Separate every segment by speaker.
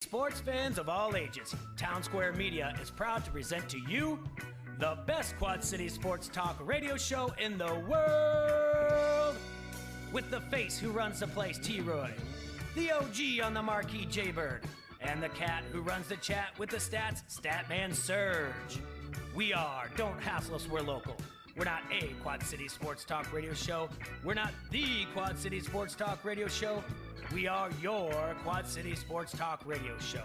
Speaker 1: Sports fans of all ages, Town Square Media is proud to present to you the best Quad City sports talk radio show in the world. With the face who runs the place, T-Roy, the OG on the marquee, J-Bird, and the cat who runs the chat with the stats, Statman Surge. We are Don't Hassle Us, We're Local. We're not a Quad City sports talk radio show. We're not the Quad City sports talk radio show. We are your Quad City sports talk radio show.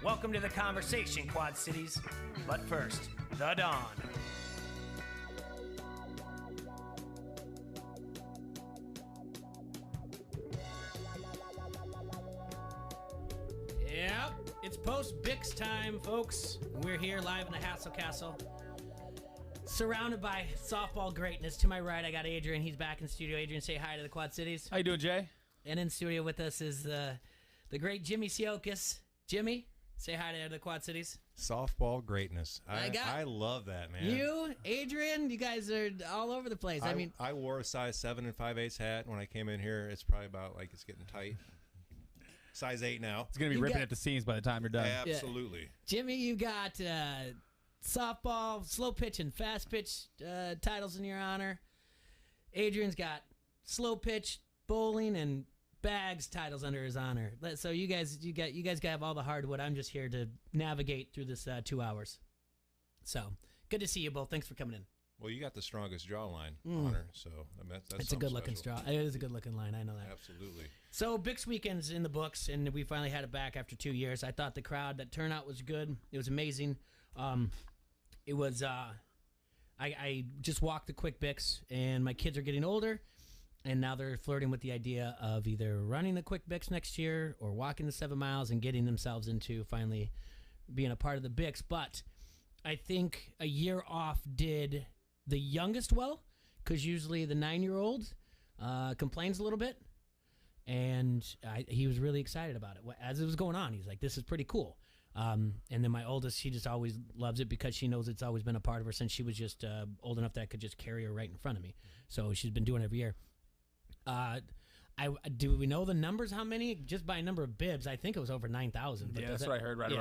Speaker 1: Welcome to the conversation, Quad Cities. But first, the dawn.
Speaker 2: Yep, it's post-Bix time, folks. We're here live in the Hassle Castle, surrounded by softball greatness. To my right, I got Adrian. He's back in studio. Adrian, say hi to the Quad Cities.
Speaker 3: How you doing, Jay?
Speaker 2: And in studio with us is the great Jimmy Siokas. Jimmy, say hi to the Quad Cities.
Speaker 4: Softball greatness. I love that, man.
Speaker 2: You, Adrian, you guys are all over the place.
Speaker 4: I wore a size 7 and 5/8 hat when I came in here. It's probably about like it's getting tight. Size 8 now.
Speaker 3: It's going to be ripping at the seams by the time you're done.
Speaker 4: Absolutely.
Speaker 2: Yeah. Jimmy, you got softball, slow pitch, and fast pitch titles in your honor. Adrian's got slow pitch, bowling, and bags titles under his honor. So you guys have all the hardwood. I'm just here to navigate through this 2 hours. So good to see you both. Thanks for coming in.
Speaker 4: Well, you got the strongest jawline honor, so that's
Speaker 2: it's a good-looking straw. It is a good-looking line. I know that.
Speaker 4: Absolutely.
Speaker 2: So Bix weekend's in the books, and we finally had it back after 2 years. I thought that turnout was good. It was amazing. It was. I just walked the quick Bix, and my kids are getting older, and now they're flirting with the idea of either running the quick Bix next year or walking the 7 miles and getting themselves into finally being a part of the Bix. But I think a year off did the youngest well, because usually the 9-year-old complains a little bit, and he was really excited about it as it was going on. He's like, "This is pretty cool." And then my oldest, she just always loves it because she knows it's always been a part of her since she was just old enough that I could just carry her right in front of me. So she's been doing it every year. Do we know the numbers? How many? Just by number of bibs, I think it was over 9,000.
Speaker 3: Yeah, that's what I heard. Right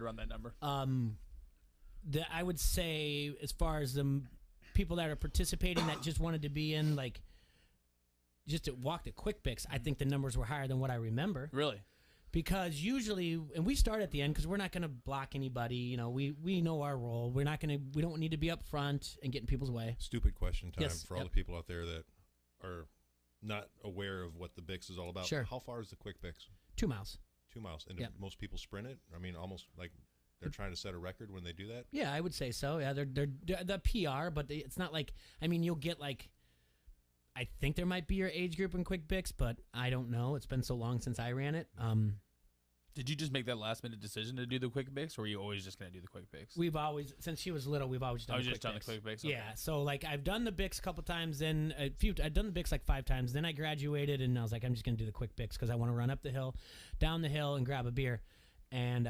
Speaker 3: around that number.
Speaker 2: I would say, as far as the people that are participating that just wanted to be in, like, just to walk the quick Bix, I think the numbers were higher than what I remember.
Speaker 3: Really?
Speaker 2: Because usually, and we start at the end because we're not going to block anybody. You know, we know our role. We don't need to be up front and get in people's way.
Speaker 4: Stupid question time
Speaker 2: Yes,
Speaker 4: for all the people out there that are not aware of what the Bix is all about.
Speaker 2: Sure.
Speaker 4: How far is the quick Bix?
Speaker 2: 2 miles.
Speaker 4: 2 miles. And
Speaker 2: Yep.
Speaker 4: most people sprint it? I mean, almost like they're trying to set a record when they do that?
Speaker 2: Yeah, I would say so. Yeah, they're the PR, but it's not like, I mean, you'll get like, I think there might be your age group in quick Bix, but I don't know. It's been so long since I ran it.
Speaker 3: Did you just make that last-minute decision to do the quick Bix, or were you always just going to do the quick Bix?
Speaker 2: We've always, since she was little, we've always done the quick
Speaker 3: just done
Speaker 2: Bix.
Speaker 3: the quick Bix? Okay.
Speaker 2: Yeah, so like I've done the Bix a couple times, then I've done the Bix like 5 times. Then I graduated, and I was like, I'm just going to do the quick Bix because I want to run up the hill, down the hill, and grab a beer. And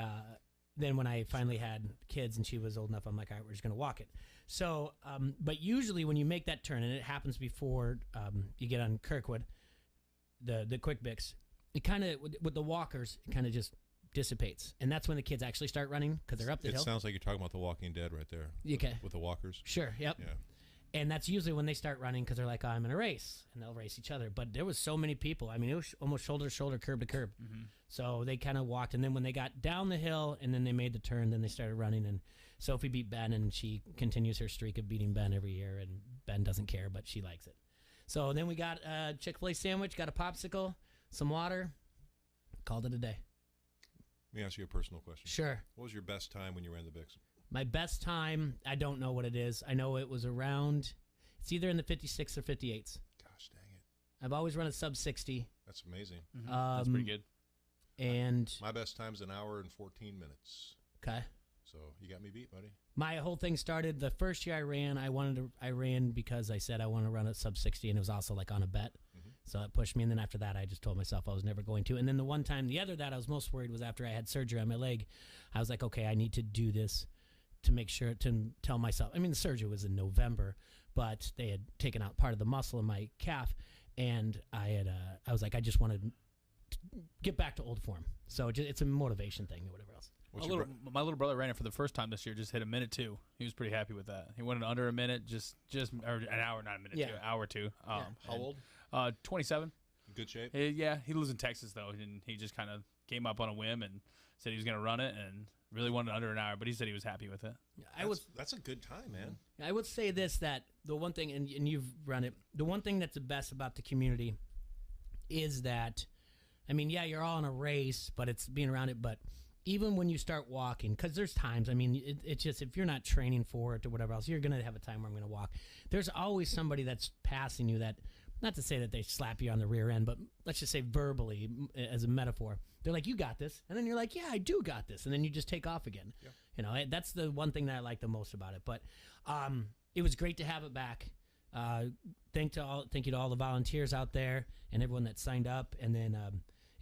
Speaker 2: then when I finally had kids and she was old enough, I'm like, all right, we're just going to walk it. So, but usually when you make that turn, and it happens before you get on Kirkwood, the quick Bix, it kind of, with the walkers, it kind of just dissipates. And that's when the kids actually start running because they're up the hill.
Speaker 4: It sounds like you're talking about The Walking Dead right there.
Speaker 2: Okay.
Speaker 4: With the walkers.
Speaker 2: Sure, yep.
Speaker 4: Yeah.
Speaker 2: And that's usually when they start running because they're like, oh, I'm in a race. And they'll race each other. But there was so many people. I mean, it was almost shoulder to shoulder, curb to curb.
Speaker 3: Mm-hmm.
Speaker 2: So they kind of walked. And then when they got down the hill and then they made the turn, then they started running. And Sophie beat Ben, and she continues her streak of beating Ben every year. And Ben doesn't care, but she likes it. So then we got a Chick-fil-A sandwich, got a popsicle, some water, called it a day.
Speaker 4: Let me ask you a personal question.
Speaker 2: Sure.
Speaker 4: What was your best time when you ran the Bix?
Speaker 2: My best time, I don't know what it is. I know it was around, it's either in the 56 or 58s.
Speaker 4: Gosh dang it.
Speaker 2: I've always run a sub 60.
Speaker 4: That's amazing.
Speaker 3: Mm-hmm. That's pretty good.
Speaker 2: And
Speaker 4: My best time's an hour and 14 minutes.
Speaker 2: okay.
Speaker 4: So you got me beat, buddy.
Speaker 2: My whole thing started the first year I ran. I ran because I said I want to run a sub 60, and it was also like on a bet.
Speaker 4: Mm-hmm.
Speaker 2: So it pushed me. And then after that, I just told myself I was never going to. And then the other that I was most worried was after I had surgery on my leg. I was like, okay, I need to do this to make sure to tell myself. I mean, the surgery was in November, but they had taken out part of the muscle in my calf, and I was like, I just want to get back to old form. So it's a motivation thing or whatever else.
Speaker 3: My little brother ran it for the first time this year. Just hit a minute 2. He was pretty happy with that. He went under a minute, or an hour, not a minute 2, an hour 2.
Speaker 4: How old?
Speaker 3: 27.
Speaker 4: Good shape.
Speaker 3: Yeah, he lives in Texas though, and he just kind of came up on a whim and said he was going to run it, and really wanted under an hour. But he said he was happy with it.
Speaker 4: That's a good time, man.
Speaker 2: I would say this, that the one thing, and you've run it, the one thing that's the best about the community is that, I mean, yeah, you're all in a race, but it's being around it. But even when you start walking, because there's times, I mean, it's just, if you're not training for it or whatever else, you're going to have a time where I'm going to walk. There's always somebody that's passing you that, not to say that they slap you on the rear end, but let's just say verbally as a metaphor. They're like, you got this. And then you're like, yeah, I do got this. And then you just take off again. Yep. You know, that's the one thing that I like the most about it. But it was great to have it back. Thank you to all the volunteers out there and everyone that signed up. And then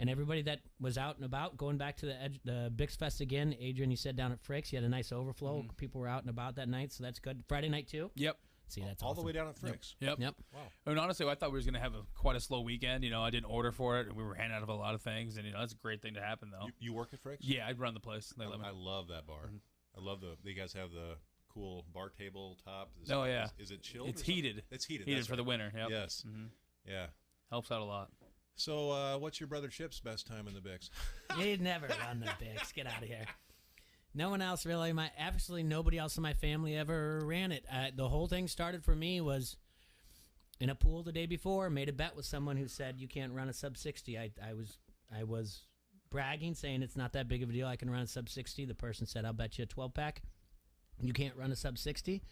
Speaker 2: and everybody that was out and about, going back to the Bix Fest again. Adrian, you said down at Frick's, you had a nice overflow. Mm-hmm. People were out and about that night, so that's good. Friday night too?
Speaker 3: Yep.
Speaker 2: See, that's
Speaker 4: all
Speaker 2: awesome.
Speaker 4: the way down at Frick's.
Speaker 3: Yep.
Speaker 4: Wow.
Speaker 3: I mean, honestly, I thought we was gonna have quite a slow weekend. You know, I didn't order for it, and we were handing out of a lot of things, and that's a great thing to happen, though.
Speaker 4: You work at Frick's?
Speaker 3: Yeah, I'd run the place.
Speaker 4: I love that bar. Mm-hmm. I love you guys have the cool bar table top.
Speaker 3: Yeah.
Speaker 4: Is it chilled?
Speaker 3: It's heated.
Speaker 4: It's heated.
Speaker 3: Heated for the winter. Yep.
Speaker 4: Yes.
Speaker 3: Mm-hmm.
Speaker 4: Yeah.
Speaker 3: Helps out a lot.
Speaker 4: So, what's your brother Chip's best time in the Bix?
Speaker 2: He'd never run the Bix. Get out of here. No one else really. Absolutely nobody else in my family ever ran it. The whole thing started for me was in a pool the day before. Made a bet with someone who said you can't run a sub 60. I was bragging, saying it's not that big of a deal. I can run a sub 60. The person said, I'll bet you a 12-pack. You can't run a sub 60.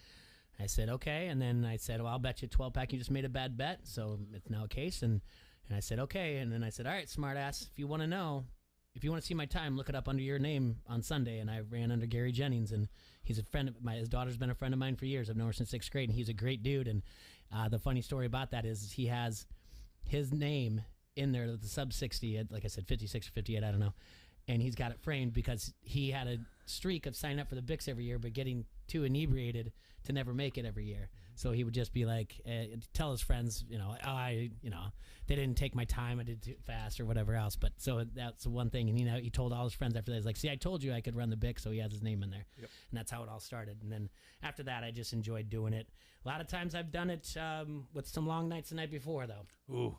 Speaker 2: I said, okay. And then I said, well, I'll bet you a 12-pack. You just made a bad bet. So it's now a case. And I said, okay. And then I said, all right, smart ass, if you want to know, if you want to see my time, look it up under your name on Sunday. And I ran under Gary Jennings, and he's a friend of his daughter's been a friend of mine for years. I've known her since 6th grade, and he's a great dude. And the funny story about that is he has his name in there, the sub 60, like I said, 56 or 58, I don't know. And he's got it framed because he had a streak of signing up for the Bix every year, but getting too inebriated to never make it every year. So he would just be like, tell his friends, they didn't take my time, I did too fast or whatever else. But so that's the one thing. And he told all his friends after that, he's like, see, I told you I could run the Bix, so he has his name in there. Yep. And that's how it all started. And then after that, I just enjoyed doing it. A lot of times I've done it with some long nights the night before, though.
Speaker 3: Ooh.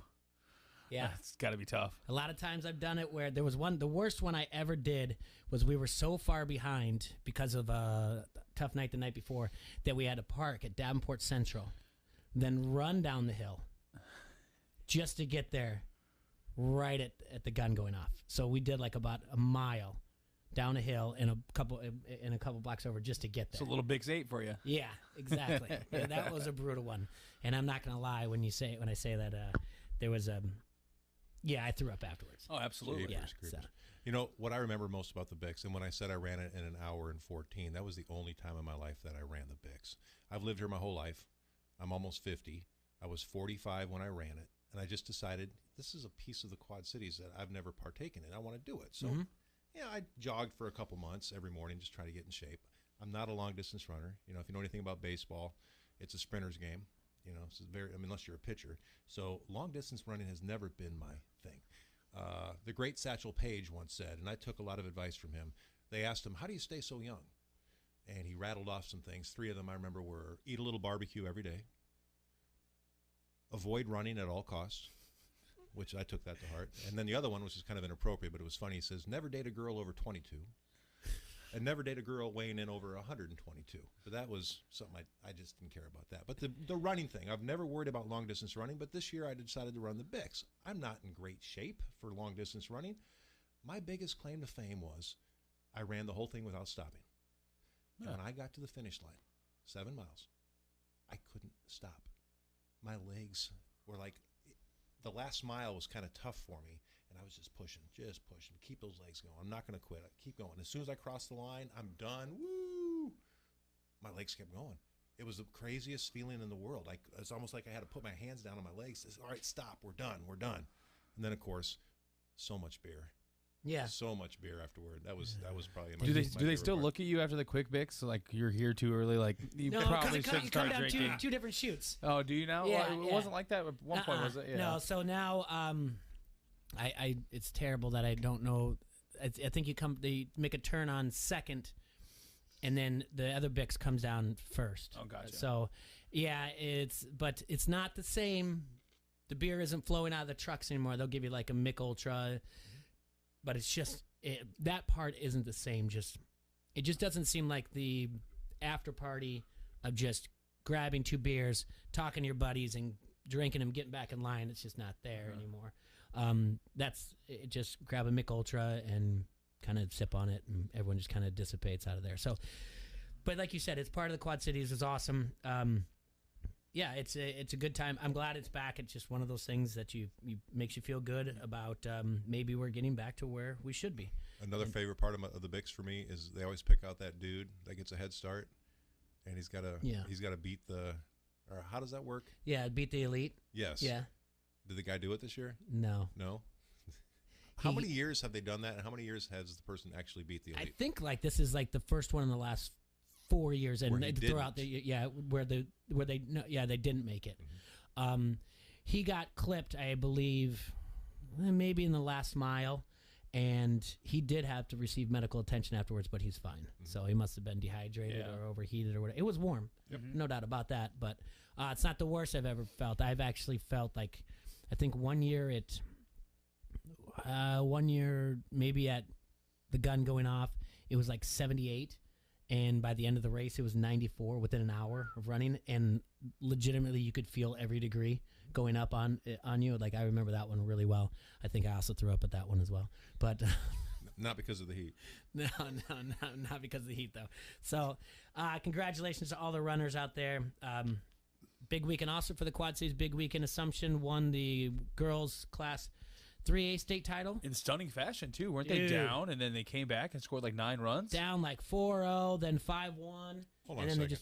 Speaker 2: Yeah.
Speaker 3: It's got to be tough.
Speaker 2: A lot of times I've done it where there was the worst one I ever did was we were so far behind because of a tough night the night before that we had to park at Davenport Central, then run down the hill just to get there right at the gun going off. So we did like about a mile down a hill and a couple blocks over just to get there.
Speaker 3: It's a little Bix 8 for you.
Speaker 2: Yeah, exactly. Yeah, that was a brutal one. And I'm not going to lie when I say that there was yeah, I threw up afterwards.
Speaker 3: Oh, absolutely.
Speaker 2: Yeah. So.
Speaker 4: You know, what I remember most about the Bix, and when I said I ran it in an hour and 14, that was the only time in my life that I ran the Bix. I've lived here my whole life. I'm almost 50. I was 45 when I ran it, and I just decided this is a piece of the Quad Cities that I've never partaken in. I want to do it. So, yeah, I jogged for a couple months every morning, just try to get in shape. I'm not a long-distance runner. You know, if you know anything about baseball, it's a sprinter's game. You know, it's unless you're a pitcher. So long-distance running has never been my thing. The great Satchel Paige once said, and I took a lot of advice from him, they asked him, how do you stay so young? And he rattled off some things. 3 of them I remember were eat a little barbecue every day, avoid running at all costs, which I took that to heart. And then the other one, which is kind of inappropriate, but it was funny, he says, never date a girl over 22. And never date a girl weighing in over 122. But that was something I just didn't care about that. But the running thing, I've never worried about long-distance running, but this year I decided to run the Bix. I'm not in great shape for long-distance running. My biggest claim to fame was I ran the whole thing without stopping. Yeah. When I got to the finish line, 7 miles, I couldn't stop. My legs were like, the last mile was kind of tough for me. And I was just pushing, keep those legs going. I'm not going to quit. I keep going. As soon as I cross the line, I'm done. Woo! My legs kept going. It was the craziest feeling in the world. It's almost like I had to put my hands down on my legs. All right, stop. We're done. And then, of course, so much beer.
Speaker 2: Yeah.
Speaker 4: So much beer afterward. That was probably my
Speaker 3: Do they
Speaker 4: favorite
Speaker 3: still
Speaker 4: part.
Speaker 3: look at you after the quick Bix? Like you're here too early? Like you
Speaker 2: No,
Speaker 3: probably
Speaker 2: because
Speaker 3: should start
Speaker 2: down
Speaker 3: drinking.
Speaker 2: two different chutes.
Speaker 3: Oh, do you now?
Speaker 2: Yeah,
Speaker 3: Well, it
Speaker 2: yeah.
Speaker 3: wasn't like that at one point, was it? Yeah.
Speaker 2: No, so now it's terrible that I don't know. I think they make a turn on second, and then the other Bix comes down first.
Speaker 3: Oh, gotcha.
Speaker 2: So, yeah, but it's not the same. The beer isn't flowing out of the trucks anymore. They'll give you like a Mick Ultra, but it's just that part isn't the same. It just doesn't seem like the after party of just grabbing 2 beers, talking to your buddies, and drinking them, getting back in line. It's just not there anymore. That's it. Just grab a Mick Ultra and kind of sip on it, and everyone just kind of dissipates out of there. So, but like you said, it's part of the Quad Cities. It's awesome. Yeah, it's a good time. I'm glad it's back. It's just one of those things that you makes you feel good about. Maybe we're getting back to where we should be.
Speaker 4: Another favorite part of the Bix for me is they always pick out that dude that gets a head start, and he's got to beat the. Or how does that work?
Speaker 2: Yeah, beat the elite.
Speaker 4: Yes.
Speaker 2: Yeah.
Speaker 4: Did the guy do it this year?
Speaker 2: No.
Speaker 4: No. How many years have they done that, and how many years has the person actually beat the elite?
Speaker 2: I think like this is like the first one in the last 4 years, and they throughout where they didn't make it.
Speaker 4: Mm-hmm.
Speaker 2: He got clipped, I believe, maybe in the last mile, and he did have to receive medical attention afterwards, but he's fine. Mm-hmm. So he must have been dehydrated or overheated or whatever. It was warm, no doubt about that. But it's not the worst I've ever felt. I've actually felt like, I think one year maybe at the gun going off, it was like 78. And by the end of the race, it was 94 within an hour of running. And legitimately, you could feel every degree going up on you. Like, I remember that one really well. I think I also threw up at that one as well. But
Speaker 4: not because of the heat.
Speaker 2: No, not because of the heat, though. So congratulations to all the runners out there. Big weekend also for the Quad Cities. Big weekend. Assumption won the girls class 3A state title.
Speaker 3: In stunning fashion, too. Weren't they down, and then they came back and scored like 9 runs?
Speaker 2: Down like 4-0, then 5-1.
Speaker 4: Hold on a second.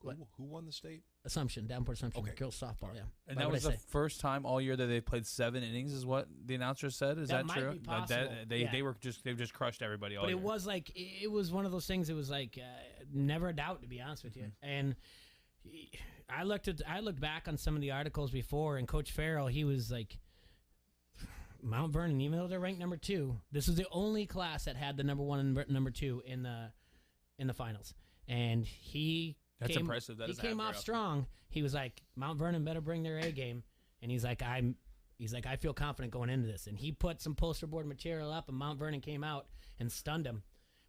Speaker 4: Who won the state?
Speaker 2: Assumption, Davenport Assumption.
Speaker 4: Okay.
Speaker 2: Girls softball, yeah.
Speaker 3: And that was the first time all year that they played 7 innings, is what the announcer said. Is that
Speaker 2: might
Speaker 3: true?
Speaker 2: Be possible.
Speaker 3: They just crushed everybody all year.
Speaker 2: But it was one of those things. It was like never a doubt, to be honest with you. And I looked back on some of the articles before, and Coach Farrell, he was like, Mount Vernon, even though they're ranked number 2, this was the only class that had the number 1 and number 2 in the finals. And
Speaker 3: that's impressive.
Speaker 2: He came off strong. He was like, Mount Vernon better bring their A game. And he's like, I feel confident going into this. And he put some poster board material up, and Mount Vernon came out and stunned him.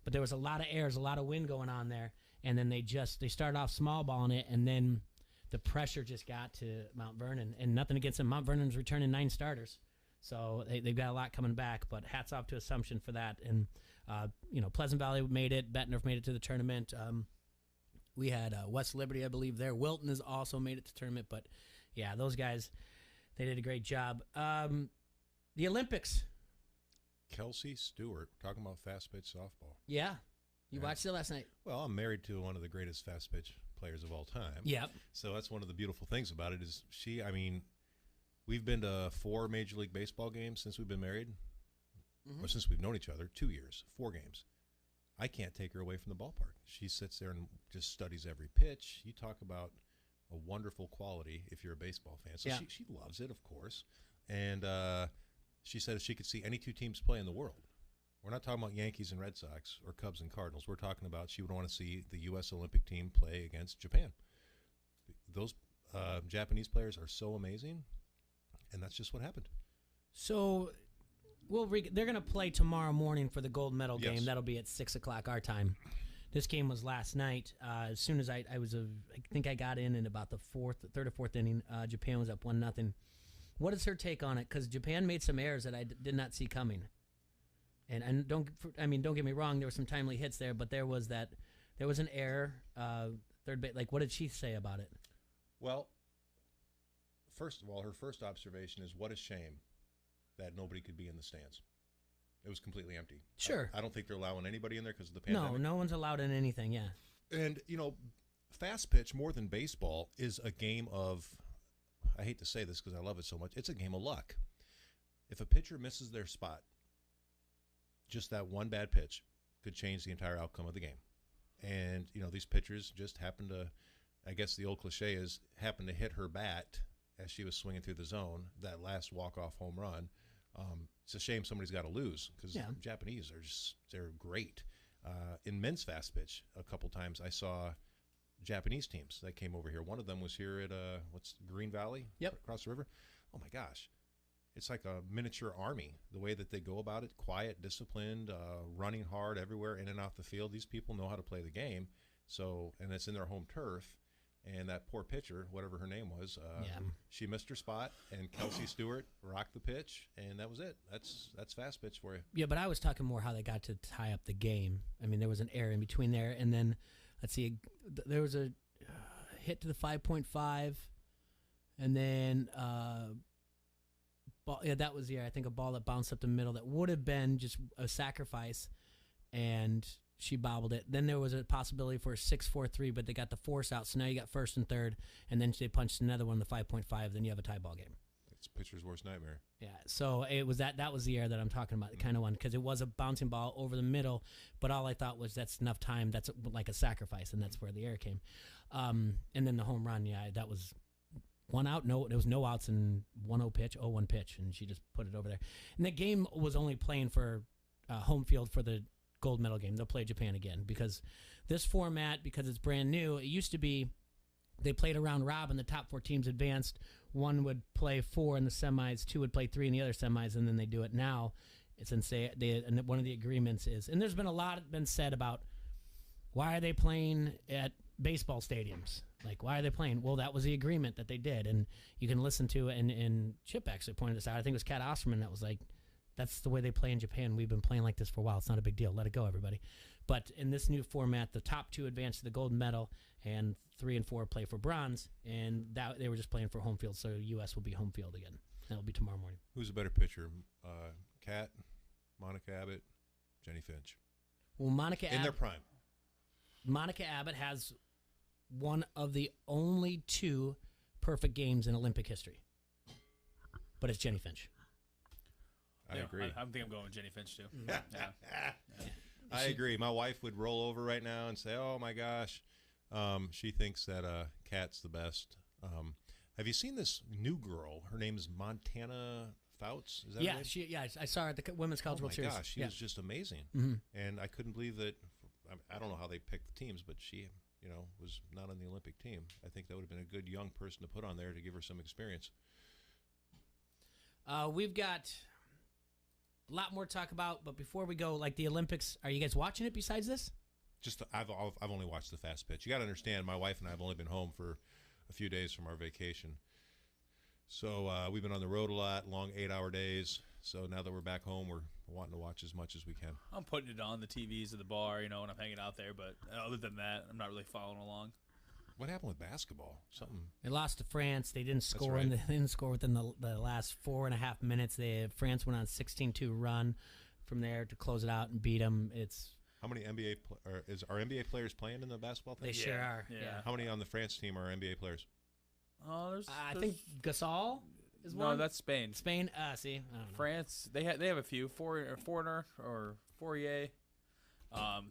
Speaker 2: But there was a lot of airs, a lot of wind going on there. And then they started off small balling it, and then the pressure just got to Mount Vernon. And nothing against them. Mount Vernon's returning 9 starters. So they've got a lot coming back, but hats off to Assumption for that. And, Pleasant Valley made it. Bettendorf made it to the tournament. We had West Liberty, I believe, there. Wilton has also made it to the tournament. But, yeah, those guys, they did a great job. The Olympics.
Speaker 4: Kelsey Stewart, talking about fast pitch softball.
Speaker 2: Yeah. You watched it last night.
Speaker 4: Well, I'm married to one of the greatest fast pitch players of all time.
Speaker 2: Yep.
Speaker 4: So that's one of the beautiful things about it is we've been to 4 Major League Baseball games since we've been married, or since we've known each other, 2 years, 4 games. I can't take her away from the ballpark. She sits there and just studies every pitch. You talk about a wonderful quality if you're a baseball fan. So she loves it, of course. And she said if she could see any 2 teams play in the world, we're not talking about Yankees and Red Sox or Cubs and Cardinals. We're talking about she would want to see the U.S. Olympic team play against Japan. Those Japanese players are so amazing. And that's just what happened.
Speaker 2: So, they're going to play tomorrow morning for the gold medal game.
Speaker 4: Yes.
Speaker 2: That'll be at 6 o'clock our time. This game was last night. As soon as I think I got in about the third or fourth inning. Japan was up 1-0. What is her take on it? Because Japan made some errors that I did not see coming. And don't get me wrong. There were some timely hits there, but there was an error. Third base. Like, what did she say about it?
Speaker 4: Well, first of all, her first observation is what a shame that nobody could be in the stands. It was completely empty.
Speaker 2: Sure.
Speaker 4: I don't think they're allowing anybody in there because of the pandemic.
Speaker 2: No one's allowed in anything, yeah.
Speaker 4: And, fast pitch, more than baseball, is a game of, I hate to say this because I love it so much, it's a game of luck. If a pitcher misses their spot, just that one bad pitch could change the entire outcome of the game. And, these pitchers just happen to, I guess the old cliche is, happen to hit her bat as she was swinging through the zone, that last walk-off home run, It's a shame somebody's got to lose because Japanese are they're great. In men's fast pitch, a couple times I saw Japanese teams that came over here. One of them was here at Green Valley, across the river. Oh my gosh, it's like a miniature army. The way that they go about it, quiet, disciplined, running hard everywhere in and off the field. These people know how to play the game. So, and it's in their home turf. And that poor pitcher, whatever her name was, she missed her spot, and Kelsey Stewart rocked the pitch, and that was it. That's fast pitch for you.
Speaker 2: Yeah, but I was talking more how they got to tie up the game. I mean, there was an error in between there, and then, let's see, there was a hit to the 5.5, and then, that was, I think a ball that bounced up the middle that would have been just a sacrifice, and she bobbled it. Then there was a possibility for a 6-4-3, but they got the force out, so now you got first and third, and then they punched another one, the 5.5, then you have a tie ball game.
Speaker 4: It's pitcher's worst nightmare.
Speaker 2: Yeah, so it was that was the error that I'm talking about, the kind of one, because it was a bouncing ball over the middle, but all I thought was that's enough time, that's like a sacrifice, and that's where the error came. And then the home run, that was one out. No, there was no outs and 1-0 pitch, 0-1 pitch, and she just put it over there. And the game was only playing for home field for the gold medal game. They'll play Japan again because this format, because it's brand new, it used to be they played a round robin. The top 4 teams advanced. One would play 4 in the semis, 2 would play 3 in the other semis, and then they do it now. Since and one of the agreements is, and there's been a lot been said about why are they playing at baseball stadiums? Like, why are they playing? Well, that was the agreement that they did, and you can listen to it, and Chip actually pointed this out. I think it was Kat Osterman that was like, that's the way they play in Japan. We've been playing like this for a while. It's not a big deal. Let it go, everybody. But in this new format, the top 2 advance to the gold medal, and 3 and 4 play for bronze. And that they were just playing for home field, so U.S. will be home field again. That'll be tomorrow morning.
Speaker 4: Who's a better pitcher, Kat, Monica Abbott, Jenny Finch?
Speaker 2: Well, Monica
Speaker 4: in their prime.
Speaker 2: Monica Abbott has one of the only 2 perfect games in Olympic history, but it's Jenny Finch.
Speaker 4: I agree.
Speaker 3: I think I'm going with Jenny Finch, too. Yeah.
Speaker 4: I agree. My wife would roll over right now and say, oh, my gosh. She thinks that Kat's the best. Have you seen this new girl? Her name's Montana Fouts. Is that her name?
Speaker 2: I saw her at the Women's College World Series.
Speaker 4: Oh, my gosh. She was just amazing.
Speaker 2: Mm-hmm.
Speaker 4: And I couldn't believe that. I don't know how they picked the teams, but she was not on the Olympic team. I think that would have been a good young person to put on there to give her some experience.
Speaker 2: We've got a lot more to talk about, but before we go, like the Olympics, are you guys watching it besides this?
Speaker 4: I've only watched the fast pitch. You got to understand, my wife and I have only been home for a few days from our vacation. So we've been on the road a lot, long 8-hour days. So now that we're back home, we're wanting to watch as much as we can.
Speaker 3: I'm putting it on the TVs at the bar, when I'm hanging out there. But other than that, I'm not really following along.
Speaker 4: What happened with basketball? Something.
Speaker 2: They lost to France. They didn't score.
Speaker 4: Right.
Speaker 2: They didn't score within the last 4.5 minutes. France went on a 16-2 run from there to close it out and beat them.
Speaker 4: How many are NBA players playing in the basketball thing?
Speaker 2: They sure are.
Speaker 3: Yeah.
Speaker 4: How many on the France team are NBA players?
Speaker 3: Oh,
Speaker 2: I think Gasol is one.
Speaker 3: No, that's Spain.
Speaker 2: Spain. See, I don't know.
Speaker 3: France. They have a few. Foreigner or Fourier.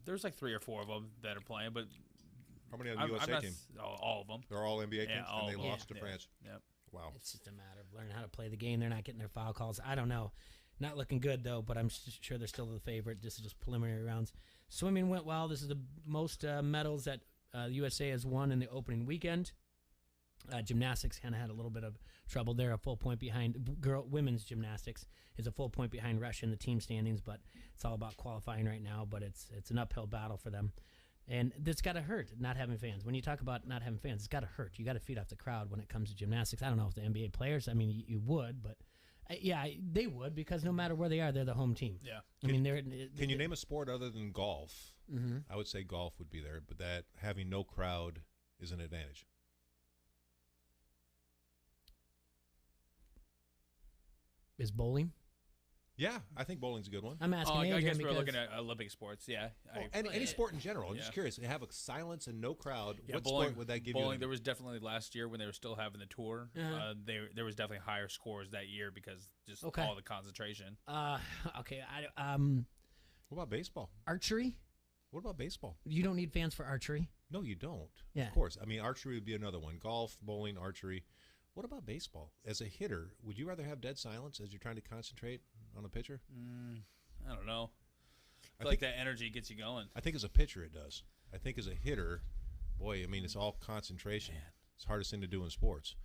Speaker 3: There's like 3 or 4 of them that are playing, but.
Speaker 4: How many on the USA team?
Speaker 3: All of them.
Speaker 4: They're all NBA teams, and they lost to
Speaker 3: yeah.
Speaker 4: France.
Speaker 3: Yep.
Speaker 4: Wow.
Speaker 2: It's just a matter of learning how to play the game. They're not getting their foul calls. I don't know. Not looking good, though, but I'm sure they're still the favorite. This is just preliminary rounds. Swimming went well. This is the most medals that the USA has won in the opening weekend. Gymnastics kind of had a little bit of trouble there. A full point behind women's gymnastics is a full point behind Russia in the team standings, but it's all about qualifying right now. But it's an uphill battle for them. And it's got to hurt not having fans. When you talk about not having fans, it's got to hurt. You got to feed off the crowd when it comes to gymnastics. I don't know if the NBA players, I mean, you would, but they would, because no matter where they are, they're the home team.
Speaker 3: Yeah.
Speaker 4: Can you name a sport other than golf?
Speaker 2: Mm-hmm.
Speaker 4: I would say golf would be there, but that having no crowd is an advantage.
Speaker 2: Is bowling?
Speaker 4: Yeah, I think bowling's a good one.
Speaker 2: I'm asking
Speaker 3: I guess we're
Speaker 2: because
Speaker 3: looking at Olympic sports. Yeah.
Speaker 4: Any sport in general. I'm just curious. Have a silence and no crowd.
Speaker 3: Yeah,
Speaker 4: what
Speaker 3: bowling,
Speaker 4: sport would that give
Speaker 3: bowling,
Speaker 4: you?
Speaker 3: There was definitely last year when they were still having the tour.
Speaker 2: Uh-huh.
Speaker 3: There was definitely higher scores that year because just all the concentration.
Speaker 2: Okay.
Speaker 4: What about baseball?
Speaker 2: Archery?
Speaker 4: What about baseball?
Speaker 2: You don't need fans for archery.
Speaker 4: No, you don't.
Speaker 2: Yeah.
Speaker 4: Of course. I mean, archery would be another one. Golf, bowling, archery. What about baseball? As a hitter, would you rather have dead silence as you're trying to concentrate on a pitcher?
Speaker 3: I don't know. I feel like that energy gets you going.
Speaker 4: I think as a pitcher it does. I think as a hitter, boy, I mean, it's all concentration. Man. It's the hardest thing to do in sports.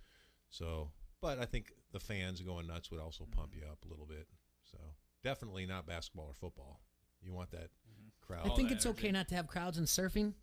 Speaker 4: So, but I think the fans going nuts would also pump you up a little bit. So definitely not basketball or football. You want that crowd.
Speaker 2: I think it's okay not to have crowds in surfing.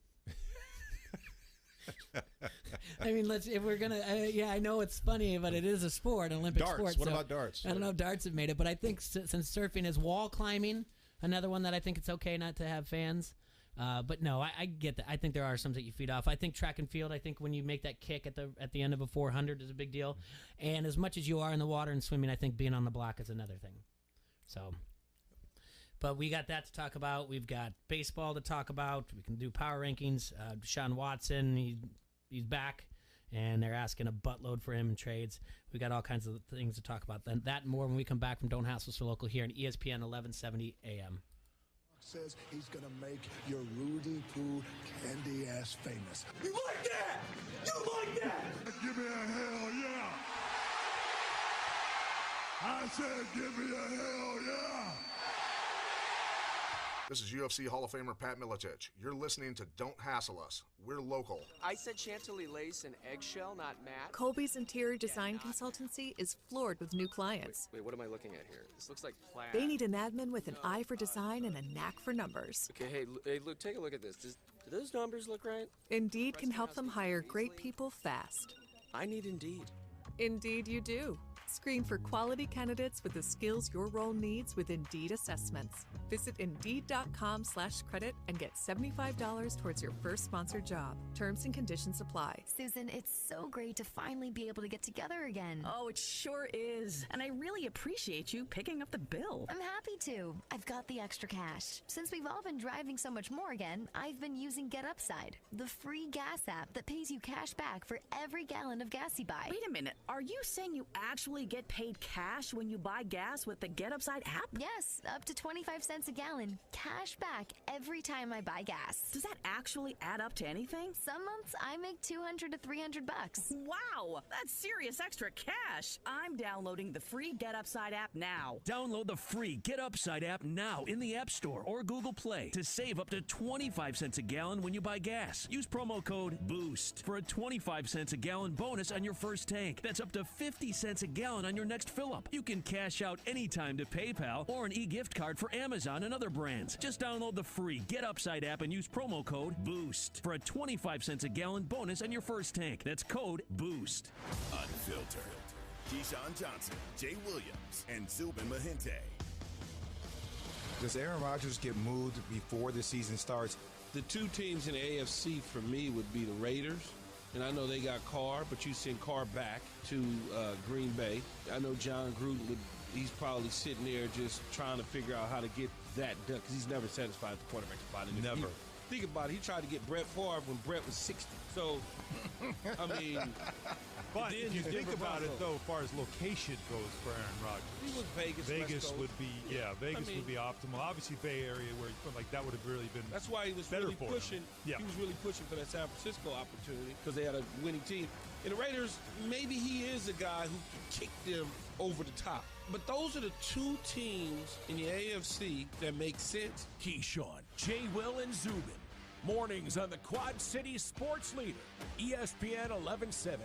Speaker 2: I mean, if we're gonna, I know it's funny, but it is a sport, an Olympic
Speaker 4: darts.
Speaker 2: sport.
Speaker 4: What about darts?
Speaker 2: I don't know if darts have made it, but I think since surfing is wall climbing, another one that I think it's okay not to have fans. But no, I get that. I think there are some that you feed off. I think track and field. I think when you make that kick at the end of a 400 is a big deal. And as much as you are in the water and swimming, I think being on the block is another thing. So. But we got that to talk about. We've got baseball to talk about. We can do power rankings. Deshaun Watson, he's back, and they're asking a buttload for him in trades. We got all kinds of things to talk about. Then that and more when we come back from Don't Hassle So Local here on ESPN 1170 AM.
Speaker 5: Says he's gonna make your Rudy Poo candy ass famous. You like that? You like that? Give me a hell yeah! I said, give me a hell yeah!
Speaker 6: This is UFC Hall of Famer Pat Miletich. You're listening to Don't Hassle Us. We're local.
Speaker 7: I said Chantilly lace and eggshell, not matte.
Speaker 8: Colby's interior design consultancy is floored with new clients.
Speaker 7: Wait, what am I looking at here? This looks like plaid.
Speaker 8: They need an admin with an eye for design and a knack for numbers.
Speaker 7: Okay, hey, look, take a look at this. Do those numbers look right?
Speaker 8: Indeed can help them hire great people fast.
Speaker 7: I need Indeed.
Speaker 8: Indeed you do. Screen for quality candidates with the skills your role needs with Indeed assessments. Visit Indeed.com/credit and get $75 towards your first sponsored job. Terms and conditions apply.
Speaker 9: Susan, it's so great to finally be able to get together again.
Speaker 10: Oh, it sure is. And I really appreciate you picking up the bill.
Speaker 9: I'm happy to. I've got the extra cash. Since we've all been driving so much more again, I've been using Get Upside, the free gas app that pays you cash back for every gallon of gas you buy.
Speaker 10: Wait a minute. Are you saying you actually get paid cash when you buy gas with the Get Upside app?
Speaker 9: Yes, up to 25 cents a gallon, cash back every time I buy gas.
Speaker 10: Does that actually add up to anything?
Speaker 9: Some months I make $200 to $300.
Speaker 10: Wow, that's serious extra cash. I'm downloading the free Get Upside app now.
Speaker 11: Download the free Get Upside app now in the App Store or Google Play to save up to 25 cents a gallon when you buy gas. Use promo code BOOST for a 25 cents a gallon bonus on your first tank. That's up to 50 cents a gallon on your next fill-up. You can cash out anytime to PayPal or an e-gift card for Amazon and other brands. Just download the free Get Upside app and use promo code BOOST for a 25 cents a gallon bonus on your first tank. That's code BOOST.
Speaker 12: Unfiltered. Keyshawn Johnson, Jay Williams, and Zubin Mahente.
Speaker 13: Does Aaron Rodgers get moved before the season starts?
Speaker 14: The two teams in the AFC for me would be the Raiders. And I know they got Carr, but you send Carr back to Green Bay. I know John Gruden he's probably sitting there just trying to figure out how to get that done because he's never satisfied with the quarterback spot.
Speaker 13: Never.
Speaker 14: Think about it. He tried to get Brett Favre when Brett was 60. So, I mean.
Speaker 15: But if you think about it, though, as far as location goes for Aaron Rodgers,
Speaker 14: he was Vegas.
Speaker 15: Vegas would be, Vegas would be optimal. Obviously, Bay Area, where like that would have really been.
Speaker 14: That's why he was
Speaker 15: better
Speaker 14: really
Speaker 15: for
Speaker 14: pushing.
Speaker 15: Yeah.
Speaker 14: He was really pushing for that San Francisco opportunity because they had a winning team. And the Raiders, maybe he is a guy who can kick them over the top. But those are the two teams in the AFC that make sense.
Speaker 11: Keyshawn, J. Will, and Zubin. Mornings on the Quad City Sports Leader, ESPN 1170.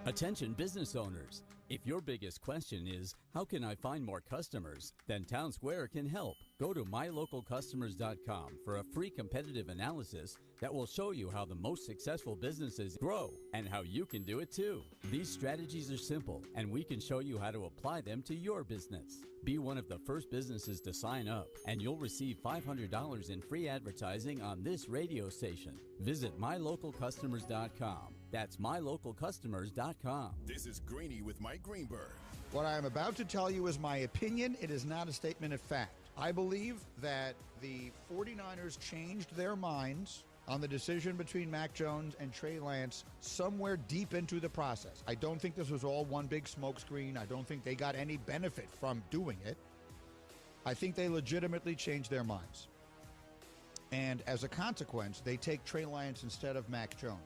Speaker 16: Attention business owners. If your biggest question is, how can I find more customers? Then Town Square can help. Go to mylocalcustomers.com for a free competitive analysis that will show you how the most successful businesses grow and how you can do it too. These strategies are simple, and we can show you how to apply them to your business. Be one of the first businesses to sign up, and you'll receive $500 in free advertising on this radio station. Visit mylocalcustomers.com. That's mylocalcustomers.com.
Speaker 12: This is Greeny with Mike Greenberg.
Speaker 17: What I am about to tell you is my opinion. It is not a statement of fact. I believe that the 49ers changed their minds on the decision between Mac Jones and Trey Lance somewhere deep into the process. I don't think this was all one big smokescreen. I don't think they got any benefit from doing it. I think they legitimately changed their minds. And as a consequence, they take Trey Lance instead of Mac Jones.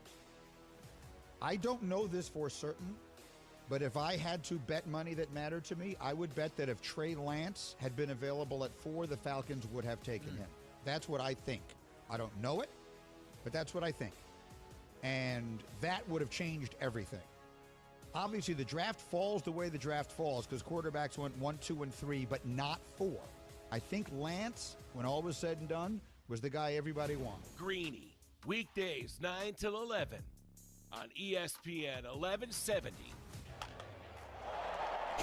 Speaker 17: I don't know this for certain, But if I had to bet money that mattered to me, I would bet that if Trey Lance had been available at 4, the Falcons would have taken him. That's what I think. I don't know it, but that's what I think. And that would have changed everything. Obviously, the draft falls the way the draft falls because quarterbacks went 1, 2, and 3, but not 4. I think Lance, when all was said and done, was the guy everybody wanted.
Speaker 18: Greeny, weekdays 9 till 11 on ESPN 1170.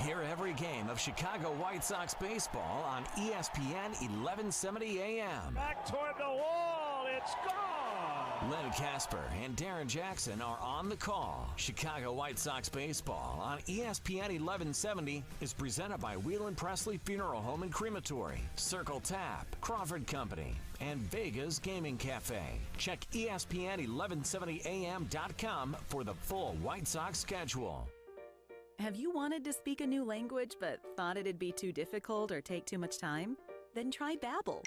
Speaker 19: Hear every game of Chicago White Sox baseball on ESPN 1170 AM.
Speaker 20: Back toward the wall, it's gone!
Speaker 19: Len Casper and Darren Jackson are on the call. Chicago White Sox baseball on ESPN 1170 is presented by Wheelan Presley Funeral Home and Crematory, Circle Tap, Crawford Company, and Vegas Gaming Cafe. Check ESPN1170am.com for the full White Sox schedule.
Speaker 21: Have you wanted to speak a new language but thought it'd be too difficult or take too much time? Then try Babbel.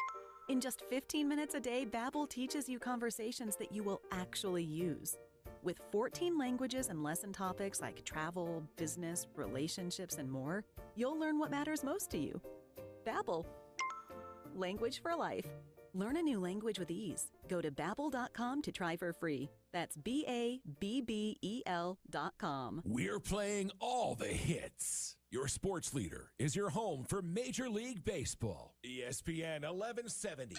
Speaker 21: In just 15 minutes a day, Babbel teaches you conversations that you will actually use. With 14 languages and lesson topics like travel, business, relationships, and more, you'll learn what matters most to you. Babbel. Language for life. Learn a new language with ease. Go to Babbel.com to try for free. That's BABBEL.com.
Speaker 22: We're playing all the hits. Your sports leader is your home for Major League Baseball. ESPN 1170.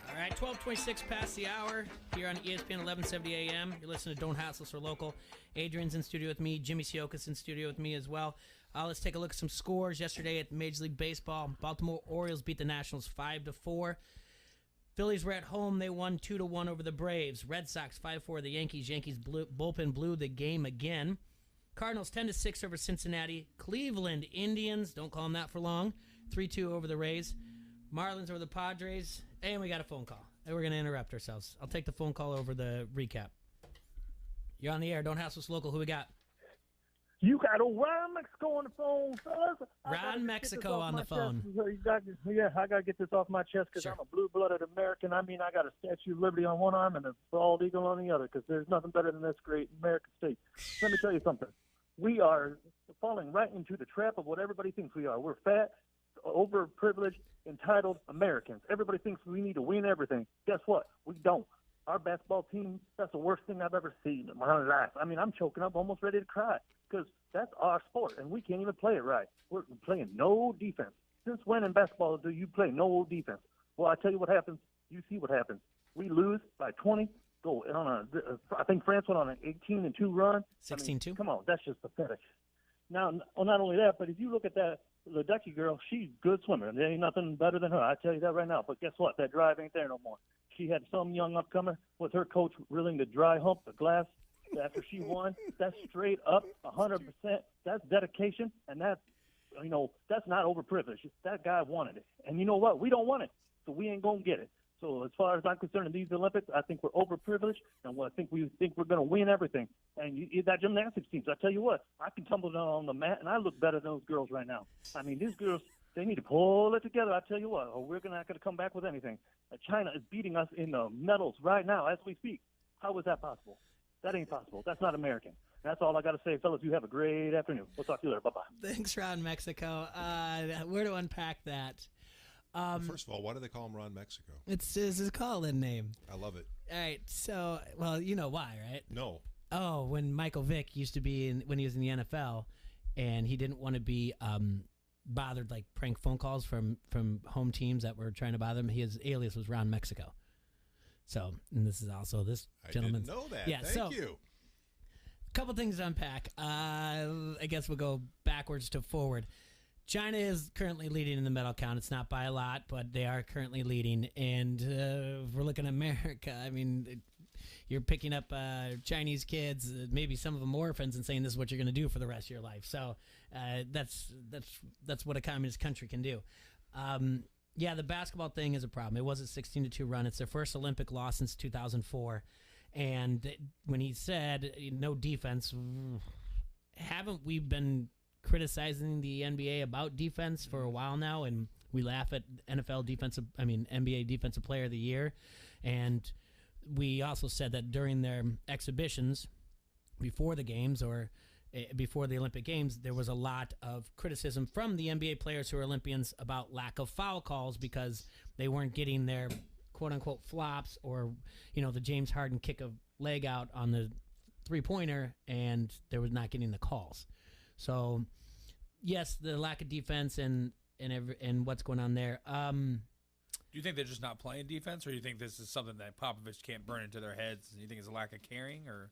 Speaker 2: All right, 12:26 past the hour here on ESPN 1170 AM. You're listening to Don't Hassle Us or Local. Adrian's in studio with me. Jimmy Siokas in studio with me as well. Let's take a look at some scores yesterday at Major League Baseball. Baltimore Orioles beat the Nationals 5-4. Phillies were at home. They won 2-1 over the Braves. Red Sox 5-4 the Yankees. Yankees bullpen blew the game again. Cardinals 10-6 over Cincinnati. Cleveland Indians, don't call them that for long, 3-2 over the Rays. Marlins over the Padres. And we got a phone call. And we're going to interrupt ourselves. I'll take the phone call over the recap. You're on the air. Don't Hassle Us Local. Who we got?
Speaker 23: You got a Ron Mexico on the phone, fellas.
Speaker 2: Ron Mexico on the phone.
Speaker 23: I got to get this off my chest because I'm a blue-blooded American. I mean, I got a Statue of Liberty on one arm and a bald eagle on the other because there's nothing better than this great American state. Let me tell you something. We are falling right into the trap of what everybody thinks we are. We're fat, overprivileged, entitled Americans. Everybody thinks we need to win everything. Guess what? We don't. Our basketball team, that's the worst thing I've ever seen in my life. I mean, I'm choking up, almost ready to cry because that's our sport, and we can't even play it right. We're playing no defense. Since when in basketball do you play no defense? Well, I tell you what happens. You see what happens. We lose by 20. Go on I think France went on an 18-2 run.
Speaker 2: 16-2.
Speaker 23: Come on, that's just pathetic. Now, not only that, but if you look at that Ledecky girl, she's a good swimmer. There ain't nothing better than her. I tell you that right now. But guess what? That drive ain't there no more. She had some young upcomer with her coach willing to dry hump the glass after she won. That's straight up 100%. That's dedication, and that's not overprivileged. That guy wanted it. And you know what? We don't want it, so we ain't going to get it. So as far as I'm concerned in these Olympics, I think we're overprivileged, and I think we're going to win everything. And that gymnastics team, I tell you what, I can tumble down on the mat, and I look better than those girls right now. I mean, these girls, they need to pull it together, I tell you what, or we're not going to come back with anything. China is beating us in the medals right now as we speak. How is that possible? That ain't possible. That's not American. That's all I got to say, fellas. You have a great afternoon. We'll talk to you later. Bye-bye.
Speaker 2: Thanks, Ron Mexico. Where to unpack that?
Speaker 4: First of all, why do they call him Ron Mexico?
Speaker 2: It's his call-in name.
Speaker 4: I love it.
Speaker 2: All right, so, well, you know why, right?
Speaker 4: No.
Speaker 2: Oh, when Michael Vick used to be when he was in the NFL, and he didn't want to be bothered, like prank phone calls from home teams that were trying to bother him, his alias was Ron Mexico. So, and this is also this gentleman's.
Speaker 4: I didn't know that.
Speaker 2: Yeah,
Speaker 4: Thank you.
Speaker 2: A couple things to unpack. I guess we'll go backwards to forward. China is currently leading in the medal count. It's not by a lot, but they are currently leading. And if we're looking at America, I mean, you're picking up Chinese kids, maybe some of them orphans, and saying this is what you're going to do for the rest of your life. So that's what a communist country can do. Yeah, the basketball thing is a problem. It was a 16-2 run. It's their first Olympic loss since 2004. And when he said no defense, haven't we been criticizing the NBA about defense for a while now? And we laugh at NBA Defensive Player of the Year. And we also said that during their exhibitions before the games or before the Olympic Games, there was a lot of criticism from the NBA players who are Olympians about lack of foul calls because they weren't getting their quote-unquote flops or, the James Harden kick a leg out on the three-pointer, and they were not getting the calls. So, yes, the lack of defense and what's going on there.
Speaker 1: Do you think they're just not playing defense, or do you think this is something that Popovich can't burn into their heads? Do you think it's a lack of caring, or?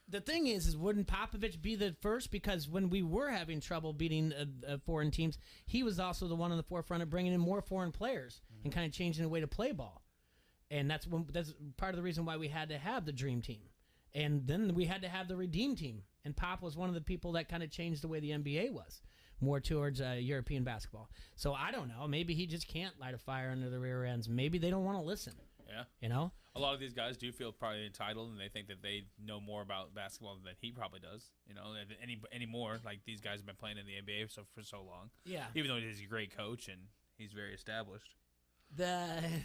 Speaker 2: The thing is wouldn't Popovich be the first? Because when we were having trouble beating foreign teams, he was also the one on the forefront of bringing in more foreign players and kind of changing the way to play ball. And that's part of the reason why we had to have the Dream Team. And then we had to have the Redeem Team. And Pop was one of the people that kind of changed the way the NBA was, more towards European basketball. So I don't know. Maybe he just can't light a fire under the rear ends. Maybe they don't want to listen.
Speaker 1: Yeah. A lot of these guys do feel probably entitled, and they think that they know more about basketball than he probably does. Anymore. Like, these guys have been playing in the NBA for so long.
Speaker 2: Yeah.
Speaker 1: Even though he's a great coach and he's very established.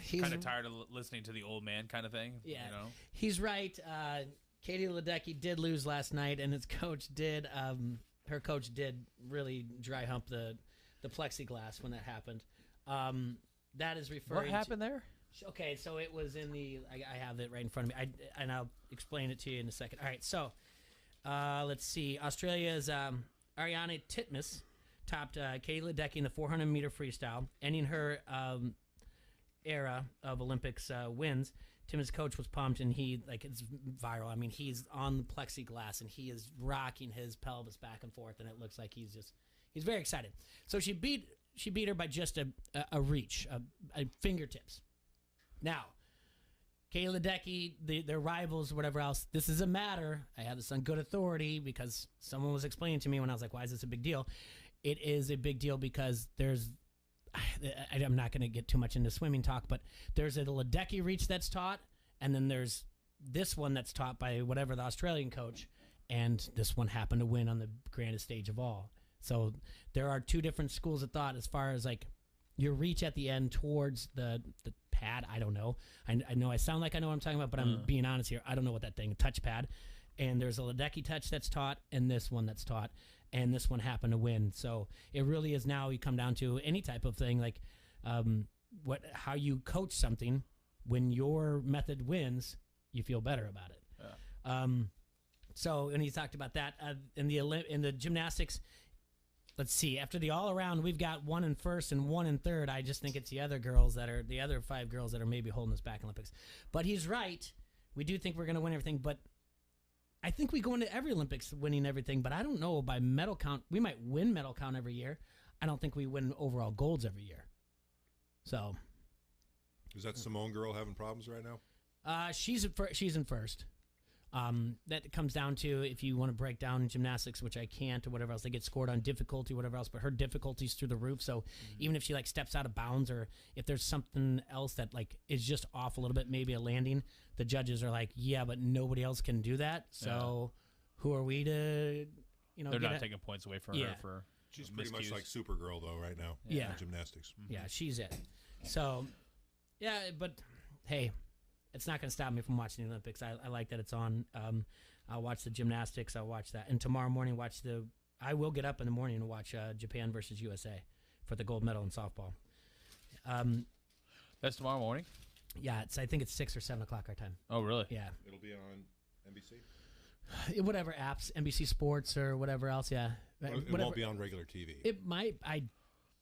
Speaker 2: He's
Speaker 1: kind of tired of listening to the old man kind of thing.
Speaker 2: Yeah. He's right. Katie Ledecky did lose last night, and his coach did. Her coach did really dry hump the plexiglass when that happened. That is referring.
Speaker 1: What happened there?
Speaker 2: Okay, so it was in the. I have it right in front of me, and I'll explain it to you in a second. All right, so let's see. Australia's Ariane Titmus topped Katie Ledecky in the 400-meter freestyle, ending her era of Olympics wins. Tim's coach was pumped, and it's viral. I mean, he's on the plexiglass, and he is rocking his pelvis back and forth, and it looks like he's very excited. So she beat her by just a reach, a fingertips. Now, Katie Ledecky, their rivals, whatever else, this is a matter. I have this on good authority because someone was explaining to me when I was like, why is this a big deal? It is a big deal because I'm not going to get too much into swimming talk, but there's a Ledecky reach that's taught, and then there's this one that's taught by whatever the Australian coach, and this one happened to win on the grandest stage of all. So there are two different schools of thought as far as like your reach at the end towards the pad. I don't know. I know I sound like I know what I'm talking about, but I'm being honest here. I don't know what that thing, touchpad. And there's a Ledecky touch that's taught, and this one that's taught, and this one happened to win. So it really is now you come down to any type of thing like how you coach something. When your method wins, you feel better about it. Yeah. So and he talked about that in the gymnastics. Let's see. After the all-around, we've got one in first and one in third. I just think it's the other other 5 girls that are maybe holding us back in Olympics. But he's right. We do think we're going to win everything. But I think we go into every Olympics winning everything. But I don't know by medal count. We might win medal count every year. I don't think we win overall golds every year. So.
Speaker 4: Is that Simone girl having problems right now?
Speaker 2: She's in first. That comes down to if you want to break down gymnastics, which I can't, or whatever else, they get scored on difficulty, whatever else. But her difficulty's through the roof. So even if she steps out of bounds, or if there's something else that is just off a little bit, maybe a landing, the judges are like, yeah, but nobody else can do that. So who are we to,
Speaker 1: They're not taking points away from her for.
Speaker 4: She's pretty much like Supergirl though right now.
Speaker 2: Yeah,
Speaker 4: in gymnastics.
Speaker 2: Yeah, she's it. So, yeah, but hey. It's not going to stop me from watching the Olympics. I like that it's on. I'll watch the gymnastics. I'll watch that. And tomorrow morning, I will get up in the morning and watch Japan versus USA for the gold medal in softball.
Speaker 1: That's tomorrow morning?
Speaker 2: Yeah, I think it's 6 or 7 o'clock our time.
Speaker 1: Oh, really?
Speaker 2: Yeah.
Speaker 4: It'll be on NBC?
Speaker 2: Whatever apps, NBC Sports or whatever else, yeah.
Speaker 4: It won't be on regular TV.
Speaker 2: It might. I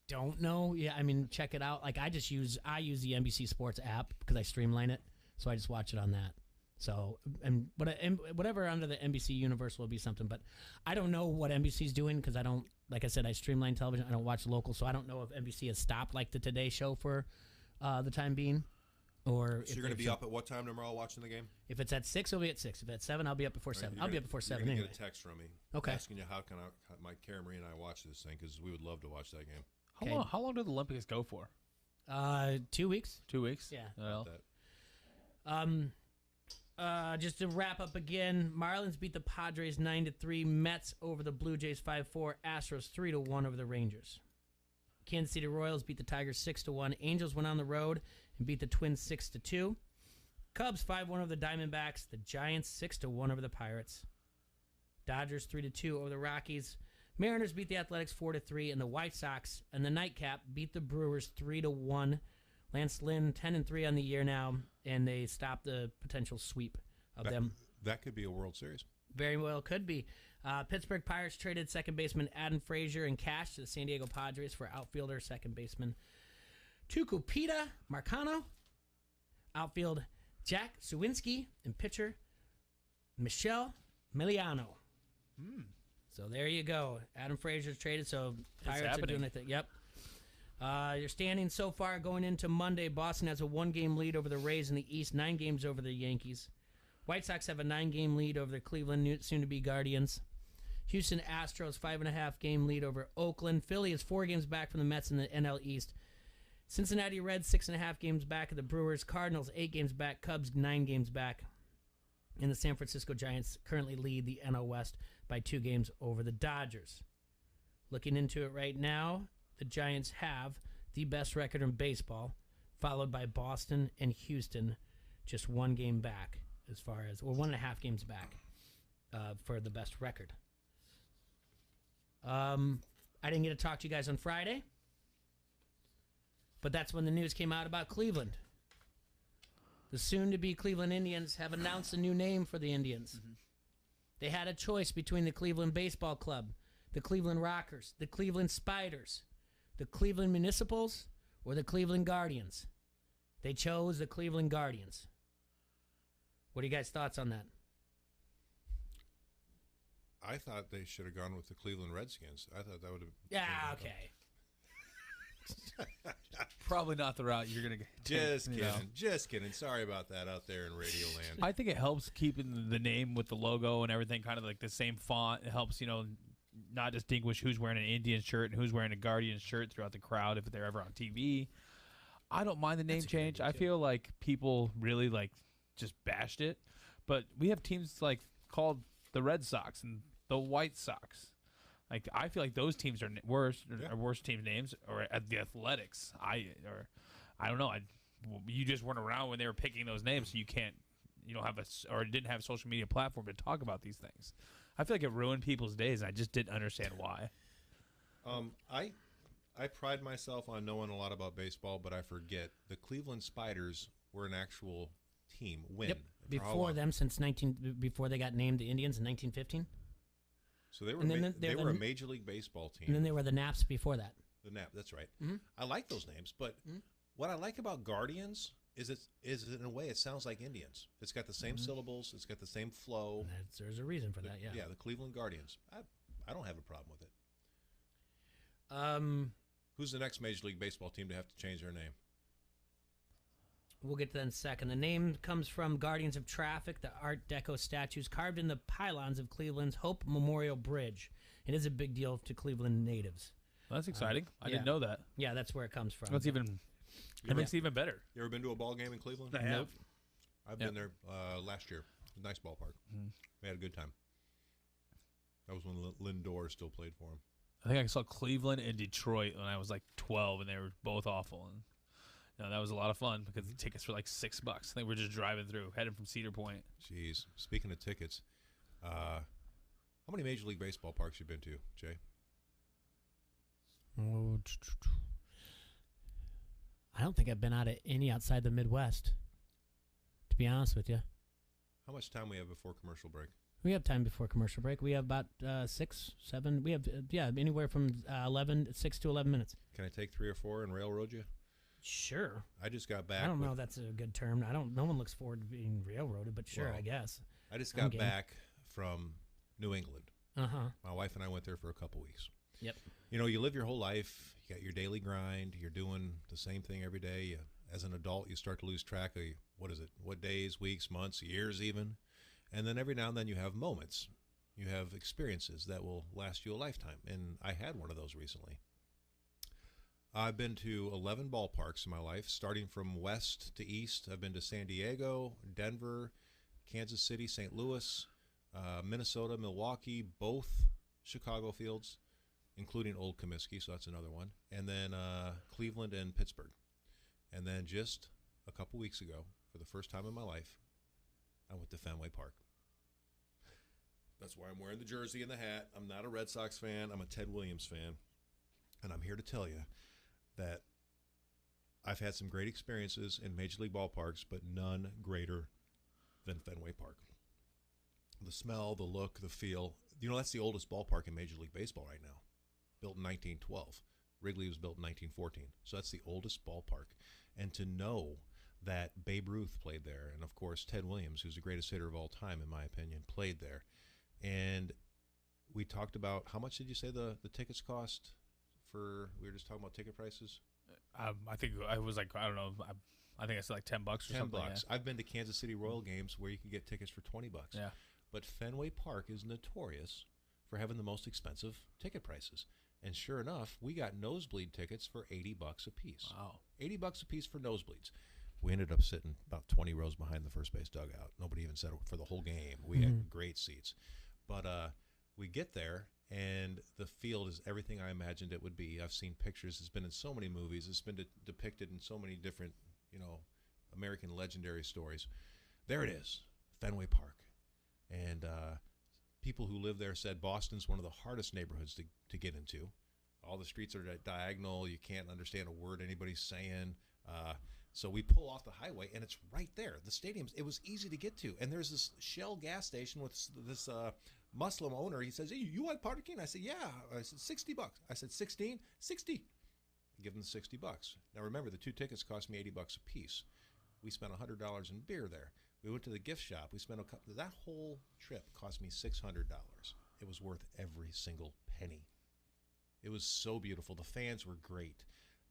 Speaker 2: don't know. Yeah, I mean, check it out. I use the NBC Sports app because I streamline it. So I just watch it on that. So and whatever under the NBC universe will be something. But I don't know what NBC's doing because I don't. Like I said, I streamline television. I don't watch local, so I don't know if NBC has stopped the Today Show for the time being. Or
Speaker 4: so you're going to be up at what time tomorrow watching the game?
Speaker 2: If it's at 6, I'll be at 6. If it's at 7, I'll be up before 7. I'll be up before 7
Speaker 4: anyway.
Speaker 2: You're
Speaker 4: going to get a text from me asking you how might Cara Marie and I watch this thing because we would love to watch that game.
Speaker 1: How long do the Olympics go for?
Speaker 2: 2 weeks.
Speaker 1: 2 weeks?
Speaker 2: Yeah.
Speaker 1: Well.
Speaker 2: Just to wrap up again, Marlins beat the Padres 9-3, Mets over the Blue Jays 5-4, Astros 3-1 over the Rangers. Kansas City Royals beat the Tigers 6-1. Angels went on the road and beat the Twins 6-2. Cubs 5-1 over the Diamondbacks. The Giants 6-1 over the Pirates. Dodgers 3-2 over the Rockies. Mariners beat the Athletics 4-3, and the White Sox and the nightcap beat the Brewers 3-1. Lance Lynn 10-3 on the year now, and they stopped the potential sweep of them.
Speaker 4: That could be a World Series.
Speaker 2: Very well could be. Pittsburgh Pirates traded second baseman Adam Frazier in cash to the San Diego Padres for outfielder second baseman Tucupita Marcano. Outfield Jack Suwinski and pitcher Michelle Miliano. So there you go. Adam Frazier's traded, so Pirates are doing their thing. Yep. Your standings so far going into Monday, Boston has a 1-game lead over the Rays in the East, 9 games over the Yankees. White Sox have a 9-game lead over the Cleveland soon-to-be Guardians. Houston Astros 5.5-game lead over Oakland. Philly is 4 games back from the Mets in the NL East. Cincinnati Reds 6.5 games back of the Brewers. Cardinals 8 games back. Cubs 9 games back. And the San Francisco Giants currently lead the NL West by 2 games over the Dodgers. Looking into it right now, the Giants have the best record in baseball, followed by Boston and Houston, just 1 game back as far as, or 1.5 games back for the best record. I didn't get to talk to you guys on Friday, but that's when the news came out about Cleveland. The soon-to-be Cleveland Indians have announced a new name for the Indians. They had a choice between the Cleveland Baseball Club, the Cleveland Rockers, the Cleveland Spiders, the Cleveland Municipals, or the Cleveland Guardians. They chose the Cleveland Guardians. What are you guys' thoughts on that?
Speaker 4: I thought they should have gone with the Cleveland Redskins. I thought that would have...
Speaker 2: Yeah, okay.
Speaker 1: Probably not the route you're going to get.
Speaker 4: Just kidding. Sorry about that out there in Radio Land.
Speaker 1: I think it helps keeping the name with the logo and everything kind of like the same font. It helps, not distinguish who's wearing an Indian shirt and who's wearing a Guardian shirt throughout the crowd if they're ever on TV. I don't mind the name change. I feel like people really just bashed it. But we have teams called the Red Sox and the White Sox. I feel like those teams are worse, or worse team names, or at the Athletics. I don't know. You just weren't around when they were picking those names, so you don't have or didn't have a social media platform to talk about these things. I feel like it ruined people's days, and I just didn't understand why.
Speaker 4: I pride myself on knowing a lot about baseball, but I forget the Cleveland Spiders were an actual team.
Speaker 2: Yep. Before them, before they got named the Indians in 1915.
Speaker 4: So they were a Major League Baseball team.
Speaker 2: And then they were the Naps before that.
Speaker 4: The Nap, that's right. I like those names, but what I like about Guardians is in a way it sounds like Indians. It's got the same syllables. It's got the same flow.
Speaker 2: There's a reason for that, yeah.
Speaker 4: Yeah, the Cleveland Guardians. I don't have a problem with it. Who's the next Major League Baseball team to have to change their name?
Speaker 2: We'll get to that in a second. The name comes from Guardians of Traffic, the Art Deco statues carved in the pylons of Cleveland's Hope Memorial Bridge. It is a big deal to Cleveland natives.
Speaker 1: Well, that's exciting. I didn't know that.
Speaker 2: Yeah, that's where it comes from.
Speaker 1: That makes it even better.
Speaker 4: You ever been to a ball game in Cleveland?
Speaker 1: I have.
Speaker 4: I've been there last year. Nice ballpark. We had a good time. That was when Lindor still played for him.
Speaker 1: I think I saw Cleveland and Detroit when I was 12, and they were both awful. And that was a lot of fun because the tickets were $6. I think we're just driving through, heading from Cedar Point.
Speaker 4: Jeez. Speaking of tickets, how many Major League Baseball parks you been to, Jay?
Speaker 2: I don't think I've been out of any outside the Midwest, to be honest with you.
Speaker 4: How much time we have before commercial break?
Speaker 2: We have time before commercial break. We have about 6, 7. We have, anywhere from 6 to 11 minutes.
Speaker 4: Can I take 3 or 4 and railroad you?
Speaker 2: Sure.
Speaker 4: I just got back.
Speaker 2: I don't know if that's a good term. No one looks forward to being railroaded, but sure, I guess.
Speaker 4: I just got back from New England.
Speaker 2: Uh-huh.
Speaker 4: My wife and I went there for a couple weeks.
Speaker 2: Yep.
Speaker 4: You live your whole life. You got your daily grind. You're doing the same thing every day. As an adult, you start to lose track of, what days, weeks, months, years even. And then every now and then you have moments. You have experiences that will last you a lifetime. And I had one of those recently. I've been to 11 ballparks in my life, starting from west to east. I've been to San Diego, Denver, Kansas City, St. Louis, Minnesota, Milwaukee, both Chicago fields, including Old Comiskey, so that's another one, and then Cleveland and Pittsburgh. And then just a couple weeks ago, for the first time in my life, I went to Fenway Park. That's why I'm wearing the jersey and the hat. I'm not a Red Sox fan. I'm a Ted Williams fan. And I'm here to tell you that I've had some great experiences in Major League ballparks, but none greater than Fenway Park. The smell, the look, the feel. You know, that's the oldest ballpark in Major League Baseball right now. Built in 1912. Wrigley was built in 1914. So that's the oldest ballpark. And to know that Babe Ruth played there, and of course Ted Williams, who's the greatest hitter of all time, in my opinion, played there. And we talked about, how much did you say the tickets cost for, we were just talking about ticket prices?
Speaker 1: I think I was like, I don't know, I think I said like $10 or something.
Speaker 4: $10.
Speaker 1: Yeah.
Speaker 4: I've been to Kansas City Royal games where you can get tickets for $20.
Speaker 1: Yeah.
Speaker 4: But Fenway Park is notorious for having the most expensive ticket prices. And sure enough, we got nosebleed tickets for $80 a piece.
Speaker 1: Wow.
Speaker 4: $80 a piece for nosebleeds. We ended up sitting about 20 rows behind the first base dugout. Nobody even said it for the whole game. We had great seats. But we get there, and the field is everything I imagined it would be. I've seen pictures. It's been in so many movies. It's been depicted in so many different, American legendary stories. There it is, Fenway Park. And people who live there said Boston's one of the hardest neighborhoods to get into. All the streets are diagonal. You can't understand a word anybody's saying. So we pull off the highway, and it's right there. The stadium, it was easy to get to. And there's this Shell gas station with this Muslim owner. He says, "Hey, you like parking?" I said, "Yeah." I said, $60. I said, 16? 60. I give him the $60. Now remember, the 2 tickets cost me $80 a piece. We spent $100 in beer there. We went to the gift shop. We spent that whole trip cost me $600. It was worth every single penny. It was so beautiful. The fans were great.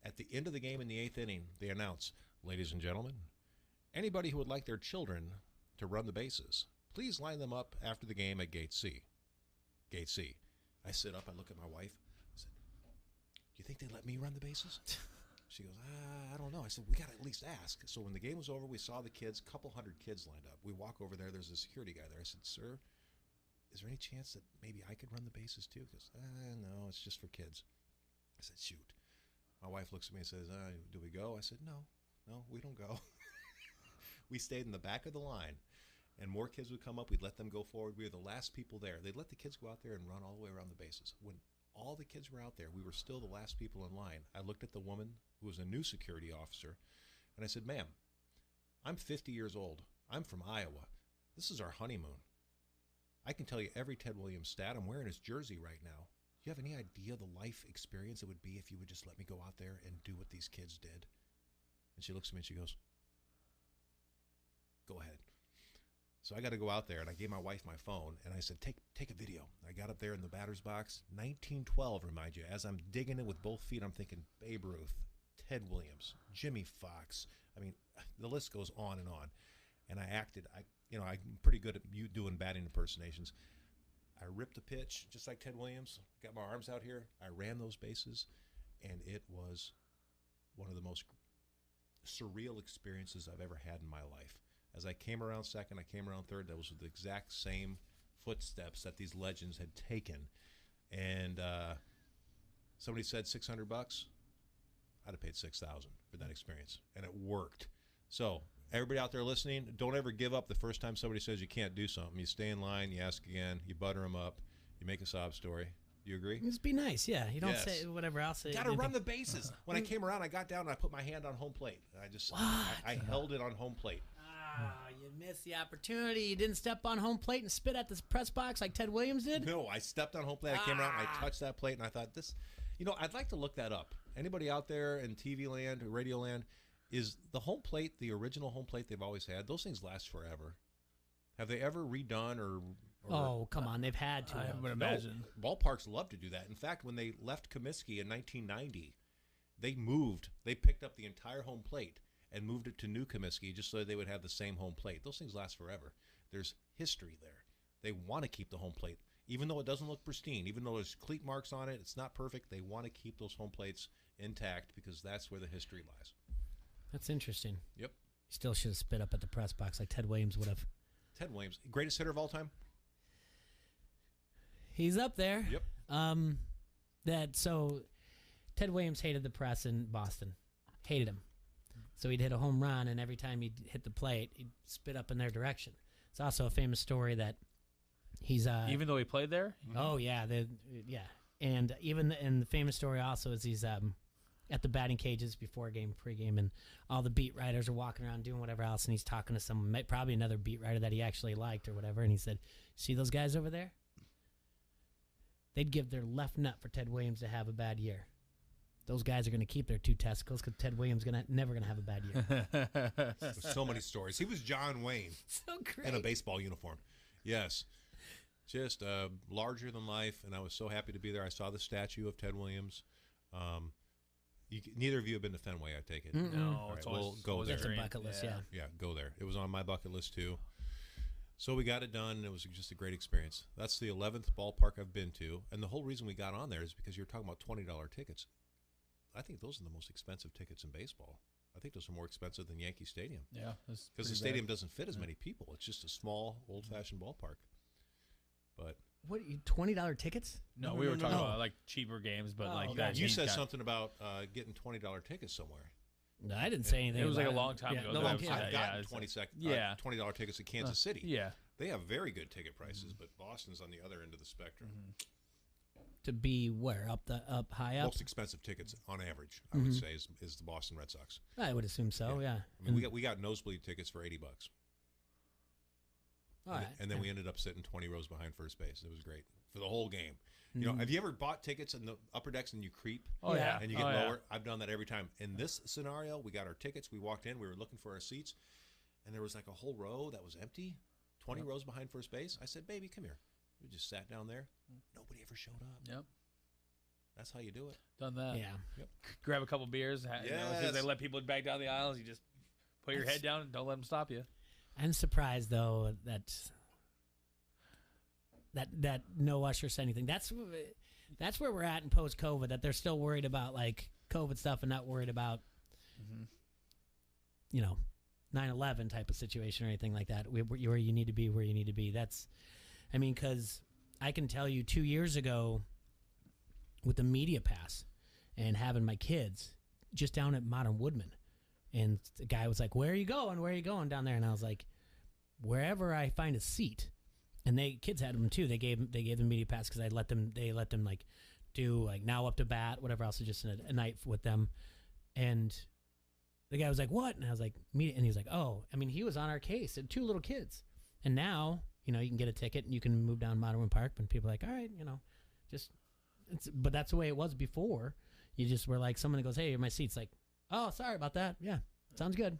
Speaker 4: At the end of the game in the 8th inning, they announced, "Ladies and gentlemen, anybody who would like their children to run the bases, please line them up after the game at Gate C." Gate C. I sit up, I look at my wife. I said, "Do you think they'd let me run the bases?" She goes, "I don't know." I said, "We got to at least ask." So when the game was over, we saw the kids, a couple hundred kids lined up. We walk over there, there's a security guy there. I said, "Sir, is there any chance that maybe I could run the bases too?" He goes, "No, it's just for kids." I said, "Shoot." My wife looks at me and says, "Do we go?" I said, No, we don't go." We stayed in the back of the line, and more kids would come up. We'd let them go forward. We were the last people there. They'd let the kids go out there and run all the way around the bases. When all the kids were out there, we were still the last people in line. I looked at the woman who was a new security officer, and I said, "Ma'am, I'm 50 years old. I'm from Iowa. This is our honeymoon. I can tell you every Ted Williams stat. I'm wearing his jersey right now. Do you have any idea the life experience it would be if you would just let me go out there and do what these kids did?" And she looks at me and she goes, "Go ahead." So I got to go out there, and I gave my wife my phone, and I said, take a video. I got up there in the batter's box, 1912, remind you. As I'm digging in with both feet, I'm thinking Babe Ruth, Ted Williams, Jimmy Fox. I mean, the list goes on. And I acted, I'm pretty good at doing batting impersonations. I ripped a pitch, just like Ted Williams, got my arms out here. I ran those bases, and it was one of the most surreal experiences I've ever had in my life. As I came around second, I came around third, those were the exact same footsteps that these legends had taken. And somebody said $600. I'd have paid $6,000 for that experience, and it worked. So everybody out there listening, don't ever give up the first time somebody says you can't do something. You stay in line, you ask again, you butter them up, you make a sob story. Do you agree?
Speaker 2: Just be nice, yeah. You don't say whatever I'll say.
Speaker 4: Got to run the bases. When I came around, I got down and I put my hand on home plate. I held it on home plate.
Speaker 2: You missed the opportunity. You didn't step on home plate and spit at the press box like Ted Williams did?
Speaker 4: No, I stepped on home plate. I came around and I touched that plate, and I thought, I'd like to look that up. Anybody out there in TV land or radio land, is the home plate the original home plate they've always had? Those things last forever. Have they ever redone or
Speaker 2: oh, come on. They've had to.
Speaker 1: I would imagine.
Speaker 4: No, ballparks love to do that. In fact, when they left Comiskey in 1990, they picked up the entire home plate and moved it to New Comiskey just so they would have the same home plate. Those things last forever. There's history there. They want to keep the home plate. Even though it doesn't look pristine, even though there's cleat marks on it, it's not perfect, they want to keep those home plates intact because that's where the history lies.
Speaker 2: That's interesting.
Speaker 4: Yep.
Speaker 2: Still should have spit up at the press box like Ted Williams would have.
Speaker 4: Ted Williams, greatest hitter of all time?
Speaker 2: He's up there.
Speaker 4: Yep.
Speaker 2: So Ted Williams hated the press in Boston. Hated him. So he'd hit a home run, and every time he'd hit the plate, he'd spit up in their direction. It's also a famous story that he's
Speaker 1: even though he played there.
Speaker 2: Oh yeah, and the famous story also is he's at the batting cages before game, pregame, and all the beat writers are walking around doing whatever else, and he's talking to someone, probably another beat writer that he actually liked or whatever, and he said, "See those guys over there? They'd give their left nut for Ted Williams to have a bad year. Those guys are going to keep their 2 testicles because Ted Williams never going to have a bad year."
Speaker 4: So many stories. He was John Wayne.
Speaker 2: So great.
Speaker 4: In a baseball uniform. Yes. Just larger than life, and I was so happy to be there. I saw the statue of Ted Williams. Neither of you have been to Fenway, I take it.
Speaker 1: No,
Speaker 4: Right,
Speaker 1: it's
Speaker 4: we'll
Speaker 1: always
Speaker 4: go there.
Speaker 2: That's a bucket list, yeah.
Speaker 4: Yeah, go there. It was on my bucket list too. So we got it done, and it was just a great experience. That's the 11th ballpark I've been to, and the whole reason we got on there is because you're talking about $20 tickets. I think those are the most expensive tickets in baseball. I think those are more expensive than Yankee Stadium.
Speaker 1: Yeah,
Speaker 4: because the stadium doesn't fit as many people. It's just a small, old-fashioned ballpark. But
Speaker 2: what, $20 tickets?
Speaker 1: No, we were talking about like cheaper games, but like that.
Speaker 4: You said something about getting $20 tickets somewhere.
Speaker 2: No, I didn't say anything.
Speaker 1: It was like a
Speaker 2: about
Speaker 1: long time ago.
Speaker 4: I've gotten $20 tickets to Kansas City.
Speaker 1: Yeah,
Speaker 4: they have very good ticket prices, but Boston's on the other end of the spectrum.
Speaker 2: To be where? Up high up?
Speaker 4: Most expensive tickets on average, I would say, is the Boston Red Sox.
Speaker 2: I would assume so, yeah.
Speaker 4: I mean, we got nosebleed tickets for $80.
Speaker 2: All right.
Speaker 4: And then we ended up sitting 20 rows behind first base. It was great for the whole game. You know, have you ever bought tickets in the upper decks and you creep?
Speaker 1: Oh, yeah.
Speaker 4: And you get lower? Yeah. I've done that every time. In this scenario, we got our tickets. We walked in. We were looking for our seats. And there was like a whole row that was empty, 20 rows behind first base. I said, "Baby, come here." We just sat down there. Nobody ever showed up.
Speaker 1: Yep.
Speaker 4: That's how you do it.
Speaker 1: Done that.
Speaker 2: Yeah.
Speaker 1: Yep. Grab a couple beers. You know, as soon as they let people back down the aisles, you just put your head down and don't let them stop you.
Speaker 2: I'm surprised, though, that no usher said anything. That's where we're at in post-COVID, that they're still worried about, like, COVID stuff and not worried about, 9/11 type of situation or anything like that, where you need to be where you need to be. Because I can tell you 2 years ago with the media pass and having my kids just down at Modern Woodman, and the guy was like, "Where are you going? Where are you going down there?" And I was like, "Wherever I find a seat." And kids had them too. They gave them media pass because they let them like do like now up to bat, whatever else, just a night with them. And the guy was like, "What?" And I was like, "Media." And he was like, "Oh, I mean, he was on our case. And 2 little kids. And now, you can get a ticket and you can move down Modern Park." And people are like, "All right, but that's the way it was before. You just were like, someone goes, "Hey, my seat's," like, "Oh, sorry about that. Yeah, sounds good.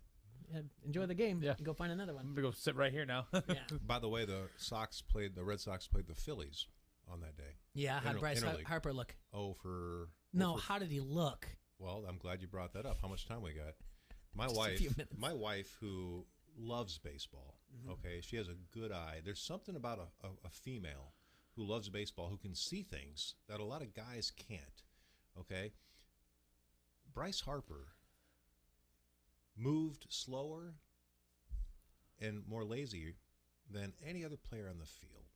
Speaker 2: Yeah, enjoy the game. Yeah, go find another one."
Speaker 1: I'm gonna go sit right here now.
Speaker 2: Yeah.
Speaker 4: By the way, the Red Sox played the Phillies on that day.
Speaker 2: Yeah, how'd Bryce Harper look? How did he look?
Speaker 4: Well, I'm glad you brought that up. How much time we got? My wife, who loves baseball. Okay, she has a good eye. There's something about a female who loves baseball who can see things that a lot of guys can't. Okay, Bryce Harper moved slower and more lazy than any other player on the field.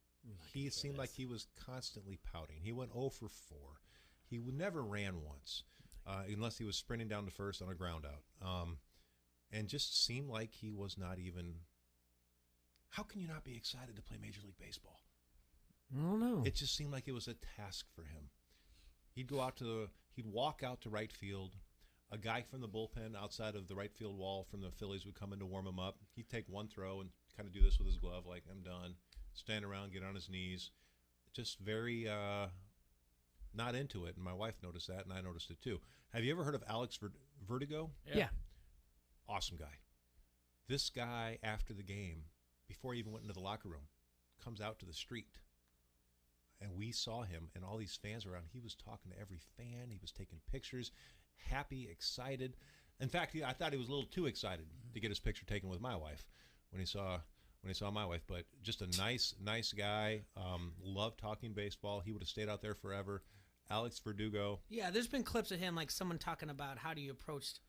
Speaker 4: He seemed like he was constantly pouting. He went 0 for 4. He never ran once, unless he was sprinting down to first on a ground out, and just seemed like he was not even. How can you not be excited to play Major League Baseball?
Speaker 2: I don't know.
Speaker 4: It just seemed like it was a task for him. He'd walk out to right field. A guy from the bullpen outside of the right field wall from the Phillies would come in to warm him up. He'd take one throw and kind of do this with his glove, like, "I'm done." Stand around, get on his knees. Just very not into it. And my wife noticed that, and I noticed it too. Have you ever heard of Alex Verdugo?
Speaker 2: Yeah.
Speaker 4: Awesome guy. This guy, after the game, before he even went into the locker room, comes out to the street. And we saw him, and all these fans were around. He was talking to every fan. He was taking pictures. Happy, excited. In fact, I thought he was a little too excited to get his picture taken with my wife when he saw my wife. But just a nice guy. Loved talking baseball. He would have stayed out there forever. Alex Verdugo.
Speaker 2: Yeah, there's been clips of him, like someone talking about how do you approach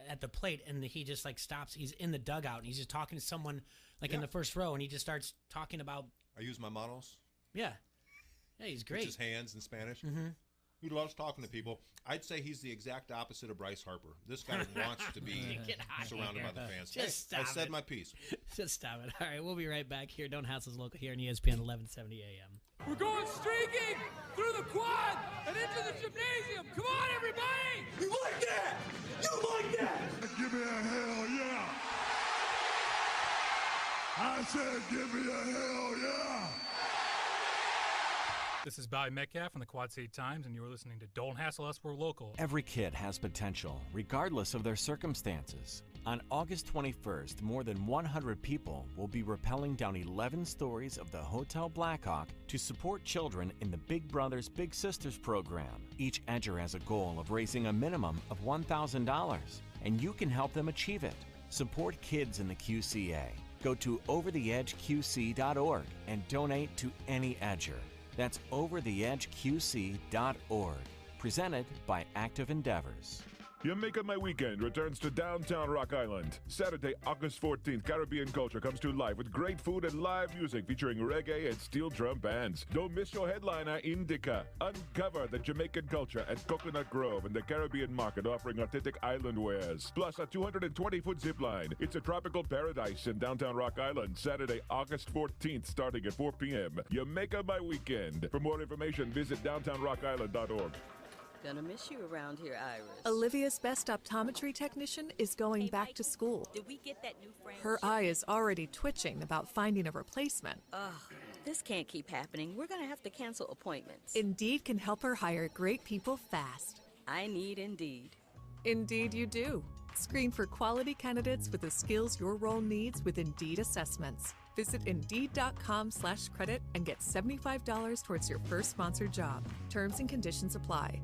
Speaker 2: at the plate, and he just like stops. He's in the dugout, and he's just talking to someone like in the first row, and he just starts talking about.
Speaker 4: I use my models.
Speaker 2: Yeah, he's great.
Speaker 4: Which is hands in Spanish.
Speaker 2: Mm-hmm.
Speaker 4: He loves talking to people. I'd say he's the exact opposite of Bryce Harper. This guy wants to be surrounded by the fans.
Speaker 2: Just
Speaker 4: I
Speaker 2: stop
Speaker 4: said
Speaker 2: it.
Speaker 4: my piece.
Speaker 2: Just stop it. All right, we'll be right back here. Don't Hassle's local here on ESPN 1170 AM.
Speaker 3: We're going streaking through the quad and into the gymnasium. Come on, everybody! You like that? You like that?
Speaker 5: Give me a hell yeah! I said give me a hell yeah!
Speaker 6: This is Bobby Metcalf from the Quad City Times, and you're listening to Don't Hassle Us, We're Local.
Speaker 19: Every kid has potential, regardless of their circumstances. On August 21st, more than 100 people will be rappelling down 11 stories of the Hotel Blackhawk to support children in the Big Brothers Big Sisters program. Each edger has a goal of raising a minimum of $1,000, and you can help them achieve it. Support kids in the QCA. Go to overtheedgeqc.org and donate to any edger. That's overtheedgeqc.org. Presented by Active Endeavors.
Speaker 5: Jamaica My Weekend returns to downtown Rock Island. Saturday, August 14th, Caribbean culture comes to life with great food and live music featuring reggae and steel drum bands. Don't miss your headliner, Indica. Uncover the Jamaican culture at Coconut Grove in the Caribbean market, offering authentic island wares. Plus a 220-foot zip line. It's a tropical paradise in downtown Rock Island. Saturday, August 14th, starting at 4 p.m. Jamaica My Weekend. For more information, visit downtownrockisland.org.
Speaker 24: Gonna miss you around here, Iris.
Speaker 8: Olivia's best optometry technician is going back to school.
Speaker 24: Did we get that new frame?
Speaker 8: Her eye is already twitching about finding a replacement.
Speaker 24: Ugh, this can't keep happening. We're gonna have to cancel appointments.
Speaker 8: Indeed can help her hire great people fast.
Speaker 24: I need Indeed.
Speaker 8: Indeed you do. Screen for quality candidates with the skills your role needs with Indeed assessments. Visit Indeed.com/credit and get $75 towards your first sponsored job. Terms and conditions apply.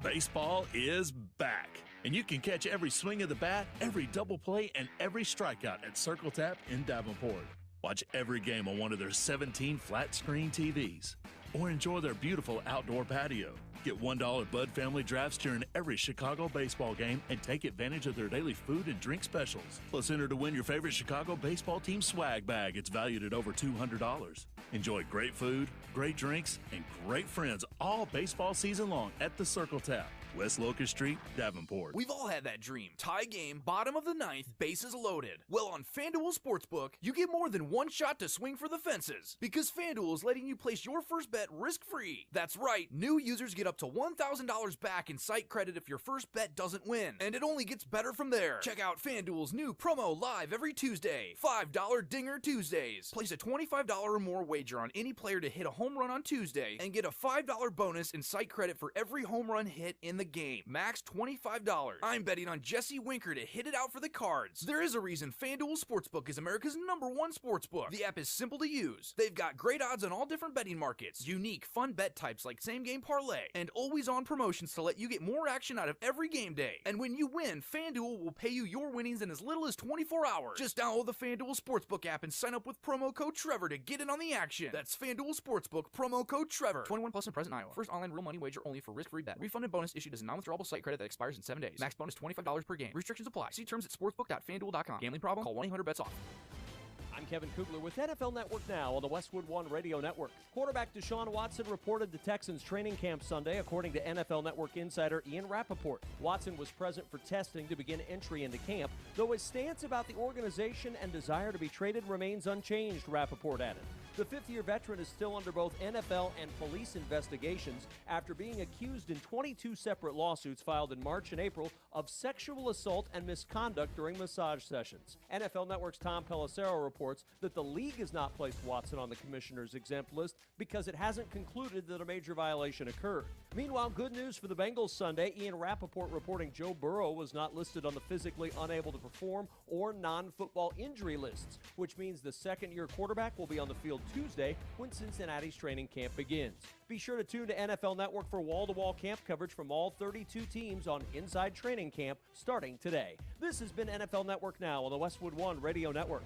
Speaker 11: Baseball is back, and you can catch every swing of the bat, every double play, and every strikeout at Circle Tap in Davenport. Watch every game on one of their 17 flat-screen TVs, or enjoy their beautiful outdoor patio. Get $1 Bud Family drafts during every Chicago baseball game and take advantage of their daily food and drink specials. Plus, enter to win your favorite Chicago baseball team swag bag. It's valued at over $200. Enjoy great food, great drinks, and great friends all baseball season long at the Circle Tap, West Locust Street, Davenport.
Speaker 25: We've all had that dream. Tie game, bottom of the ninth, bases loaded. Well, on FanDuel Sportsbook, you get more than one shot to swing for the fences. Because FanDuel is letting you place your first bet risk-free. That's right, new users get up to $1,000 back in site credit if your first bet doesn't win. And it only gets better from there. Check out FanDuel's new promo live every Tuesday. $5 Dinger Tuesdays. Place a $25 or more wager on any player to hit a home run on Tuesday and get a $5 bonus in site credit for every home run hit in the game. Max $25. I'm betting on Jesse Winker to hit it out for the Cards. There is a reason FanDuel Sportsbook is America's #1 sportsbook. The app is simple to use. They've got great odds on all different betting markets, unique fun bet types like same game parlay, and always on promotions to let you get more action out of every game day. And when you win, FanDuel will pay you your winnings in as little as 24 hours. Just download the FanDuel Sportsbook app and sign up with promo code Trevor to get in on the action. That's FanDuel Sportsbook, promo code Trevor. 21 plus in present Iowa. First online real money wager only for risk-free bet. Refund and bonus issued as a non-withdrawable site credit that expires in 7 days. Max bonus $25 per game. Restrictions apply. See terms at sportsbook.fanduel.com. Gambling problem? Call 1-800-BETS-OFF.
Speaker 26: I'm Kevin Kugler with NFL Network Now on the Westwood One Radio Network. Quarterback Deshaun Watson reported the Texans training camp Sunday, according to NFL Network insider Ian Rappaport. Watson was present for testing to begin entry into camp, though his stance about the organization and desire to be traded remains unchanged, Rappaport added. The fifth-year veteran is still under both NFL and police investigations after being accused in 22 separate lawsuits filed in March and April of sexual assault and misconduct during massage sessions. NFL Network's Tom Pelissero reports that the league has not placed Watson on the commissioner's exempt list because it hasn't concluded that a major violation occurred. Meanwhile, good news for the Bengals Sunday. Ian Rappaport reporting Joe Burrow was not listed on the physically unable to perform or non-football injury lists, which means the second-year quarterback will be on the field Tuesday when Cincinnati's training camp begins. Be sure to tune to NFL Network for wall-to-wall camp coverage from all 32 teams on Inside Training Camp starting today. This has been NFL Network Now on the Westwood One Radio Network.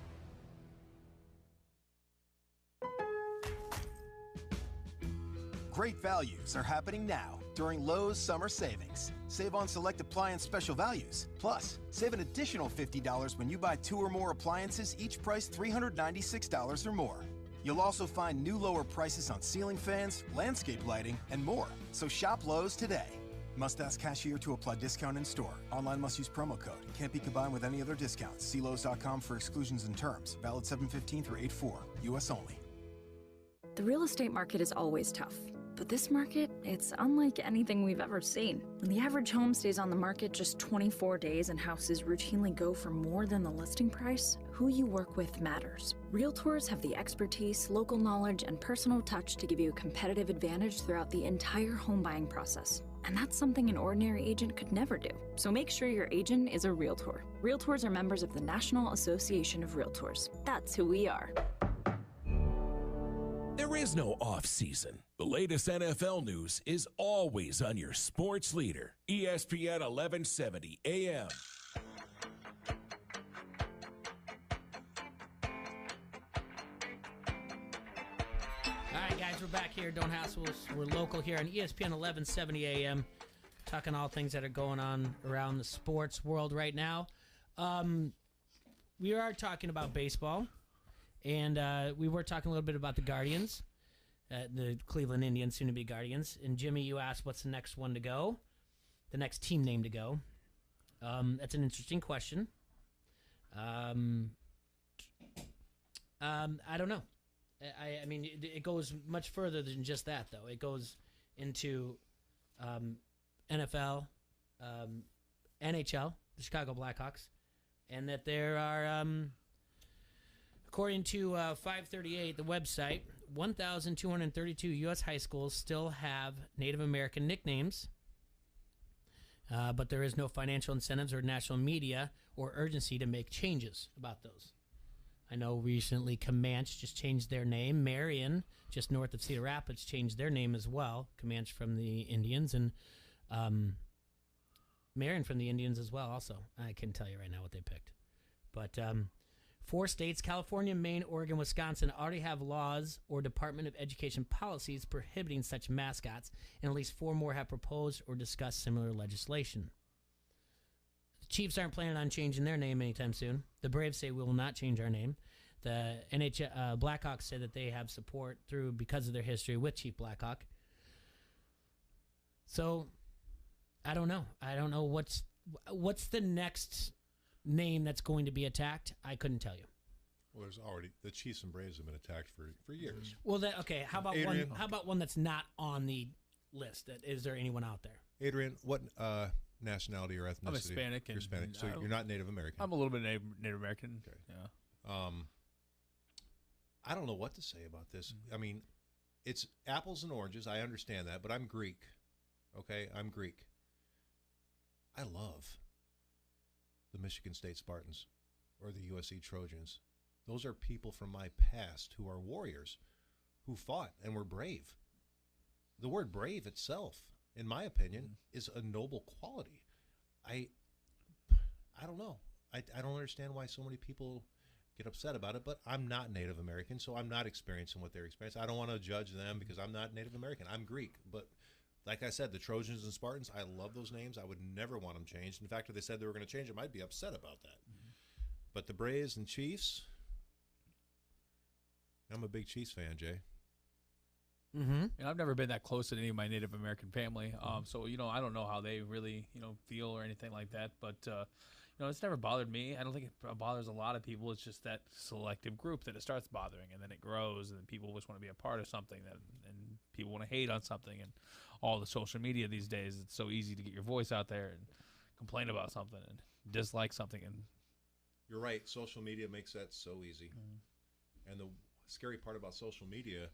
Speaker 27: Great values are happening now during Lowe's Summer Savings. Save on select appliance special values. Plus, save an additional $50 when you buy 2 or more appliances, each priced $396 or more. You'll also find new lower prices on ceiling fans, landscape lighting, and more. So shop Lowe's today. Must ask cashier to apply discount in store. Online must use promo code. Can't be combined with any other discounts. See Lowe's.com for exclusions and terms. Valid 7/15 through 8/4. U.S. only.
Speaker 7: The real estate market is always tough. But this market, it's unlike anything we've ever seen. When the average home stays on the market just 24 days and houses routinely go for more than the listing price, who you work with matters. Realtors have the expertise, local knowledge, and personal touch to give you a competitive advantage throughout the entire home buying process. And that's something an ordinary agent could never do. So make sure your agent is a Realtor. Realtors are members of the National Association of Realtors. That's who we are.
Speaker 22: There is no off-season. The latest NFL news is always on your sports leader, ESPN 1170 AM.
Speaker 2: All right, guys, we're back here. Don't hassle us. We're local here on ESPN 1170 AM, talking all things that are going on around the sports world right now. We are talking about baseball. And we were talking a little bit about the Guardians, the Cleveland Indians, soon to be Guardians. And Jimmy, you asked what's the next one to go, the next team name to go. That's an interesting question. I don't know. I mean, it goes much further than just that, though. It goes into NFL, NHL, the Chicago Blackhawks, and that there are... according to 538, the website, 1,232 U.S. high schools still have Native American nicknames, but there is no financial incentives or national media or urgency to make changes about those. I know recently Comanche just changed their name. Marion, just north of Cedar Rapids, changed their name as well. Comanche from the Indians, and Marion from the Indians as well also. I couldn't tell you right now what they picked. But... 4 states, California, Maine, Oregon, Wisconsin, already have laws or Department of Education policies prohibiting such mascots, and at least 4 more have proposed or discussed similar legislation. The Chiefs aren't planning on changing their name anytime soon. The Braves say we will not change our name. The NHL Blackhawks say that they have support because of their history with Chief Blackhawk. So, I don't know. I don't know what's the next name that's going to be attacked. I couldn't tell you.
Speaker 4: Well, there's already the Chiefs and Braves have been attacked for years.
Speaker 2: Well, okay. How about one that's not on the list? Is there anyone out there?
Speaker 4: Adrian, what nationality or ethnicity?
Speaker 1: I'm Hispanic.
Speaker 4: You're Hispanic, so you're not Native American.
Speaker 1: I'm a little bit Native American. Okay. Yeah.
Speaker 4: I don't know what to say about this. I mean, it's apples and oranges. I understand that, but I'm Greek. Okay, I'm Greek. I love the Michigan State Spartans or the USC Trojans. Those are people from my past who are warriors, who fought and were brave. The word brave itself, in my opinion, is a noble quality. I don't know. I don't understand why so many people get upset about it, but I'm not Native American, so I'm not experiencing what they're experiencing. I don't want to judge them because I'm not Native American. I'm Greek, but like I said, the Trojans and Spartans, I love those names. I would never want them changed. In fact, if they said they were going to change them, I'd be upset about that. Mm-hmm. But the Braves and Chiefs, I'm a big Chiefs fan, Jay.
Speaker 1: Mm-hmm. And I've never been that close to any of my Native American family. So, I don't know how they really, feel or anything like that. But, it's never bothered me. I don't think it bothers a lot of people. It's just that selective group that it starts bothering, and then it grows, and then people just want to be a part of something, and people want to hate on something. And all the social media these days, it's so easy to get your voice out there and complain about something and dislike something. And
Speaker 4: you're right. Social media makes that so easy. Mm-hmm. And the scary part about social media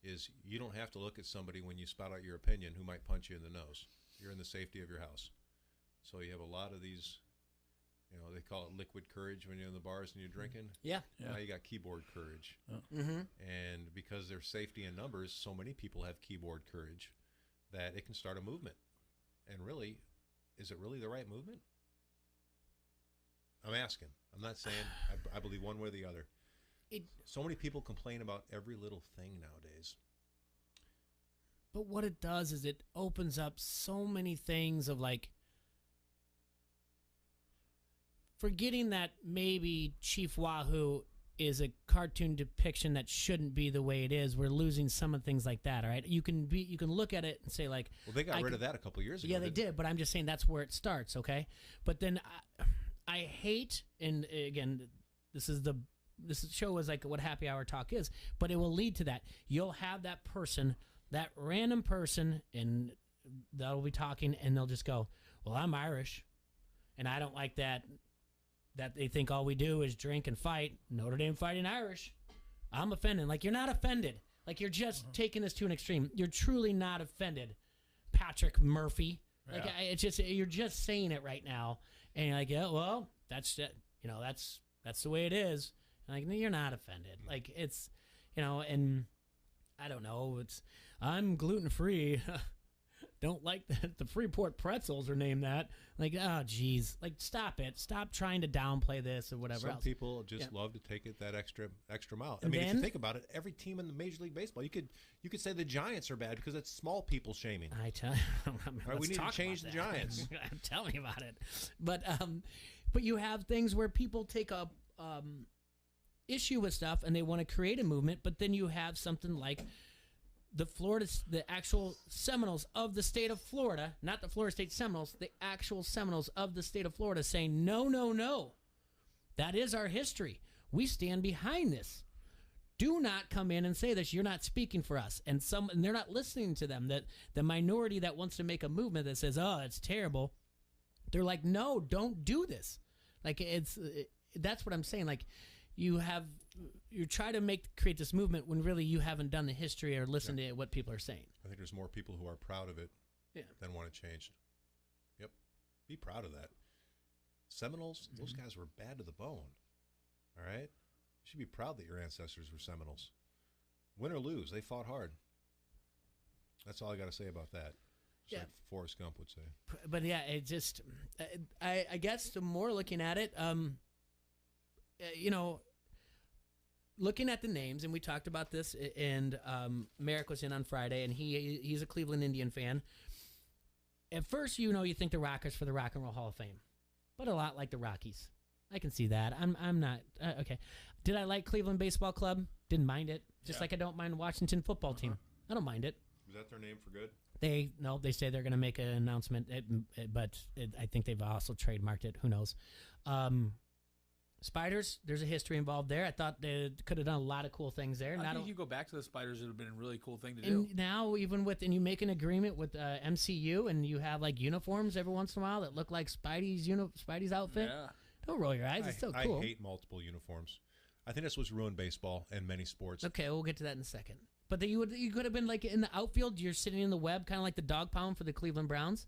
Speaker 4: is you don't have to look at somebody when you spout out your opinion who might punch you in the nose. You're in the safety of your house. So you have a lot of these, they call it liquid courage when you're in the bars and you're drinking.
Speaker 2: Yeah.
Speaker 4: Now you got keyboard courage.
Speaker 2: Mm-hmm.
Speaker 4: And because there's safety in numbers, so many people have keyboard courage that it can start a movement. And really, is it really the right movement? I'm asking. I'm not saying I believe one way or the other. So many people complain about every little thing nowadays.
Speaker 2: But what it does is it opens up so many things of forgetting that maybe Chief Wahoo is a cartoon depiction that shouldn't be the way it is. We're losing some of the things like that. All right, you can look at it and say like,
Speaker 4: well, they got rid of that a couple years ago.
Speaker 2: Yeah, they did, but I'm just saying that's where it starts. Okay, but then I hate, and again, this show is like what happy hour talk is, but it will lead to that. You'll have that person, that random person, and they'll be talking, and they'll just go, "Well, I'm Irish, and I don't like that they think all we do is drink and fight. Notre Dame Fighting Irish. I'm offended." Like, you're not offended. Like, you're just taking this to an extreme. You're truly not offended, Patrick Murphy. Like, it's just, you're just saying it right now, and you're like, yeah, well, that's it. You know, that's the way it is. And like, no, you're not offended. Like, it's, you know, and I don't know. I'm gluten free. Don't like that the Freeport pretzels are named that. Like, oh, geez. Like, stop it. Stop trying to downplay this or whatever else.
Speaker 4: Some people just love to take it that extra mile. I
Speaker 2: And
Speaker 4: mean, if
Speaker 2: then-
Speaker 4: you think about it, every team in the Major League Baseball, you could say the Giants are bad because it's small people shaming.
Speaker 2: I tell you,
Speaker 4: right, we need to change the Giants.
Speaker 2: Tell me about it. But you have things where people take up issue with stuff and they want to create a movement, but then you have something like the actual Seminoles of the state of Florida, not the Florida State Seminoles, the actual Seminoles of the state of Florida saying, no, no, no. That is our history. We stand behind this. Do not come in and say this. You're not speaking for us. And they're not listening to them. That the minority that wants to make a movement that says, oh, it's terrible. They're like, no, don't do this. Like, that's what I'm saying. Like, you try to create this movement when really you haven't done the history or listened to what people are saying.
Speaker 4: I think there's more people who are proud of it than want it changed. Yep. Be proud of that. Seminoles, those guys were bad to the bone. All right? You should be proud that your ancestors were Seminoles. Win or lose, they fought hard. That's all I got to say about that. Just like Forrest Gump would say.
Speaker 2: But yeah, it just, I guess the more looking at it, you know, looking at the names, and we talked about this, and Merrick was in on Friday, and he's a Cleveland Indian fan. At first, you think the Rockers for the Rock and Roll Hall of Fame, but a lot like the Rockies. I can see that. I'm not okay. Did I like Cleveland Baseball Club? Didn't mind it. Just like I don't mind Washington Football Team. I don't mind it.
Speaker 4: Was that their name for good?
Speaker 2: They say they're going to make an announcement, but I think they've also trademarked it. Who knows? Spiders, there's a history involved there. I thought they could have done a lot of cool things there.
Speaker 1: I think you go back to the Spiders, it would have been a really cool thing to do.
Speaker 2: And now, and you make an agreement with MCU, and you have like uniforms every once in a while that look like Spidey's outfit.
Speaker 1: Yeah.
Speaker 2: Don't roll your eyes. It's still cool.
Speaker 4: I hate multiple uniforms. I think that's what's ruined baseball and many sports.
Speaker 2: Okay, we'll get to that in a second. But you could have been like in the outfield. You're sitting in the web, kind of like the dog pound for the Cleveland Browns.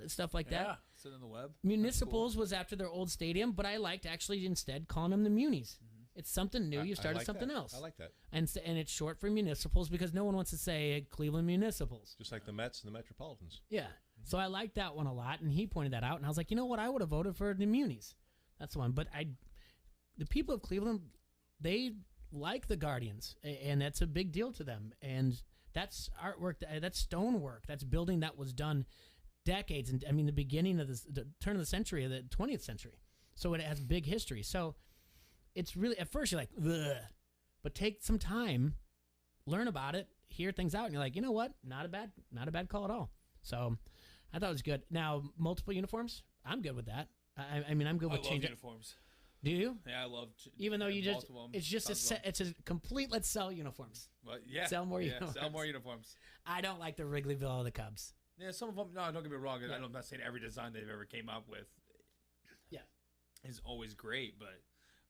Speaker 2: Stuff like that.
Speaker 1: Yeah, sitting in the web.
Speaker 2: Municipals was after their old stadium, but I liked actually instead calling them the Munis. It's something new. You started something else.
Speaker 4: I like that.
Speaker 2: And it's short for municipals because no one wants to say Cleveland Municipals.
Speaker 4: Just like the Mets and the Metropolitans.
Speaker 2: Yeah. So I liked that one a lot, and he pointed that out, and I was like, you know what? I would have voted for the Munis. That's the one. But the people of Cleveland, they like the Guardians, and that's a big deal to them. And that's artwork, that's stonework, that's building that was done decades, and the beginning of the turn of the century, of the 20th century. So it has big history. So it's really, at first you're like, ugh, but take some time, learn about it, hear things out, and you're like, you know what? Not a bad call at all. So I thought it was good. Now, multiple uniforms, I'm good with that. I'm good with changing
Speaker 1: uniforms.
Speaker 2: Do you?
Speaker 1: Yeah, I love.
Speaker 2: Even though it's just it's a complete. Let's sell uniforms.
Speaker 1: Well, yeah,
Speaker 2: sell more uniforms.
Speaker 1: Sell more uniforms.
Speaker 2: I don't like the Wrigleyville of the Cubs.
Speaker 1: Yeah, some of them. No, don't get me wrong. I'm not saying every design they've ever came up with. Is always great, but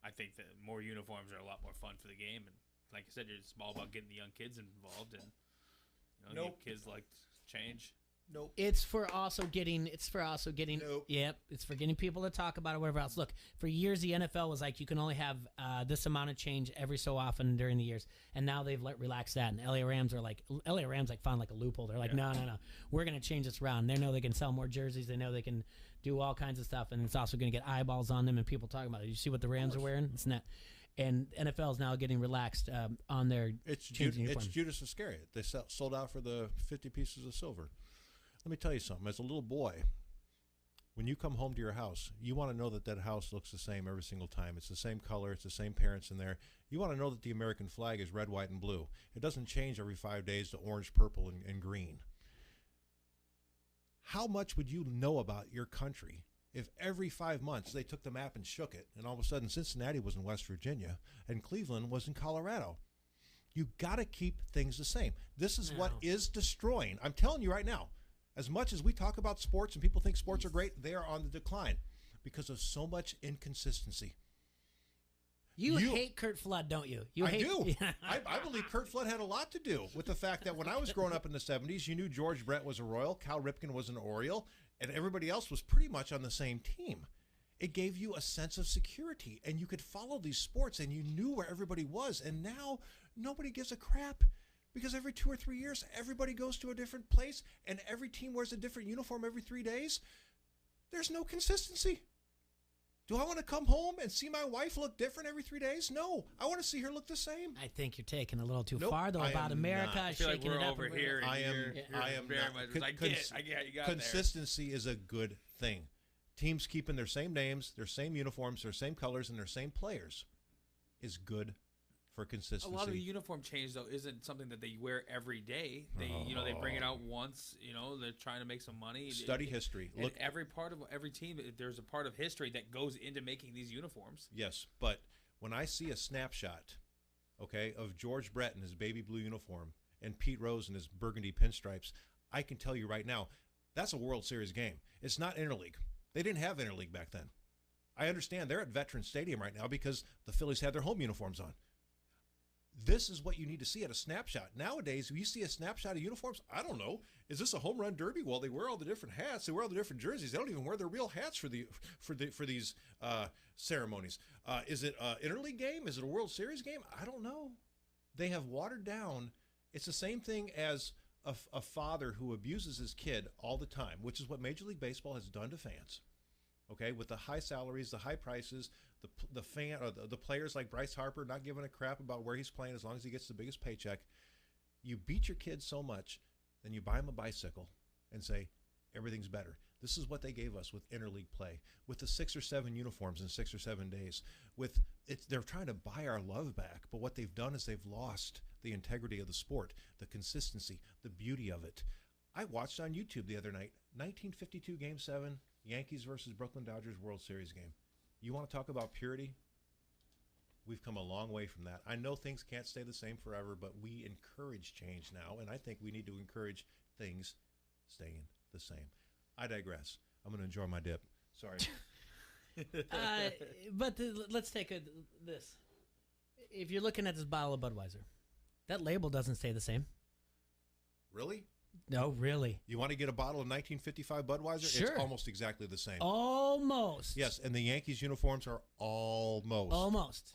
Speaker 1: I think that more uniforms are a lot more fun for the game. And like I said, it's all about getting the young kids involved, and the kids like change.
Speaker 2: Nope. It's for also getting.
Speaker 4: Nope.
Speaker 2: Yep. It's for getting people to talk about it, whatever else. Look, for years the NFL was like you can only have this amount of change every so often during the years, and now they've relaxed that. And LA Rams found like a loophole. They're like, no, we're gonna change this around. They know they can sell more jerseys. They know they can do all kinds of stuff, and it's also gonna get eyeballs on them and people talking about it. You see what the Rams are wearing? It's not. And NFL is now getting relaxed on their.
Speaker 4: It's Judas Iscariot. They sold out for the 50 pieces of silver. Let me tell you something. As a little boy, When you come home to your house, you want to know that that house looks the same every single time. It's the same color. It's the same parents in there. You want to know that the American flag is red, white, and blue. It doesn't change every 5 days to orange, purple, and green. How much would you know about your country if every 5 months they took the map and shook it, and all of a sudden Cincinnati was in West Virginia and Cleveland was in Colorado? You got to keep things the same. This is what is destroying. I'm telling you right now, as much as we talk about sports and people think sports are great, they are on the decline because of so much inconsistency.
Speaker 2: You hate Curt Flood, don't you?
Speaker 4: I do. I believe Curt Flood had a lot to do with the fact that when I was growing up in the 70s, you knew George Brett was a Royal, Cal Ripken was an Oriole, and everybody else was pretty much on the same team. It gave you a sense of security, and you could follow these sports, and you knew where everybody was. And now nobody gives a crap because every 2 or 3 years, everybody goes to a different place, and every team wears a different uniform every 3 days. There's no consistency. Do I want to come home and see my wife look different every 3 days? No. I want to see her look the same.
Speaker 2: I think you're taking a little too
Speaker 4: Nope,
Speaker 2: far, though,
Speaker 4: I
Speaker 2: about
Speaker 4: am
Speaker 2: America.
Speaker 4: not.
Speaker 1: I feel like
Speaker 2: shaking
Speaker 1: we're
Speaker 2: it up.
Speaker 1: over here.
Speaker 4: I am
Speaker 1: very
Speaker 4: not.
Speaker 1: much. I get you got
Speaker 4: Consistency is a good thing. Teams keeping their same names, their same uniforms, their same colors, and their same players is good for consistency.
Speaker 1: A lot of the uniform change though isn't something that they wear every day. They they bring it out once. They're trying to make some money.
Speaker 4: Study history.
Speaker 1: And
Speaker 4: Look,
Speaker 1: every part of every team. There's a part of history that goes into making these uniforms.
Speaker 4: yes, but when I see a snapshot, okay, of George Brett in his baby blue uniform and Pete Rose in his burgundy pinstripes, I can tell you right now, that's a World Series game. It's not interleague. They didn't have interleague back then. I understand they're at Veterans Stadium right now because the Phillies had their home uniforms on. This is what you need to see at a snapshot. Nowadays, if you see a snapshot of uniforms, I don't know. Is this a home run derby? Well, they wear all the different hats. They wear all the different jerseys. They don't even wear their real hats for these ceremonies. Is it an interleague game? Is it a World Series game? I don't know. They have watered down. It's the same thing as a father who abuses his kid all the time, which is what Major League Baseball has done to fans. Okay, with the high salaries, the high prices, the players like Bryce Harper not giving a crap about where he's playing as long as he gets the biggest paycheck. You beat your kid so much, then you buy him a bicycle and say everything's better. This is what they gave us with interleague play, with the 6 or 7 uniforms in 6 or 7 days. They're trying to buy our love back, but what they've done is they've lost the integrity of the sport, the consistency, the beauty of it. I watched on YouTube the other night, 1952 Game 7, Yankees versus Brooklyn Dodgers World Series game. You want to talk about purity? We've come a long way from that. I know things can't stay the same forever, but we encourage change now, and I think we need to encourage things staying the same. I digress. I'm going to enjoy my dip. Sorry.
Speaker 2: Let's take this. If you're looking at this bottle of Budweiser, that label doesn't stay the same.
Speaker 4: Really?
Speaker 2: No, really.
Speaker 4: You want to get a bottle of 1955 Budweiser?
Speaker 2: Sure.
Speaker 4: It's almost exactly the same.
Speaker 2: Almost.
Speaker 4: Yes, and the Yankees uniforms are almost.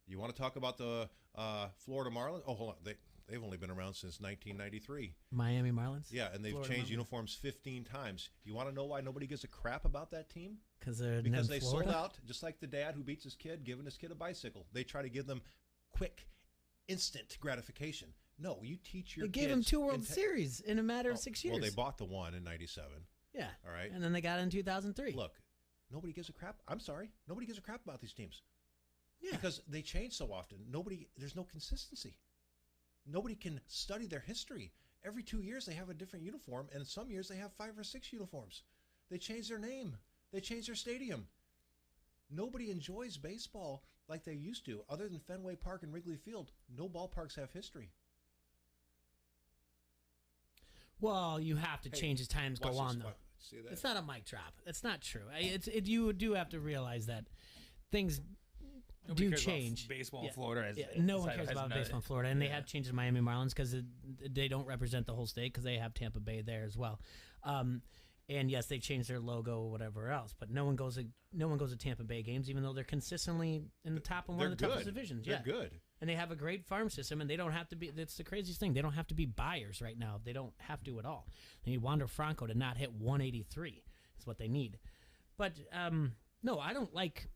Speaker 4: You want to talk about the Florida Marlins? Oh, hold on. They've only been around since 1993.
Speaker 2: Miami Marlins?
Speaker 4: Yeah, and they've
Speaker 2: Florida
Speaker 4: changed
Speaker 2: Marlins.
Speaker 4: uniforms 15 times. You want to know why nobody gives a crap about that team?
Speaker 2: Because
Speaker 4: they sold out, just like the dad who beats his kid, giving his kid a bicycle. They try to give them quick, instant gratification. No, you teach your kids.
Speaker 2: They gave him 2 World Series in a matter of 6 years.
Speaker 4: Well, they bought the one in 97.
Speaker 2: Yeah.
Speaker 4: All right.
Speaker 2: And then they got it in 2003.
Speaker 4: Look, nobody gives a crap. I'm sorry. Nobody gives a crap about these teams.
Speaker 2: Yeah.
Speaker 4: Because they change so often. There's no consistency. Nobody can study their history. Every 2 years they have a different uniform, and some years they have 5 or 6 uniforms. They change their name. They change their stadium. Nobody enjoys baseball like they used to. Other than Fenway Park and Wrigley Field, no ballparks have history.
Speaker 2: Well, you have to change as times go on, though.
Speaker 4: See that?
Speaker 2: It's not a mic drop. That's not true. You do have to realize that things
Speaker 1: Nobody
Speaker 2: do
Speaker 1: cares about
Speaker 2: change.
Speaker 1: baseball in Florida.
Speaker 2: No one cares about baseball in Florida, and they have changed the Miami Marlins because they don't represent the whole state because they have Tampa Bay there as well. And yes, they changed their logo or whatever else, but no one goes to Tampa Bay games, even though they're consistently in the top of one of the toughest divisions.
Speaker 4: They're good.
Speaker 2: And they have a great farm system, and they don't have to be. That's the craziest thing. They don't have to be buyers right now. They don't have to at all. They need Wander Franco to not hit 183 is what they need. But no, I don't like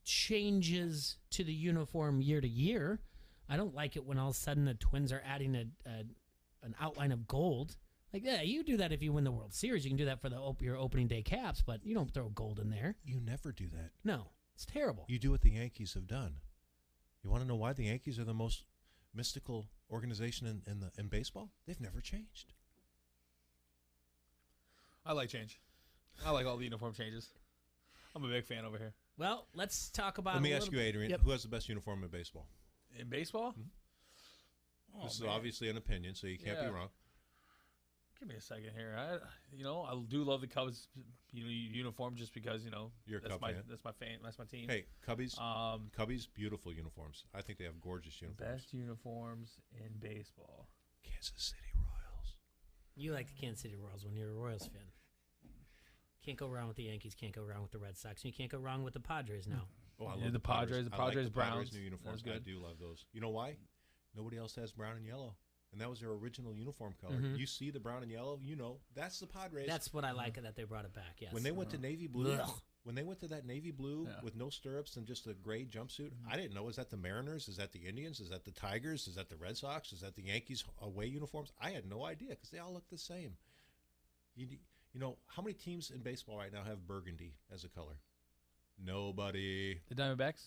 Speaker 2: changes to the uniform year to year. I don't like it when all of a sudden the Twins are adding an outline of gold Like, yeah, you do that if you win the World Series. You can do that for your opening day caps, but you don't throw gold in there.
Speaker 4: You never do that.
Speaker 2: No, it's terrible.
Speaker 4: You do what the Yankees have done. You want to know why the Yankees are the most mystical organization in baseball? They've never changed.
Speaker 1: I like change. I like all the uniform changes. I'm a big fan over here.
Speaker 2: Well, let's talk about.
Speaker 4: Let me ask you, Adrian, who has the best uniform in baseball?
Speaker 1: In baseball?
Speaker 4: Mm-hmm. This is obviously an opinion, so you can't be wrong.
Speaker 1: Give me a second here. I do love the Cubs, uniform just because
Speaker 4: you're a
Speaker 1: that's
Speaker 4: Cub
Speaker 1: my
Speaker 4: fan.
Speaker 1: That's my fan. That's my team.
Speaker 4: Hey, Cubbies. Cubbies, beautiful uniforms. I think they have gorgeous uniforms.
Speaker 1: Best uniforms in baseball.
Speaker 4: Kansas City Royals.
Speaker 2: You like the Kansas City Royals when you're a Royals fan. Can't go wrong with the Yankees. Can't go wrong with the Red Sox. And you can't go wrong with the Padres now.
Speaker 4: Oh, I love
Speaker 1: the Padres. The Padres,
Speaker 4: I like the
Speaker 1: Browns.
Speaker 4: Padres new uniforms. I do love those. You know why? Nobody else has brown and yellow. And that was their original uniform color.
Speaker 2: Mm-hmm.
Speaker 4: You see the brown and yellow, that's the Padres.
Speaker 2: That's what I like that they brought it back. Yes.
Speaker 4: When they went to navy blue, when they went to that navy blue with no stirrups and just a gray jumpsuit, I didn't know. Is that the Mariners? Is that the Indians? Is that the Tigers? Is that the Red Sox? Is that the Yankees away uniforms? I had no idea because they all look the same. You know, how many teams in baseball right now have burgundy as a color? Nobody.
Speaker 1: The Diamondbacks?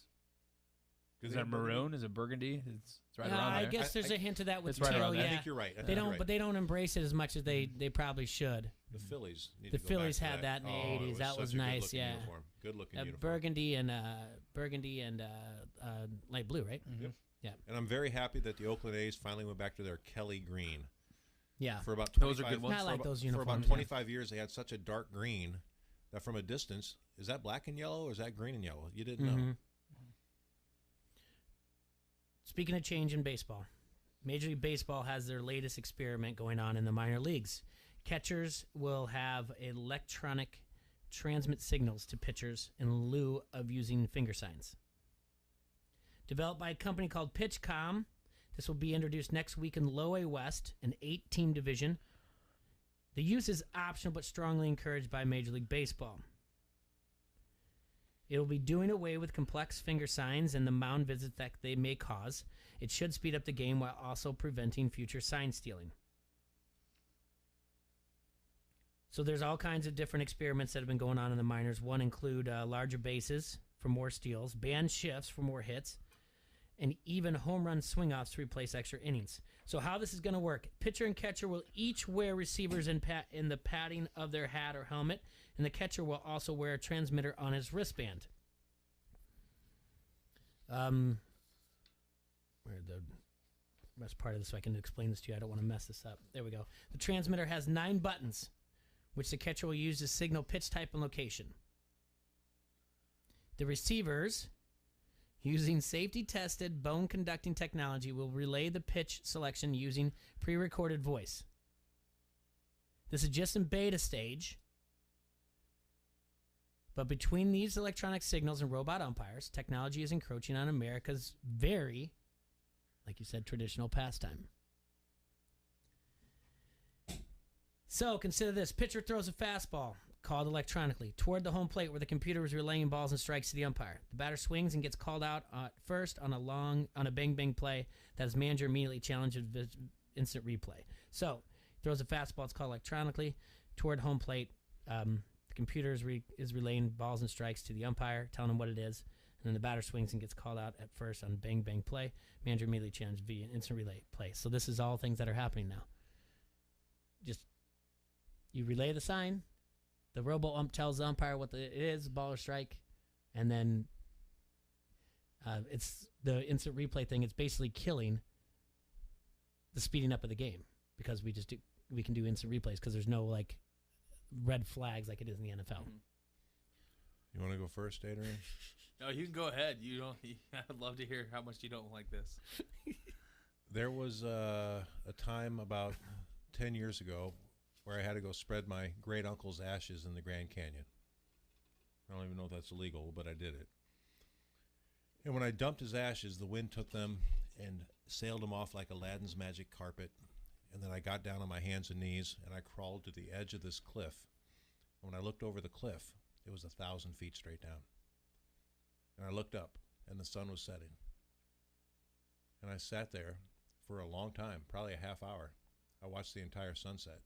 Speaker 1: Is that maroon? Is it burgundy? It's right around there.
Speaker 2: I guess there's a hint of that with
Speaker 1: right
Speaker 2: teal.
Speaker 1: around there.
Speaker 2: Yeah,
Speaker 4: I think you're right.
Speaker 2: But they don't embrace it as much as they probably should.
Speaker 4: The Phillies.
Speaker 2: The Phillies had that in the '80s. That was nice. Yeah,
Speaker 4: good looking uniform.
Speaker 2: Burgundy and light blue, right?
Speaker 4: Mm-hmm. Yep.
Speaker 2: Yeah.
Speaker 4: And I'm very happy that the Oakland A's finally went back to their Kelly green.
Speaker 2: Yeah.
Speaker 4: For about 25,
Speaker 1: those are good ones.
Speaker 2: I like those
Speaker 4: For
Speaker 2: uniforms.
Speaker 4: about 25 years, they had such a dark green that from a distance, is that black and yellow or is that green and yellow? You didn't know.
Speaker 2: Speaking of change in baseball, Major League Baseball has their latest experiment going on in the minor leagues. Catchers will have electronic transmit signals to pitchers in lieu of using finger signs. Developed by a company called PitchCom, this will be introduced next week in Low A West, an 8-team division. The use is optional but strongly encouraged by Major League Baseball. It will be doing away with complex finger signs and the mound visits that they may cause. It should speed up the game while also preventing future sign stealing. So there's all kinds of different experiments that have been going on in the minors. One include larger bases for more steals, band shifts for more hits, and even home run swing-offs to replace extra innings. So how this is going to work, pitcher and catcher will each wear receivers in the padding of their hat or helmet, and the catcher will also wear a transmitter on his wristband. Where the best part of this so I can explain this to you. I don't want to mess this up. There we go. The transmitter has 9 buttons, which the catcher will use to signal pitch type and location. The receivers, using safety-tested bone-conducting technology, will relay the pitch selection using pre-recorded voice. This is just in beta stage, but between these electronic signals and robot umpires, technology is encroaching on America's very, like you said, traditional pastime. So consider this. Pitcher throws a fastball, called electronically, toward the home plate where the computer is relaying balls and strikes to the umpire. The batter swings and gets called out first on a bang-bang play that his manager immediately challenges instant replay. So, throws a fastball, it's called electronically, toward home plate. The computer is relaying balls and strikes to the umpire, telling him what it is. And then the batter swings and gets called out at first on bang-bang play. Manager immediately challenges via instant relay play. So this is all things that are happening now. Just, you relay the sign, the robo-ump tells the umpire what it is, ball or strike, and then it's the instant replay thing. It's basically killing the speeding up of the game because we can do instant replays because there's no red flags like it is in the NFL.
Speaker 4: You want to go first, Adrian?
Speaker 1: No, you can go ahead. I'd love to hear how much you don't like this.
Speaker 4: There was a time about 10 years ago where I had to go spread my great uncle's ashes in the Grand Canyon. I don't even know if that's illegal, but I did it. And when I dumped his ashes, the wind took them and sailed them off like Aladdin's magic carpet. And then I got down on my hands and knees and I crawled to the edge of this cliff. And when I looked over the cliff, it was 1,000 feet straight down. And I looked up and the sun was setting. And I sat there for a long time, probably a half hour. I watched the entire sunset.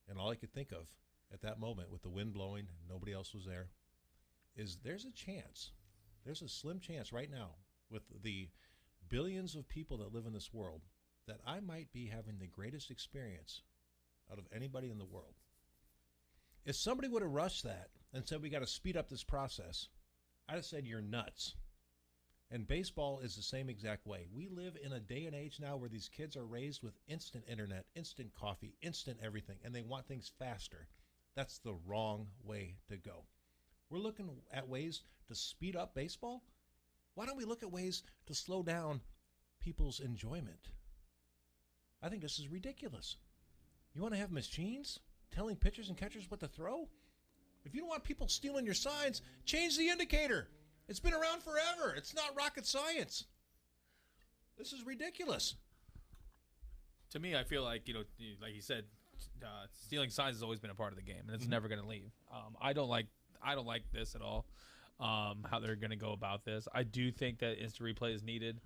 Speaker 4: and all I could think of at that moment with the wind blowing, nobody else was there, is there's a chance, there's a slim chance right now with the billions of people that live in this world that I might be having the greatest experience out of anybody in the world. If somebody would have rushed that and said we got to speed up this process, I'd have said you're nuts. And baseball is the same exact way. We live in a day and age now where these kids are raised with instant internet, instant coffee, instant everything, and they want things faster. That's the wrong way to go. We're looking at ways to speed up baseball. Why don't we look at ways to slow down people's enjoyment? I think this is ridiculous. You want to have machines telling pitchers and catchers what to throw? If you don't want people stealing your signs, change the indicator. It's been around forever. It's not rocket science. This is ridiculous.
Speaker 1: To me, I feel like, like you said, stealing signs has always been a part of the game, and it's never going to leave. I don't like this at all. How they're going to go about this. I do think that instant replay is needed,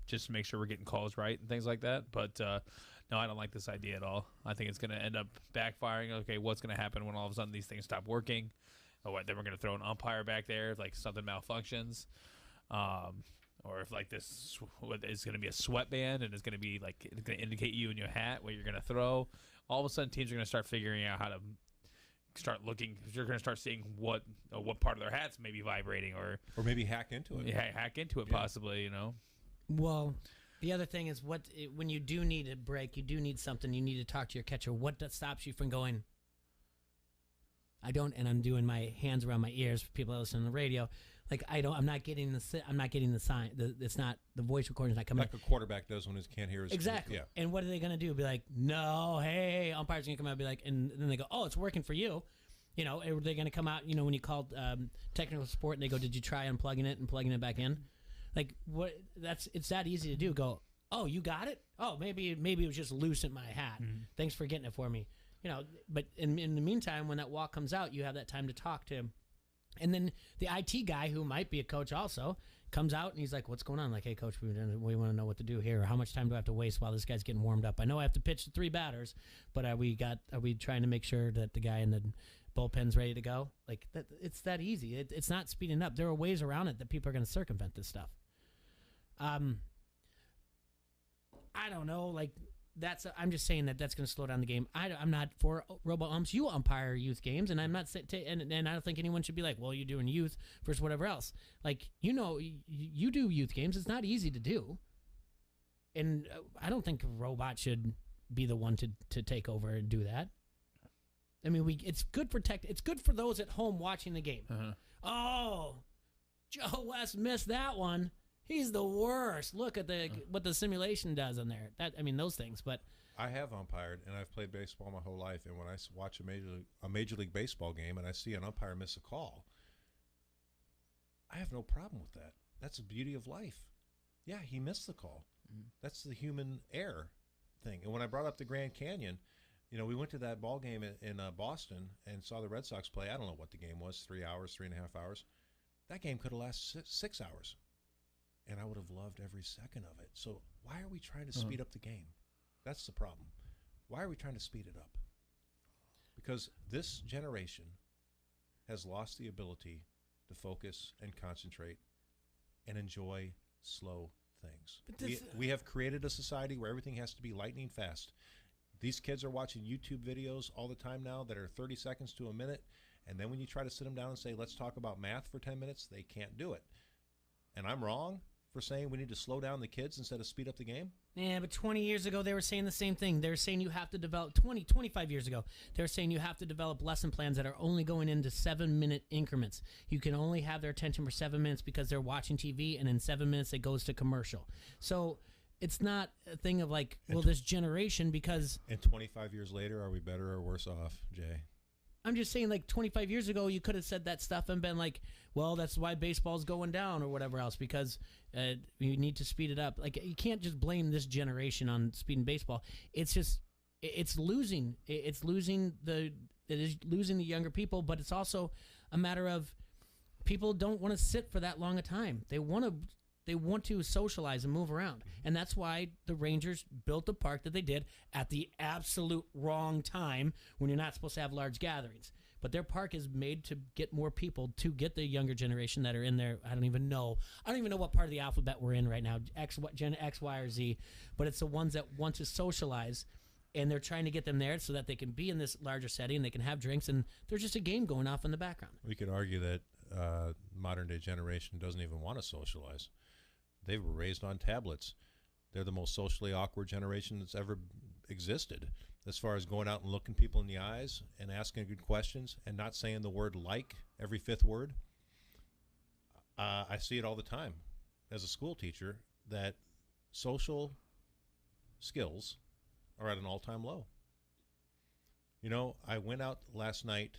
Speaker 1: just to make sure we're getting calls right and things like that. But no, I don't like this idea at all. I think it's going to end up backfiring. Okay, what's going to happen when all of a sudden these things stop working? Oh, what, then we're going to throw an umpire back there if like something malfunctions, or if like this is going to be a sweatband and it's going to be like it's going to indicate you in your hat what you're going to throw. All of a sudden, teams are going to start figuring out how to start looking. You're going to start seeing what part of their hats may be vibrating, or
Speaker 4: maybe hack into it.
Speaker 1: Yeah, hack into it possibly.
Speaker 2: Well, the other thing is when you do need a break, you do need something. You need to talk to your catcher. What stops you from going? I don't, and I'm doing my hands around my ears for people that listen to the radio. Like I'm not getting the sign. It's not the voice recording's not coming.
Speaker 4: Like a quarterback does when he can't hear his.
Speaker 2: Exactly.
Speaker 4: Yeah.
Speaker 2: And what are they going to do? Be like, no, hey, umpire's going to come out and be like, and then they go, oh, it's working for you. Are they going to come out? When you called technical support and they go, did you try unplugging it and plugging it back in? Like what? It's that easy to do. Go, oh, you got it. Oh, maybe it was just loose in my hat. Mm-hmm. Thanks for getting it for me. But in the meantime, when that walk comes out, you have that time to talk to him. And then the IT guy, who might be a coach also, comes out and he's like, what's going on? Like, hey, coach, we want to know what to do here. How much time do I have to waste while this guy's getting warmed up? I know I have to pitch to 3 batters, but are we trying to make sure that the guy in the bullpen's ready to go? Like, it's that easy. It's not speeding up. There are ways around it that people are going to circumvent this stuff. I don't know, like, I'm just saying that's going to slow down the game. I'm not for robo-umps. You umpire youth games, and I'm not and I don't think anyone should be like, well, you're doing youth versus whatever else. Like, you do youth games. It's not easy to do. And I don't think a robot should be the one to take over and do that. I mean, it's good for it's good for those at home watching the game. Uh-huh. Oh, Joe West missed that one. He's the worst. Look at what the simulation does on there. Those things. But
Speaker 4: I have umpired, and I've played baseball my whole life. And when I watch a major league baseball game, and I see an umpire miss a call, I have no problem with that. That's the beauty of life. Yeah, he missed the call. Mm-hmm. That's the human error thing. And when I brought up the Grand Canyon, we went to that ball game in Boston and saw the Red Sox play. I don't know what the game was, 3 hours, 3.5 hours. That game could have lasted 6 hours. And I would have loved every second of it. So why are we trying to speed up the game? That's the problem. Why are we trying to speed it up? Because this generation has lost the ability to focus and concentrate and enjoy slow things. We have created a society where everything has to be lightning fast. These kids are watching YouTube videos all the time now that are 30 seconds to a minute. And then when you try to sit them down and say, let's talk about math for 10 minutes, they can't do it. And I'm wrong for saying we need to slow down the kids instead of speed up the game?
Speaker 2: Yeah, but 20 years ago, they were saying the same thing. They were saying you have to develop, 25 years ago, they were saying you have to develop lesson plans that are only going into 7-minute increments. You can only have their attention for 7 minutes because they're watching TV, and in 7 minutes, it goes to commercial. So it's not a thing of like, this generation, because...
Speaker 4: And 25 years later, are we better or worse off, Jay?
Speaker 2: I'm just saying, like, 25 years ago, you could have said that stuff and been like, well, that's why baseball's going down or whatever else, because you need to speed it up. Like, you can't just blame this generation on speeding baseball. It's just, it's losing. It is losing the younger people, but it's also a matter of people don't want to sit for that long a time. They want to They want to socialize and move around. And that's why the Rangers built the park that they did at the absolute wrong time when you're not supposed to have large gatherings. But their park is made to get more people, to get the younger generation that are in there. I don't even know what part of the alphabet we're in right now, Gen X, Y, or Z. But it's the ones that want to socialize, and they're trying to get them there so that they can be in this larger setting, they can have drinks, and there's just a game going off in the background.
Speaker 4: We could argue that modern-day generation doesn't even want to socialize. They were raised on tablets. They're the most socially awkward generation that's ever existed. As far as going out and looking people in the eyes and asking good questions and not saying the word like every fifth word. I see it all the time as a school teacher that social skills are at an all-time low. You know, I went out last night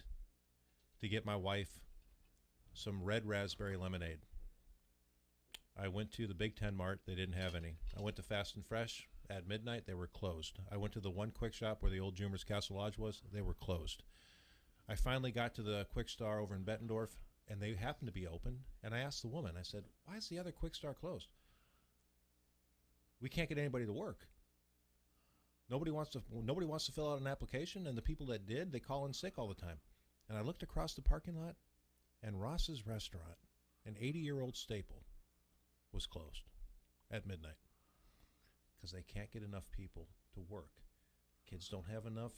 Speaker 4: to get my wife some red raspberry lemonade. I went to the Big Ten Mart. They didn't have any. I went to Fast and Fresh. At midnight, they were closed. I went to the one Quick Shop where the old Jumer's Castle Lodge was. They were closed. I finally got to the Quick Star over in Bettendorf, and they happened to be open. And I asked the woman, I said, why is the other Quick Star closed? We can't get anybody to work. Nobody wants to fill out an application, and the people that did, they call in sick all the time. And I looked across the parking lot, and Ross's Restaurant, an 80-year-old staple, was closed at midnight. Because they can't get enough people to work. Kids don't have enough.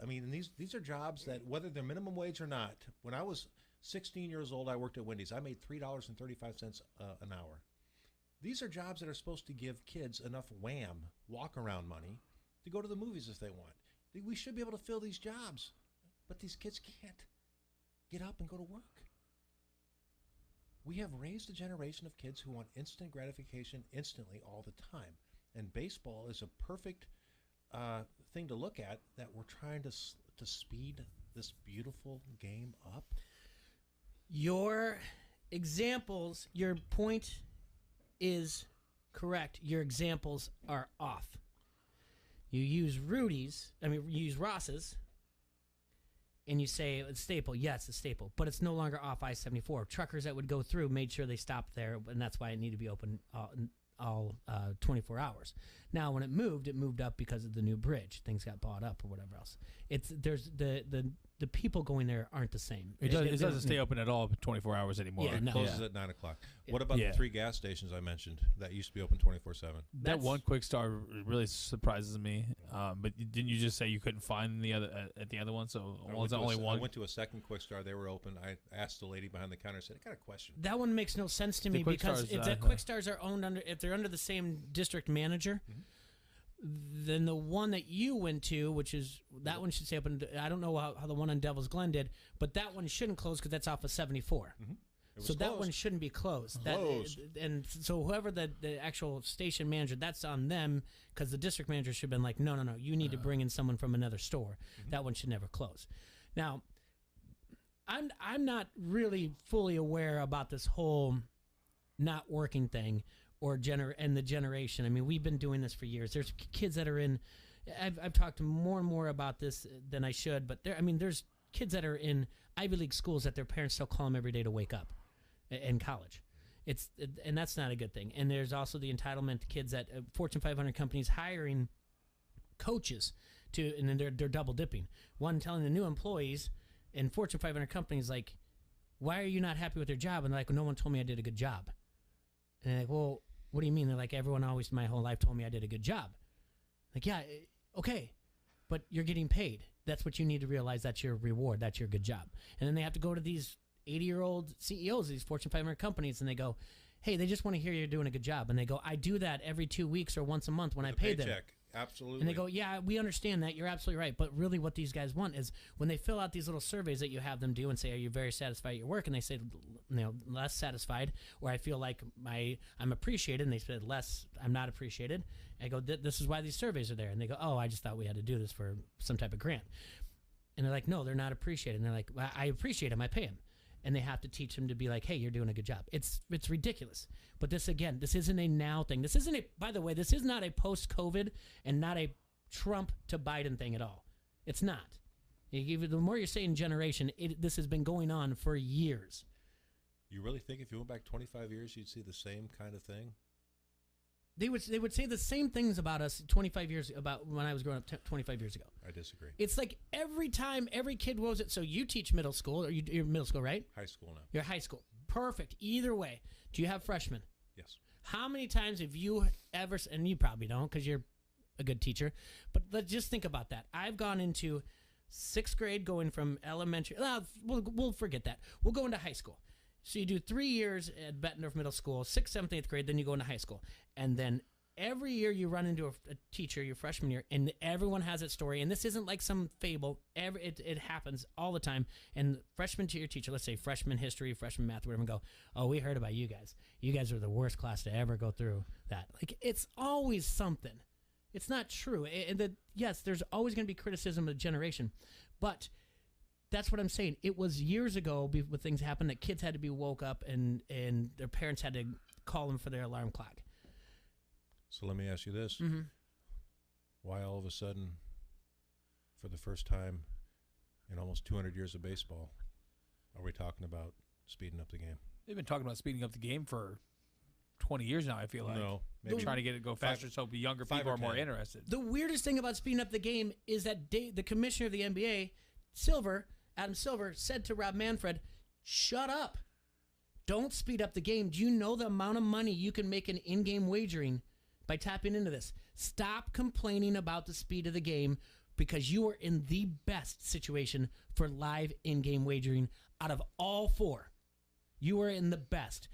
Speaker 4: I mean, these are jobs that, whether they're minimum wage or not, when I was 16 years old, I worked at Wendy's. I made $3.35 an hour. These are jobs that are supposed to give kids enough wham, walk-around money to go to the movies if they want. We should be able to fill these jobs, but these kids can't get up and go to work. We have raised a generation of kids who want instant gratification instantly all the time. And baseball is a perfect thing to look at, that we're trying to speed this beautiful game up.
Speaker 2: Your examples, your point is correct. Your examples are off. You use you use Ross's, and you say it's staple. Yes, it's staple, but it's no longer off I-74. Truckers that would go through made sure they stopped there, and that's why it needed to be open all 24 hours. Now, when it moved up because of the new bridge. Things got bought up or whatever else. There's the people going there aren't the same.
Speaker 1: It doesn't stay open at all 24 hours anymore.
Speaker 2: Yeah,
Speaker 4: It
Speaker 2: no.
Speaker 4: closes at 9 o'clock. What about the 3 gas stations I mentioned that used to be open 24/7?
Speaker 1: That one Quick Star really surprises me. But didn't you just say you couldn't find the other at the other one? So was it only one?
Speaker 4: I went to a second Quick Star. They were open. I asked the lady behind the counter. I said, "I got a question."
Speaker 2: That one makes no sense to me because if the Quick Stars are owned if they're under the same district manager, then the one that you went to, which is that one, should stay open. I don't know how the one on Devil's Glen did, but that one shouldn't close because that's off of 74. So that one shouldn't be closed. And so whoever the actual station manager, that's on them, because the district manager should have been like, no, you need to bring in someone from another store. That one should never close. Now, I'm not really fully aware about this whole not working thing and the generation. I mean, we've been doing this for years. There's kids that are in. I've talked more and more about this than I should, but there's kids that are in Ivy League schools that their parents still call them every day to wake up in college. And that's not a good thing. And there's also the entitlement to kids at Fortune 500 companies hiring coaches and then they're double dipping. One telling the new employees in Fortune 500 companies, like, why are you not happy with your job? And they're like, well, no one told me I did a good job. And they're like, well, what do you mean? They're like, everyone always my whole life told me I did a good job. Like, yeah, okay, but you're getting paid. That's what you need to realize. That's your reward. That's your good job. And then they have to go to these 80-year-old CEOs, these Fortune 500 companies, and they go, hey, they just want to hear you're doing a good job. And they go, I do that every 2 weeks or once a month when I pay them.
Speaker 4: Absolutely.
Speaker 2: And they go, yeah, we understand that. You're absolutely right. But really what these guys want is when they fill out these little surveys that you have them do and say, are you very satisfied at your work? And they say, less satisfied, or I feel like I'm appreciated. And they said, less, I'm not appreciated. I go, this is why these surveys are there. And they go, oh, I just thought we had to do this for some type of grant. And they're like, no, they're not appreciated. And they're like, well, I appreciate them. I pay them. And they have to teach them to be like, hey, you're doing a good job. It's ridiculous. But this isn't a now thing. This isn't by the way, this is not a post-COVID and not a Trump to Biden thing at all. It's not. The more you're saying generation, this has been going on for years.
Speaker 4: You really think if you went back 25 years, you'd see the same kind of thing?
Speaker 2: They would say the same things about us 25 years about when I was growing up 25 years ago.
Speaker 4: I disagree.
Speaker 2: It's like every time every kid was it. So you teach middle school, or you're middle school, right?
Speaker 4: High school now.
Speaker 2: You're high school. Perfect. Either way. Do you have freshmen?
Speaker 4: Yes.
Speaker 2: How many times have you ever, and you probably don't because you're a good teacher, but let's just think about that. I've gone into 6th grade going from elementary. We'll forget that. We'll go into high school. So you do 3 years at Bettendorf Middle School, 6th, 7th, 8th grade, then you go into high school. And then every year you run into a teacher your freshman year, and everyone has that story. And this isn't like some fable. It happens all the time. And freshman to your teacher, let's say freshman history, freshman math, whatever, and go, oh, we heard about you guys. You guys are the worst class to ever go through that. Like, it's always something. It's not true. Yes, there's always going to be criticism of the generation, but that's what I'm saying. It was years ago when things happened that kids had to be woke up and their parents had to call them for their alarm clock.
Speaker 4: So let me ask you this.
Speaker 2: Mm-hmm.
Speaker 4: Why all of a sudden, for the first time in almost 200 years of baseball, are we talking about speeding up the game?
Speaker 1: They've been talking about speeding up the game for 20 years now, I feel like.
Speaker 4: No.
Speaker 1: Maybe trying to get it go faster so younger people are more interested.
Speaker 2: The weirdest thing about speeding up the game is that the commissioner of the NBA, Adam Silver, said to Rob Manfred, shut up. Don't speed up the game. Do you know the amount of money you can make in in-game wagering by tapping into this? Stop complaining about the speed of the game because you are in the best situation for live in-game wagering out of all 4. You are in the best.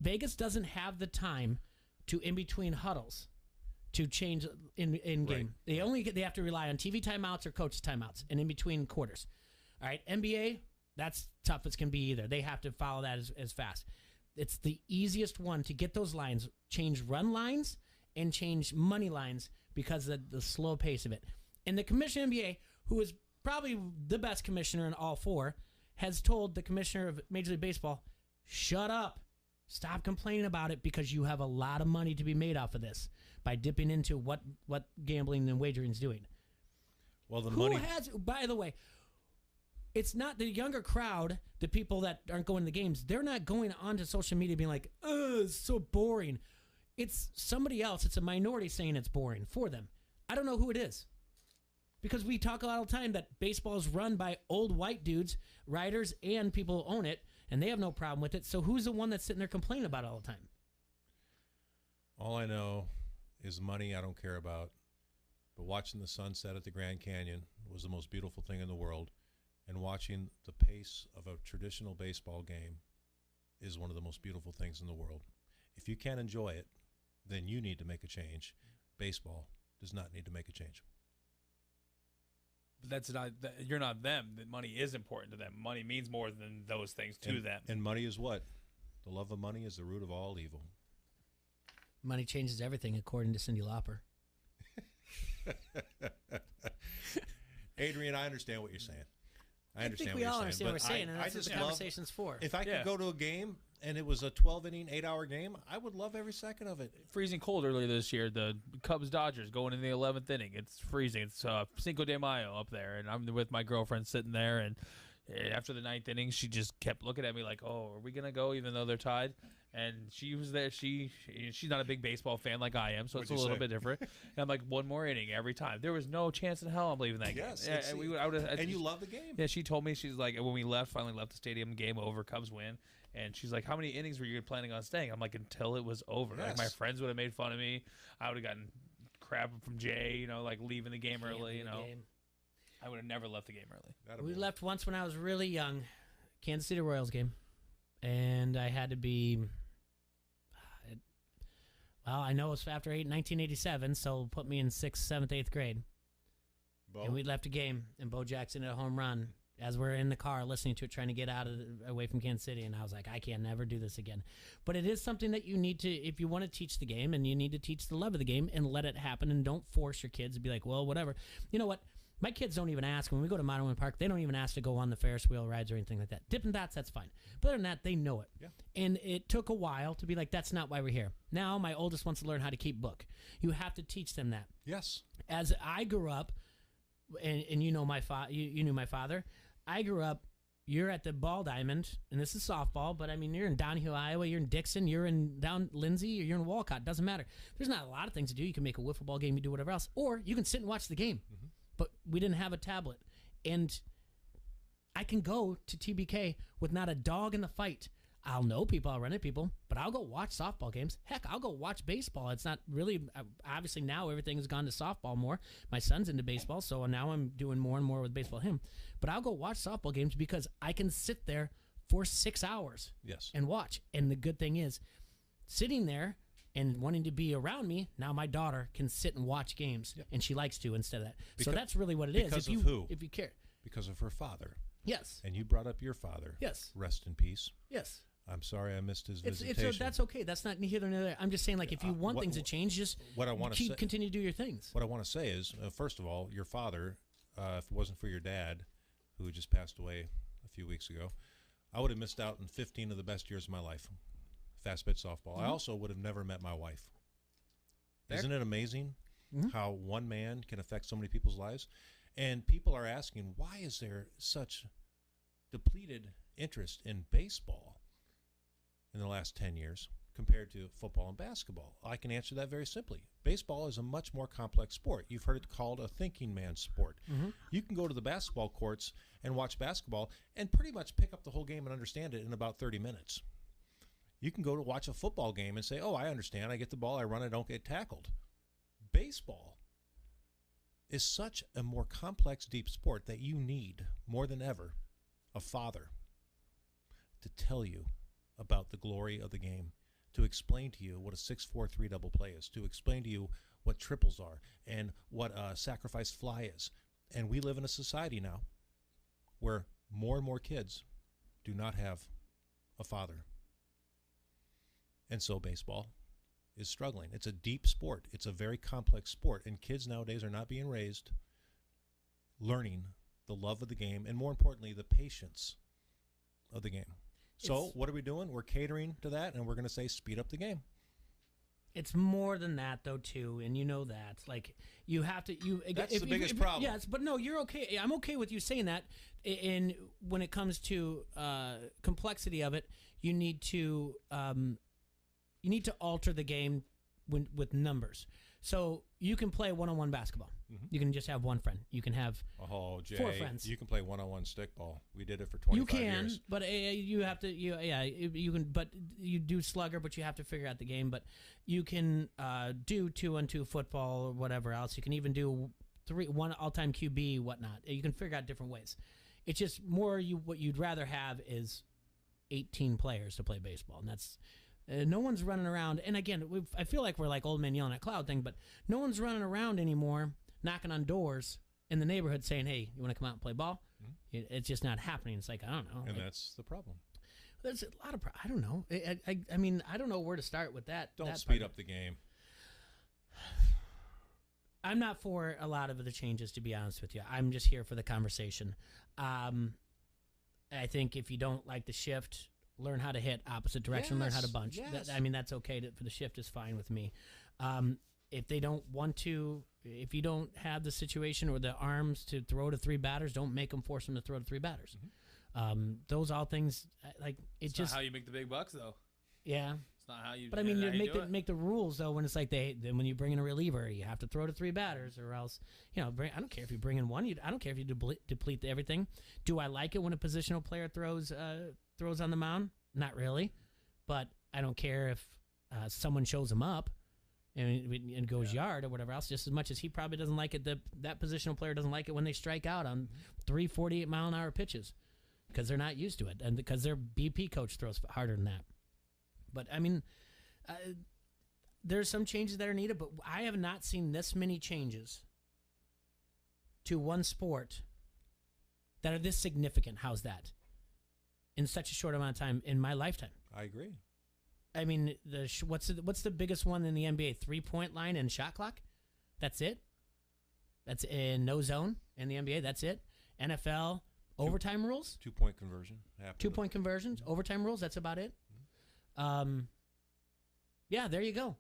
Speaker 2: Vegas doesn't have the time to, in between huddles, to change in game. Right. They have to rely on TV timeouts or coach timeouts and in between quarters. All right, NBA, that's tough as can be either. They have to follow that as fast. It's the easiest one to get those lines, change run lines and change money lines because of the slow pace of it. And the commissioner of NBA, who is probably the best commissioner in all 4, has told the commissioner of Major League Baseball, shut up. Stop complaining about it because you have a lot of money to be made off of this by dipping into what gambling and wagering is doing.
Speaker 4: Well,
Speaker 2: By the way, it's not the younger crowd, the people that aren't going to the games. They're not going onto social media being like, oh, it's so boring. It's somebody else. It's a minority saying it's boring for them. I don't know who it is. Because we talk a lot of the time that baseball is run by old white dudes, writers, and people who own it, and they have no problem with it. So who's the one that's sitting there complaining about it all the time?
Speaker 4: All I know is money I don't care about. But watching the sunset at the Grand Canyon was the most beautiful thing in the world. And watching the pace of a traditional baseball game is one of the most beautiful things in the world. If you can't enjoy it, then you need to make a change. Baseball does not need to make a change.
Speaker 1: But that's not. You're not them. The money is important to them. Money means more than those things to them.
Speaker 4: And money is what? The love of money is the root of all evil.
Speaker 2: Money changes everything, according to Cyndi Lauper.
Speaker 4: Adrian, I understand what you're saying. I understand
Speaker 2: think we all understand what we're saying, and that's what the conversation's for.
Speaker 4: If I could go to a game and it was a 12-inning, 8-hour game, I would love every second of it.
Speaker 1: Freezing cold earlier this year. The Cubs-Dodgers going in the 11th inning. It's freezing. It's Cinco de Mayo up there, and I'm with my girlfriend sitting there, and after the 9th inning, she just kept looking at me like, oh, are we going to go even though they're tied? And she was there. She's not a big baseball fan like I am, so it's a little bit different. And I'm like, one more inning every time. There was no chance in hell I'm leaving that game.
Speaker 4: Yes, and you love the game.
Speaker 1: Yeah, she told me, she's like, when we finally left the stadium, game over, Cubs win. And she's like, how many innings were you planning on staying? I'm like, until it was over.
Speaker 4: Yes.
Speaker 1: Like, my friends would have made fun of me. I would have gotten crap from Jay, like leaving the game early, I would have never left the game early.
Speaker 2: We left once when I was really young, Kansas City Royals game. And I had to be... Well, I know it was after 1987, so put me in 6th, 7th, 8th grade. And we left a game, and Bo Jackson hit a home run as we're in the car listening to it, trying to get away from Kansas City. And I was like, I can never do this again. But it is something that you need to, if you want to teach the game, and you need to teach the love of the game and let it happen, and don't force your kids to be like, well, whatever. You know what? My kids don't even ask. When we go to Mountain Park, they don't even ask to go on the Ferris wheel rides or anything like that. Dippin' Dots, that's fine. But other than that, they know it.
Speaker 4: Yeah.
Speaker 2: And it took a while to be like, that's not why we're here. Now, my oldest wants to learn how to keep book. You have to teach them that.
Speaker 4: Yes.
Speaker 2: As I grew up, and you know you knew my father, I grew up you're at the Ball Diamond, and this is softball, but I mean, you're in Donahue, Iowa, you're in Dixon, you're in down Lindsay, or you're in Walcott. Doesn't matter. There's not a lot of things to do. You can make a wiffle ball game, you do whatever else, or you can sit and watch the game. But we didn't have a tablet, and I can go to TBK with not a dog in the fight. I'll know people, I'll run into people, but I'll go watch softball games. Heck, I'll go watch baseball. It's not really, obviously now everything has gone to softball more. My son's into baseball, so now I'm doing more and more with baseball with him. But I'll go watch softball games because I can sit there for 6 hours and watch. And the good thing is, sitting there and wanting to be around me, now my daughter can sit and watch games, and she likes to instead of that. So that's really what it is.
Speaker 4: Because of who?
Speaker 2: If you care.
Speaker 4: Because of her father.
Speaker 2: Yes.
Speaker 4: And you brought up your father.
Speaker 2: Yes.
Speaker 4: Rest in peace.
Speaker 2: Yes.
Speaker 4: I'm sorry I missed his visitation.
Speaker 2: That's okay. That's not neither nor there. I'm just saying, like, if you want things to change, just continue to do your things.
Speaker 4: What I want to say is, first of all, your father, if it wasn't for your dad, who just passed away a few weeks ago, I would have missed out on 15 of the best years of my life. Fast pitch softball. I also would have never met my wife.
Speaker 2: Fair.
Speaker 4: Isn't it amazing how one man can affect so many people's lives? And people are asking, why is there such depleted interest in baseball in the last 10 years compared to football and basketball? I can answer that very simply. Baseball is a much more complex sport. You've heard it called a thinking man's sport. You can go to the basketball courts and watch basketball and pretty much pick up the whole game and understand it in about 30 minutes. You can go to watch a football game and say, oh, I understand. I get the ball, I run, I don't get tackled. Baseball is such a more complex, deep sport that you need, more than ever, a father to tell you about the glory of the game, to explain to you what a 6-4-3 double play is, to explain to you what triples are and what a sacrifice fly is. And we live in a society now where more and more kids do not have a father. And so baseball is struggling. It's a deep sport. It's a very complex sport. And kids nowadays are not being raised learning the love of the game and, more importantly, the patience of the game. So what are we doing? We're catering to that, and we're going to say speed up the game.
Speaker 2: It's more than that, though, too, and you know that. Like, you have to...
Speaker 4: That's the biggest problem.
Speaker 2: Yes, but no, you're okay. I'm okay with you saying that. And when it comes to complexity of it, you need to alter the game with numbers. So you can play one-on-one basketball. You can just have one friend. You can have 4 friends.
Speaker 4: You can play one-on-one stickball. We did it for 25 years.
Speaker 2: You can, but you have to. You can. But you do slugger, but you have to figure out the game. But you can do 2-on-2 football or whatever else. You can even do 1 all-time QB, whatnot. You can figure out different ways. It's just more. What you'd rather have is 18 players to play baseball, and that's. No one's running around, and again, I feel like we're like old men yelling at cloud thing, but no one's running around anymore, knocking on doors in the neighborhood saying, "Hey, you want to come out and play ball?" It's just not happening. It's like, I don't know,
Speaker 4: and that's the problem.
Speaker 2: There's a lot of I don't know. I mean, I don't know where to start with that.
Speaker 4: Don't speed up the game.
Speaker 2: I'm not for a lot of the changes, to be honest with you. I'm just here for the conversation. I think if you don't like the shift, learn how to hit opposite direction, learn how to bunch.
Speaker 4: Yes.
Speaker 2: I mean, that's okay. For the shift is fine with me. If they don't want to, if you don't have the situation or the arms to throw to 3 batters, don't make them force them to throw to 3 batters. Those all things, like,
Speaker 1: it's just not how you make the big bucks, though.
Speaker 2: Yeah.
Speaker 1: It's not how you.
Speaker 2: But I mean, you make the rules though. When it's like then when you bring in a reliever, you have to throw to 3 batters, or else I don't care if you bring in one. I don't care if you deplete everything. Do I like it when a positional player throws on the mound? Not really, but I don't care if someone shows him up and goes yard or whatever else. Just as much as he probably doesn't like it, that positional player doesn't like it when they strike out on 3 48-mile-an-hour pitches because they're not used to it, and because their BP coach throws harder than that. But I mean, there's some changes that are needed, but I have not seen this many changes to one sport that are this significant. How's that? In such a short amount of time in my lifetime.
Speaker 4: I agree.
Speaker 2: I mean, what's the biggest one in the NBA? 3-point line and shot clock? That's it? That's in no zone in the NBA? That's it? NFL, overtime rules?
Speaker 4: 2-point conversion.
Speaker 2: 2-point conversions, overtime rules, that's about it? Yeah, there you go.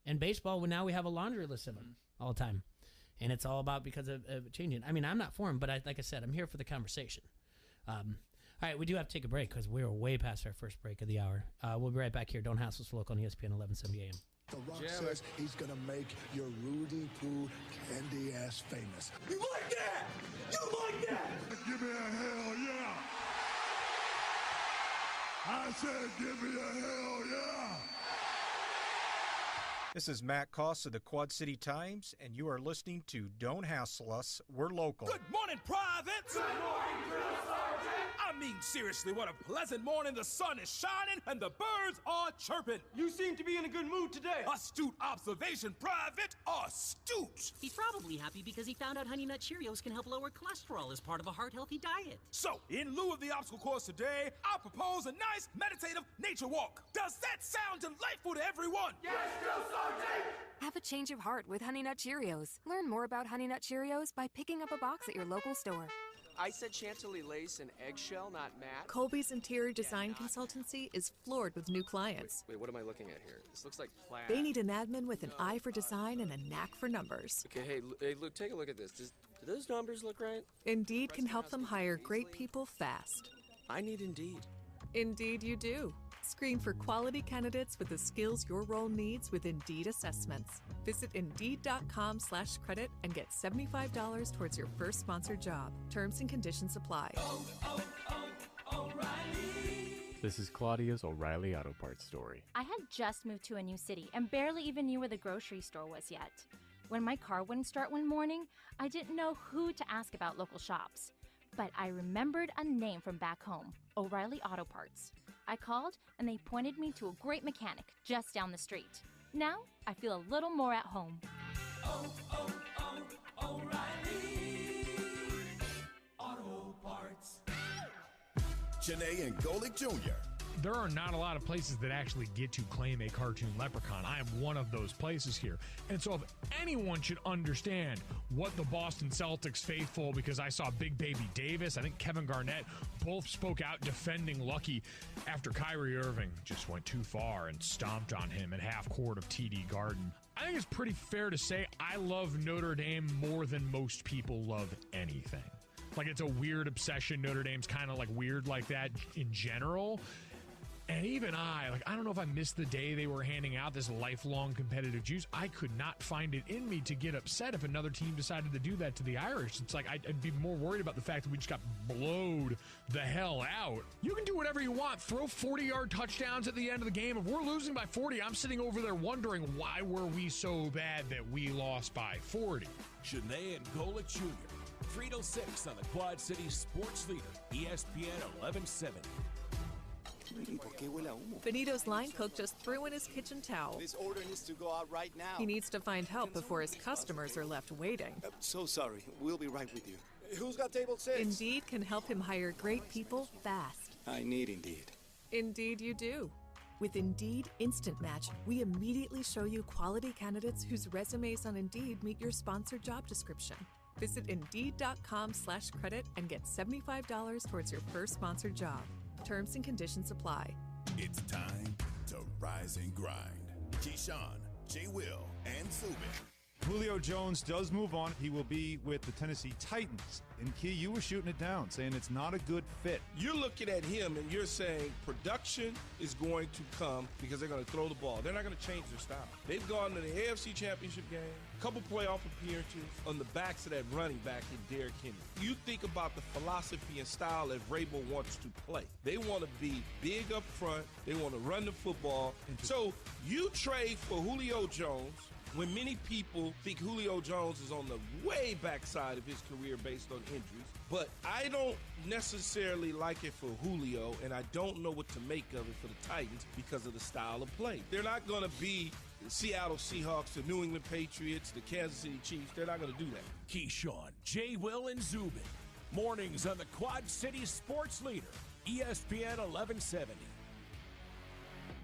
Speaker 2: And baseball, well, now we have a laundry list of them all the time. And it's all about because of changing. I mean, I'm not for them, but like I said, I'm here for the conversation. All right, we do have to take a break because we're way past our first break of the hour. We'll be right back here. Don't Hassle Us Local on ESPN 1170 AM.
Speaker 9: The Rock says he's going to make your Rudy Poo candy ass famous.
Speaker 3: You like that? You like that?
Speaker 9: Give me a hell yeah! I said give me a hell yeah!
Speaker 10: This is Matt Koss of the Quad City Times, and you are listening to Don't Hassle Us, We're Local.
Speaker 22: Good morning, privates! Good morning, Drill Sergeant! I mean, seriously, what a pleasant morning. The sun is shining and the birds are chirping. You seem to be in a good mood today. Astute observation, Private. Astute.
Speaker 12: He's probably happy because he found out Honey Nut Cheerios can help lower cholesterol as part of a heart-healthy diet.
Speaker 22: So, in lieu of the obstacle course today, I propose a nice meditative nature walk. Does that sound delightful to everyone?
Speaker 3: Yes, Drill Sergeant!
Speaker 13: Have a change of heart with Honey Nut Cheerios. Learn more about Honey Nut Cheerios by picking up a box at your local store.
Speaker 14: I said chantilly lace and eggshell, not matte.
Speaker 8: Colby's interior design consultancy is floored with new clients.
Speaker 14: Wait, what am I looking at here? This looks like plaid.
Speaker 8: They need an admin with an eye for design and a knack for numbers.
Speaker 14: Okay, hey, look, take a look at this. Do those numbers look right?
Speaker 8: Indeed can help them hire great people fast.
Speaker 14: I need Indeed.
Speaker 8: Indeed you do. Screen for quality candidates with the skills your role needs with Indeed assessments. Visit Indeed.com/credit and get $75 towards your first sponsored job. Terms and conditions apply.
Speaker 15: This is Claudia's O'Reilly Auto Parts story.
Speaker 16: I had just moved to a new city and barely even knew where the grocery store was yet. When my car wouldn't start one morning, I didn't know who to ask about local shops. But I remembered a name from back home, O'Reilly Auto Parts. I called, and they pointed me to a great mechanic just down the street. Now, I feel a little more at home.
Speaker 22: O'Reilly Auto Parts.
Speaker 28: Janae and Golick Jr.
Speaker 29: There are not a lot of places that actually get to claim a cartoon leprechaun. I am one of those places here. And so if anyone should understand what the Boston Celtics faithful, because I saw Big Baby Davis, I think Kevin Garnett, both spoke out defending Lucky after Kyrie Irving just went too far and stomped on him at half court of TD Garden. I think it's pretty fair to say I love Notre Dame more than most people love anything. Like, it's a weird obsession. Notre Dame's kind of like weird like that in general. And even I don't know if I missed the day they were handing out this lifelong competitive juice. I could not find it in me to get upset if another team decided to do that to the Irish. It's like I'd be more worried about the fact that we just got blowed the hell out. You can do whatever you want. Throw 40-yard touchdowns at the end of the game. If we're losing by 40, I'm sitting over there wondering why were we so bad that we lost by 40.
Speaker 22: Janae and Golick Jr. 3 to 6 on the Quad City Sports Leader, ESPN 1170.
Speaker 8: Benito's line cook just threw in his kitchen towel.
Speaker 30: This order needs to go out right now.
Speaker 8: He needs to find help before his customers are left waiting.
Speaker 30: So sorry. We'll be right with you. Who's got table 6?
Speaker 8: Indeed can help him hire great people fast.
Speaker 30: I need Indeed.
Speaker 8: Indeed you do. With Indeed Instant Match, we immediately show you quality candidates whose resumes on Indeed meet your sponsored job description. Visit Indeed.com/credit and get $75 towards your first sponsored job. Terms and conditions apply.
Speaker 28: It's time to rise and grind. Keyshawn, J. Will, and Zubin.
Speaker 31: Julio Jones does move on. He will be with the Tennessee Titans. And Key, you were shooting it down, saying it's not a good fit.
Speaker 32: You're looking at him and you're saying production is going to come because they're going to throw the ball. They're not going to change their style. They've gone to the AFC Championship game, a couple playoff appearances on the backs of that running back in Derrick Henry. You think about the philosophy and style that Vrabel wants to play. They want to be big up front. They want to run the football. So you trade for Julio Jones, when many people think Julio Jones is on the way backside of his career based on injuries. But I don't necessarily like it for Julio, and I don't know what to make of it for the Titans because of the style of play. They're not going to be the Seattle Seahawks, the New England Patriots, the Kansas City Chiefs. They're not going to do that.
Speaker 22: Keyshawn, J. Will, and Zubin. Mornings on the Quad City Sports Leader, ESPN 1170.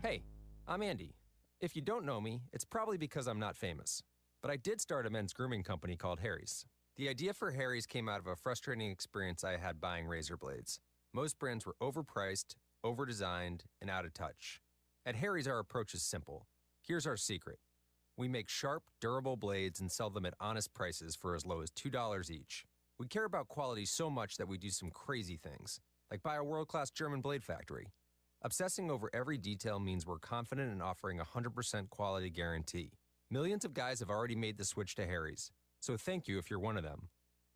Speaker 33: Hey, I'm Andy. If you don't know me, it's probably because I'm not famous. But I did start a men's grooming company called Harry's. The idea for Harry's came out of a frustrating experience I had buying razor blades. Most brands were overpriced, overdesigned, and out of touch. At Harry's, our approach is simple. Here's our secret. We make sharp, durable blades and sell them at honest prices for as low as $2 each. We care about quality so much that we do some crazy things, like by a world-class German blade factory. Obsessing over every detail means we're confident in offering a 100% quality guarantee. Millions of guys have already made the switch to Harry's, so thank you if you're one of them.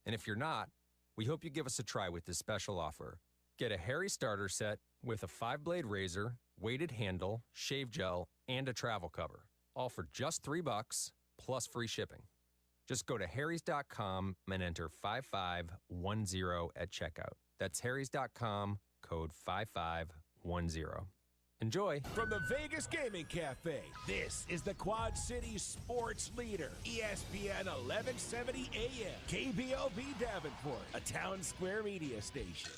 Speaker 33: And if you're not, we hope you give us a try with this special offer. Get a Harry starter set with a 5-blade razor, weighted handle, shave gel, and a travel cover, all for just $3 plus free shipping. Just go to harrys.com and enter 5510 at checkout. That's harrys.com, code 5510. Enjoy.
Speaker 22: From the Vegas Gaming Cafe, this is the Quad City sports leader, ESPN 1170 AM, KBLB Davenport, a Town Square media station.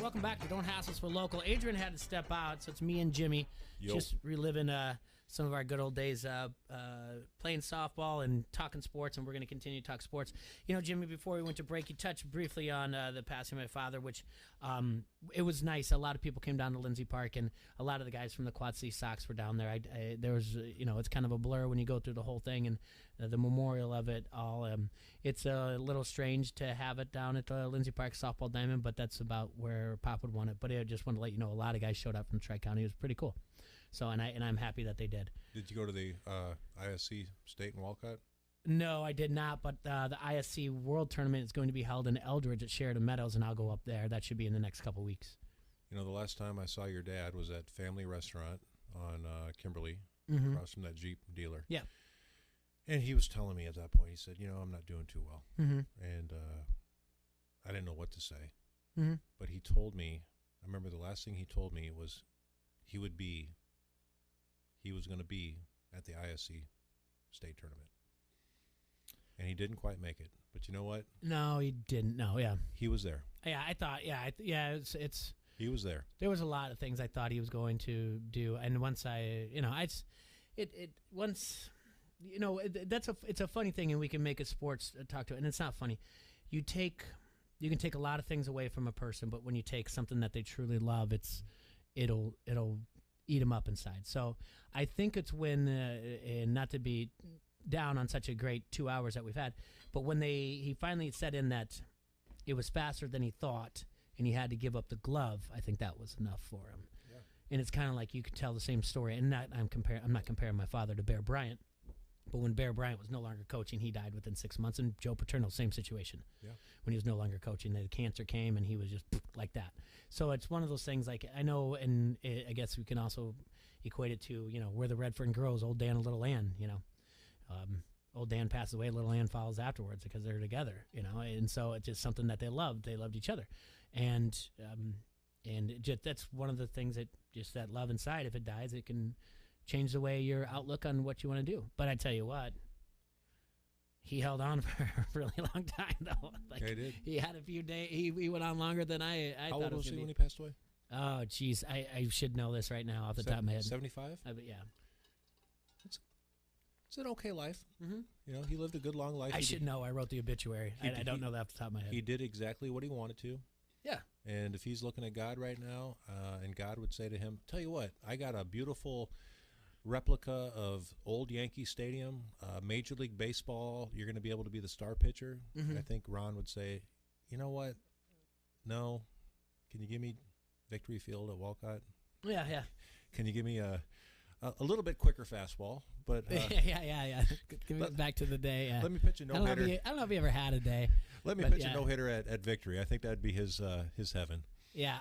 Speaker 2: Welcome back to Don't Hassle Us, We're Local. Adrian had to step out, so it's me and Jimmy just reliving some of our good old days playing softball and talking sports, and we're going to continue to talk sports. You know, Jimmy, before we went to break, you touched briefly on the passing of my father, which it was nice. A lot of people came down to Lindsay Park, and a lot of the guys from the Quad City Sox were down there. There was, it's kind of a blur when you go through the whole thing, and the memorial of it all. It's a little strange to have it down at the Lindsay Park Softball Diamond, but that's about where Pop would want it. But I just wanted to let you know a lot of guys showed up from Tri-County. It was pretty cool. So, and I'm happy that they did.
Speaker 4: Did you go to the ISC State in Walcott?
Speaker 2: No, I did not, but the ISC World Tournament is going to be held in Eldridge at Sheridan Meadows, and I'll go up there. That should be in the next couple weeks.
Speaker 4: You know, the last time I saw your dad was at Family Restaurant on Kimberly, across from that Jeep dealer.
Speaker 2: Yeah.
Speaker 4: And he was telling me at that point, he said, I'm not doing too well. And I didn't know what to say. But he told me, I remember the last thing he told me was he was going to be at the ISC State Tournament. And he didn't quite make it. But you know what? No,
Speaker 2: he didn't. No, yeah.
Speaker 4: He was there.
Speaker 2: Yeah, I thought, it's
Speaker 4: he was there.
Speaker 2: There was a lot of things I thought he was going to do. And once it's a funny thing, and we can make it sports talk to it. And it's not funny. You can take a lot of things away from a person, but when you take something that they truly love, it'll eat them up inside. So I think it's when, and not to be down on such a great 2 hours that we've had, but when he finally said in that it was faster than he thought, and he had to give up the glove, I think that was enough for him. Yeah. And it's kind of like you could tell the same story, and I'm not comparing my father to Bear Bryant, but when Bear Bryant was no longer coaching, he died within 6 months, and Joe Paterno, same situation. Yeah. When he was no longer coaching, the cancer came, and he was just like that. So it's one of those things, like, I know, and I guess we can also equate it to, where the red fern grows, old Dan and little Ann, old Dan passes away, little Ann follows afterwards because they're together, and so it's just something that they loved each other. And that's one of the things that just that love inside, if it dies, it can change the way your outlook on what you want to do. But I tell you what, he held on for a really long time, though.
Speaker 4: He did.
Speaker 2: He had a few days. He went on longer than I
Speaker 4: How
Speaker 2: thought
Speaker 4: old
Speaker 2: it
Speaker 4: was
Speaker 2: was
Speaker 4: he
Speaker 2: gonna
Speaker 4: when
Speaker 2: be.
Speaker 4: he passed away?
Speaker 2: Oh, geez. I should know this right now off the top of my head.
Speaker 4: 75?
Speaker 2: Yeah.
Speaker 4: It's an okay life. He lived a good, long life.
Speaker 2: I should know. I wrote the obituary. I don't know that off the top of my head.
Speaker 4: He did exactly what he wanted to.
Speaker 2: Yeah.
Speaker 4: And if he's looking at God right now, and God would say to him, tell you what, I got a beautiful replica of old Yankee Stadium, Major League Baseball, you're going to be able to be the star pitcher. I think Ron would say, you know what? No. Can you give me Victory Field at Walcott?
Speaker 2: Yeah.
Speaker 4: Can you give me a little bit quicker fastball? But
Speaker 2: yeah. Give it back to the day. Yeah.
Speaker 4: Let me pitch a no-hitter.
Speaker 2: I don't know if he ever had a day.
Speaker 4: Let me pitch a no-hitter at Victory. I think that'd be his heaven.
Speaker 2: Yeah.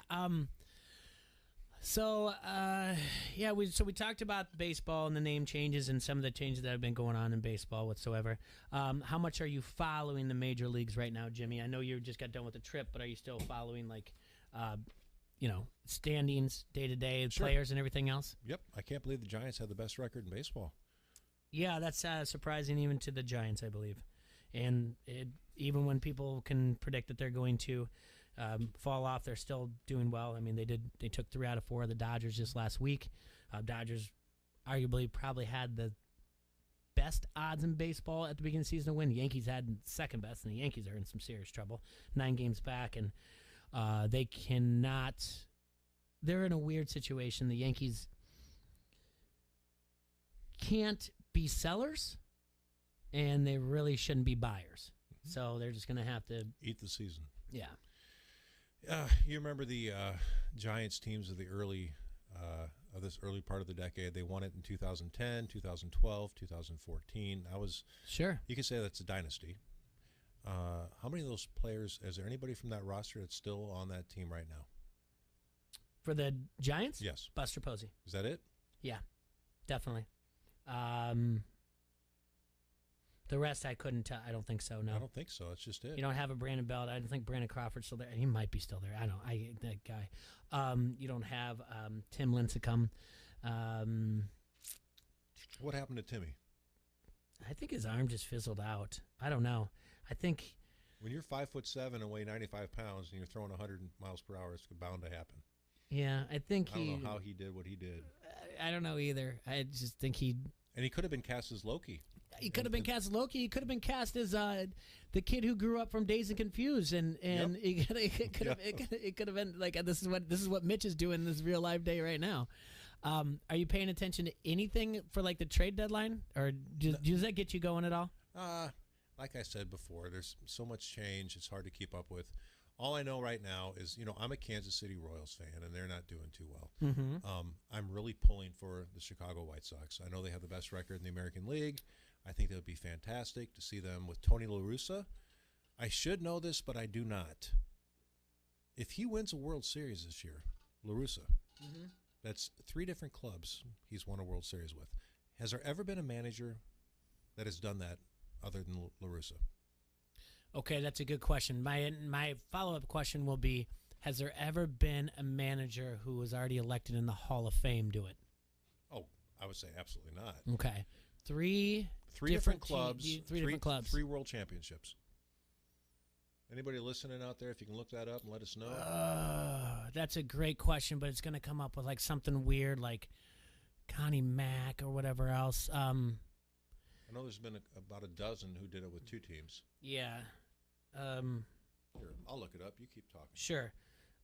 Speaker 2: So we talked about baseball and the name changes and some of the changes that have been going on in baseball whatsoever. How much are you following the major leagues right now, Jimmy? I know you just got done with the trip, but are you still following standings day to day, players and everything else?
Speaker 4: Yep. I can't believe the Giants have the best record in baseball.
Speaker 2: Yeah, that's surprising even to the Giants, I believe. And even when people can predict that they're going to fall off, they're still doing well. I mean, they took 3 out of 4 of the Dodgers just last week. Dodgers arguably probably had the best odds in baseball at the beginning of the season to win. The Yankees had second best, and the Yankees are in some serious trouble. 9 games back, and they cannot. They're in a weird situation. The Yankees can't be sellers, and they really shouldn't be buyers. So they're just going to have to
Speaker 4: eat the season.
Speaker 2: Yeah.
Speaker 4: You remember the Giants teams of the early of this early part of the decade? They won it in 2010, 2012, 2014. That was
Speaker 2: sure.
Speaker 4: You could say that's a dynasty. How many of those players? Is there anybody from that roster that's still on that team right now?
Speaker 2: For the Giants?
Speaker 4: Yes.
Speaker 2: Buster Posey.
Speaker 4: Is that it?
Speaker 2: Yeah, definitely. The rest I couldn't tell. I don't think so, no.
Speaker 4: I don't think so. That's just it.
Speaker 2: You don't have a Brandon Belt. I don't think Brandon Crawford's still there. He might be still there. I don't know. That guy. You don't have Tim Lincecum.
Speaker 4: What happened to Timmy?
Speaker 2: I think his arm just fizzled out. I don't know. I think
Speaker 4: when you're 5'7" and weigh 95 pounds and you're throwing 100 miles per hour, it's bound to happen.
Speaker 2: Yeah, I think
Speaker 4: I don't know how he did what he did.
Speaker 2: I don't know either. I just think
Speaker 4: and he could have been cast as Loki.
Speaker 2: He could have been cast as Loki. He could have been cast as the kid who grew up from Dazed and Confused, and
Speaker 4: Yep.
Speaker 2: it could have been like this is what Mitch is doing this real live day right now. Are you paying attention to anything for like the trade deadline, or does that get you going at all?
Speaker 4: Like I said before, there's so much change; it's hard to keep up with. All I know right now is, I'm a Kansas City Royals fan, and they're not doing too well.
Speaker 2: Mm-hmm.
Speaker 4: I'm really pulling for the Chicago White Sox. I know they have the best record in the American League. I think that would be fantastic to see them with Tony La Russa. I should know this, but I do not. If he wins a World Series this year, La Russa, that's 3 different clubs he's won a World Series with. Has there ever been a manager that has done that other than La Russa?
Speaker 2: Okay, that's a good question. My follow-up question will be, has there ever been a manager who was already elected in the Hall of Fame do it?
Speaker 4: Oh, I would say absolutely not.
Speaker 2: Okay. Three
Speaker 4: different clubs.
Speaker 2: Three different clubs.
Speaker 4: 3 world championships. Anybody listening out there, if you can look that up and let us know?
Speaker 2: That's a great question, but it's going to come up with like something weird like Connie Mack or whatever else.
Speaker 4: I know there's been about a dozen who did it with 2 teams.
Speaker 2: Yeah.
Speaker 4: Here, I'll look it up. You keep talking.
Speaker 2: Sure.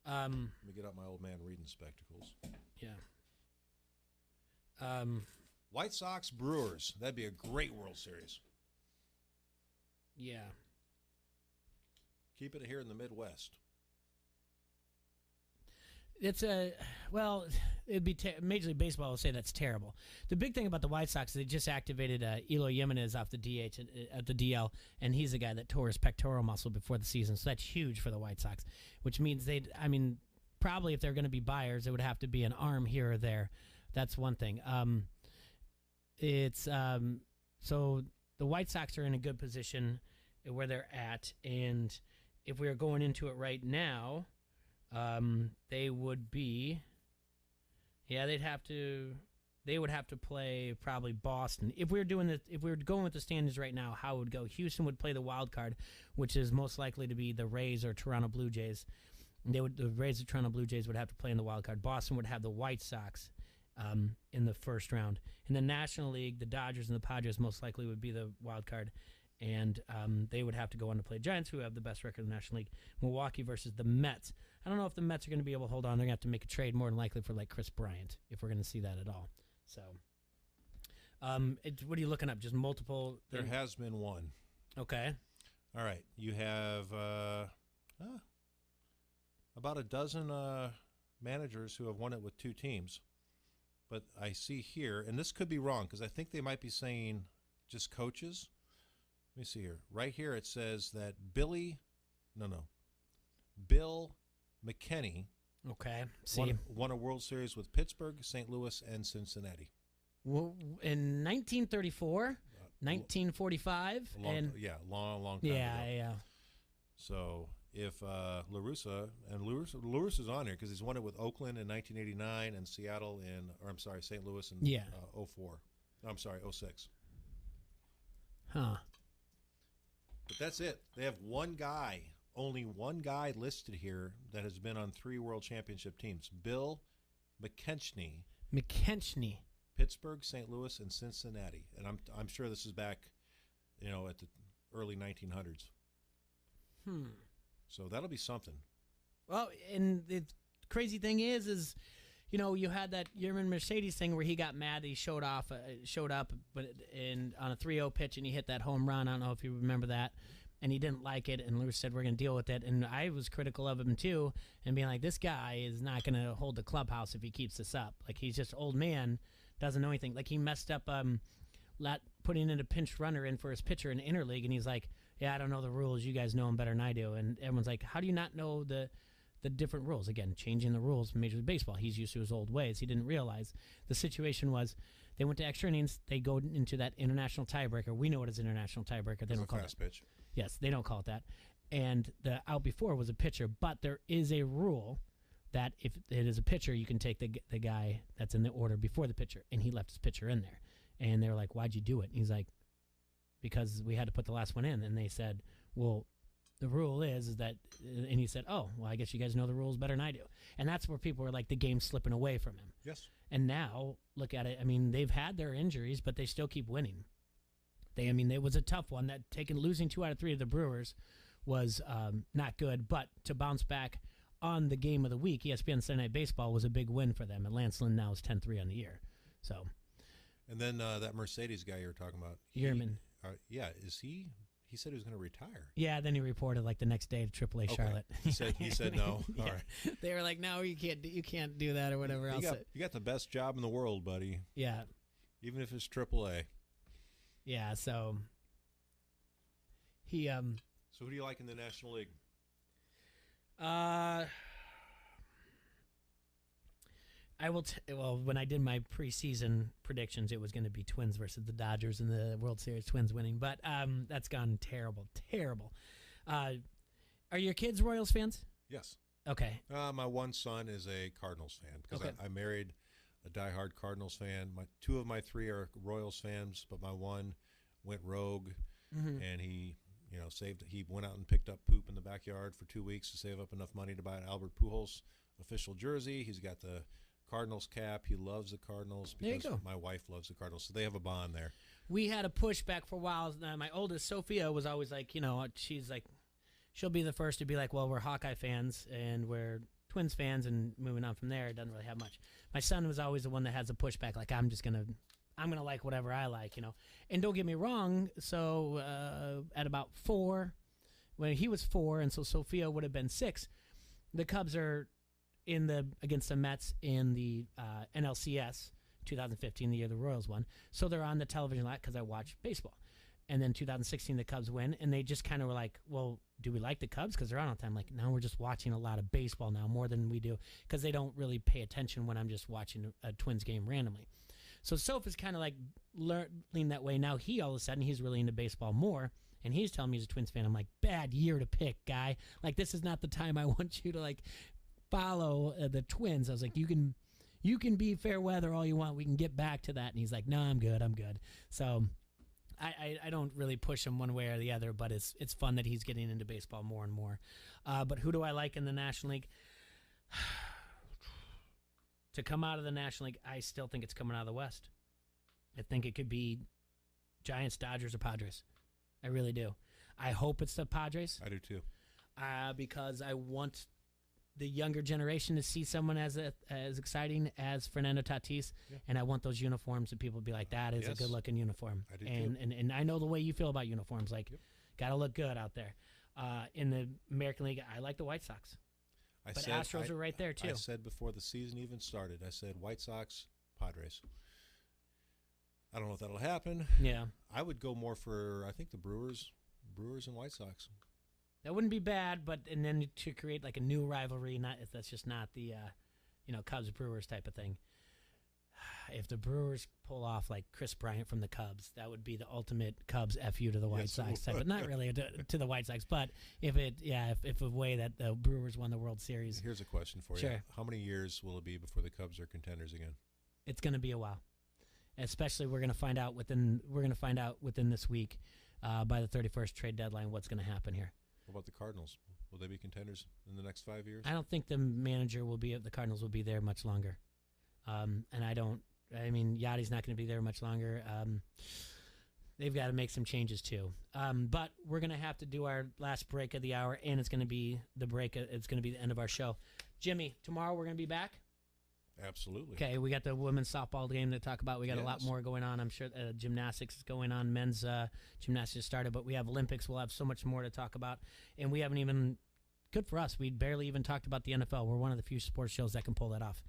Speaker 4: Let me get out my old man reading spectacles.
Speaker 2: Yeah.
Speaker 4: White Sox, Brewers. That'd be a great World Series.
Speaker 2: Yeah.
Speaker 4: Keep it here in the Midwest.
Speaker 2: It's it'd be Major League Baseball will say that's terrible. The big thing about the White Sox is they just activated Eloy Jimenez off the DH at the DL, and he's the guy that tore his pectoral muscle before the season, so that's huge for the White Sox, which means probably if they're going to be buyers, it would have to be an arm here or there. That's one thing. So the White Sox are in a good position where they're at, and if we are going into it right now, they would be, they would have to play probably Boston. If we were going with the standings right now, how it would go? Houston would play the wild card, which is most likely to be the Rays or Toronto Blue Jays. The Rays or Toronto Blue Jays would have to play in the wild card. Boston would have the White Sox in the first round. In the National League, the Dodgers and the Padres most likely would be the wild card. And they would have to go on to play Giants, who have the best record in the National League. Milwaukee versus the Mets. I don't know if the Mets are going to be able to hold on. They're going to have to make a trade more than likely for like Chris Bryant, if we're going to see that at all. So, what are you looking up? Just multiple?
Speaker 4: There has been one.
Speaker 2: Okay.
Speaker 4: All right. You have about a dozen managers who have won it with 2 teams. But I see here, and this could be wrong because I think they might be saying just coaches. Let me see here. Right here it says that Bill McKinney won a World Series with Pittsburgh, St. Louis, and Cincinnati.
Speaker 2: Well, in 1934, 1945.
Speaker 4: Long time ago.
Speaker 2: Yeah.
Speaker 4: So if La Russa's on here because he's won it with Oakland in 1989 and Seattle St. Louis in 04. I'm sorry, 06.
Speaker 2: Huh.
Speaker 4: But that's it. They have only one guy listed here that has been on 3 world championship teams. Bill McKenchny.
Speaker 2: McKenchny.
Speaker 4: Pittsburgh, St. Louis, and Cincinnati. And I'm sure this is back, at the early 1900s. So that'll be something.
Speaker 2: Well, and the crazy thing is, you had that Yerman Mercedes thing where he got mad. He showed up, but on a 3-0 pitch, and he hit that home run. I don't know if you remember that. And he didn't like it, and Lewis said, we're going to deal with it. And I was critical of him, too, and being like, this guy is not going to hold the clubhouse if he keeps this up. Like, he's just old man, doesn't know anything. Like, he messed up putting in a pinch runner in for his pitcher in interleague, and he's like, yeah, I don't know the rules. You guys know them better than I do. And everyone's like, how do you not know the different rules? Again, changing the rules in Major League Baseball. He's used to his old ways. He didn't realize the situation was they went to extra innings. They go into that international tiebreaker. We know it as international tiebreaker. They don't call it
Speaker 4: fast pitch.
Speaker 2: Yes, they don't call it that. And the out before was a pitcher, but there is a rule that if it is a pitcher, you can take the guy that's in the order before the pitcher, and he left his pitcher in there. And they were like, why'd you do it? And he's like, because we had to put the last one in. And they said, well, the rule is that, and he said, oh, well, I guess you guys know the rules better than I do. And that's where people were like, the game's slipping away from him.
Speaker 4: Yes.
Speaker 2: And now, look at it. I mean, they've had their injuries, but they still keep winning. It was a tough one. Losing 2 out of 3 of the Brewers was not good, but to bounce back on the game of the week, ESPN Sunday Night Baseball was a big win for them, and Lance Lynn now is 10-3 on the year. So,
Speaker 4: and then that Mercedes guy you were talking about,
Speaker 2: Yerman.
Speaker 4: Is he? He said he was going to retire.
Speaker 2: Yeah, then he reported like the next day to AAA Charlotte.
Speaker 4: He said no.
Speaker 2: Yeah.
Speaker 4: All right.
Speaker 2: They were like, no, you can't do that or whatever else.
Speaker 4: You got the best job in the world, buddy.
Speaker 2: Yeah.
Speaker 4: Even if it's AAA.
Speaker 2: Yeah, so he
Speaker 4: So who do you like in the National League?
Speaker 2: When I did my preseason predictions, it was going to be Twins versus the Dodgers in the World Series, Twins winning, but that's gone terrible. Are your kids Royals fans?
Speaker 4: Yes.
Speaker 2: Okay.
Speaker 4: My one son is a Cardinals fan because
Speaker 2: Okay.
Speaker 4: I married a diehard Cardinals fan. 2 of my 3 are Royals fans, but my one went rogue, and he went out and picked up poop in the backyard for 2 weeks to save up enough money to buy an Albert Pujols official jersey. He's got the Cardinals cap. He loves the Cardinals because my wife loves the Cardinals, so they have a bond there.
Speaker 2: We had a pushback for a while. My oldest, Sophia, was always like, she's like, she'll be the first to be like, well, we're Hawkeye fans and we're Twins fans, and moving on from there, it doesn't really have much. My son was always the one that has a pushback, like I'm gonna like whatever I like, And don't get me wrong. So at about 4, when he was 4, and so Sophia would have been 6, the Cubs are against the Mets in the NLCS 2015, the year the Royals won. So they're on the television a lot because I watch baseball. And then 2016, the Cubs win, and they just kind of were like, well, do we like the Cubs? Because they're on all the time. Like, now we're just watching a lot of baseball now, more than we do, because they don't really pay attention when I'm just watching a Twins game randomly. So Soph is kind of like learning that way. Now all of a sudden, he's really into baseball more, and he's telling me he's a Twins fan. I'm like, bad year to pick, guy. Like, this is not the time I want you to, like, follow the Twins. I was like, you can be fair weather all you want. We can get back to that. And he's like, no, I'm good. So I don't really push him one way or the other, but it's fun that he's getting into baseball more and more. But who do I like in the National League? To come out of the National League, I still think it's coming out of the West. I think it could be Giants, Dodgers, or Padres. I really do. I hope it's the Padres.
Speaker 4: I do too.
Speaker 2: Because I want the younger generation to see someone as exciting as Fernando Tatis, and I want those uniforms that people be like, that is a good-looking uniform.
Speaker 4: I do
Speaker 2: too. And I know the way you feel about uniforms. Like, got to look good out there. In the American League, I like the White Sox. Astros are right there, too.
Speaker 4: I said before the season even started, I said White Sox, Padres. I don't know if that'll happen.
Speaker 2: Yeah.
Speaker 4: I would go more for, I think, the Brewers and White Sox.
Speaker 2: That wouldn't be bad, and then to create like a new rivalry, that's just not the, Cubs Brewers type of thing. If the Brewers pull off like Chris Bryant from the Cubs, that would be the ultimate Cubs FU to the White Sox type, but not really to the White Sox. But if a way that the Brewers won the World Series.
Speaker 4: Here's a question for you: how many years will it be before the Cubs are contenders again?
Speaker 2: It's going to be a while. Especially, we're going to find out within this week, by the 31st trade deadline, what's going to happen here.
Speaker 4: What about the Cardinals? Will they be contenders in the next 5 years?
Speaker 2: I don't think the manager the Cardinals will be there much longer. And I mean, Yachty's not going to be there much longer. They've got to make some changes too. But we're going to have to do our last break of the hour, and it's going to be the break. It's going to be the end of our show. Jimmy, tomorrow we're going to be back?
Speaker 4: Absolutely.
Speaker 2: Okay, we got the women's softball game to talk about. We got a lot more going on. I'm sure gymnastics is going on. Men's gymnastics started, but we have Olympics. We'll have so much more to talk about. And we haven't even, good for us, we barely even talked about the NFL. We're one of the few sports shows that can pull that off.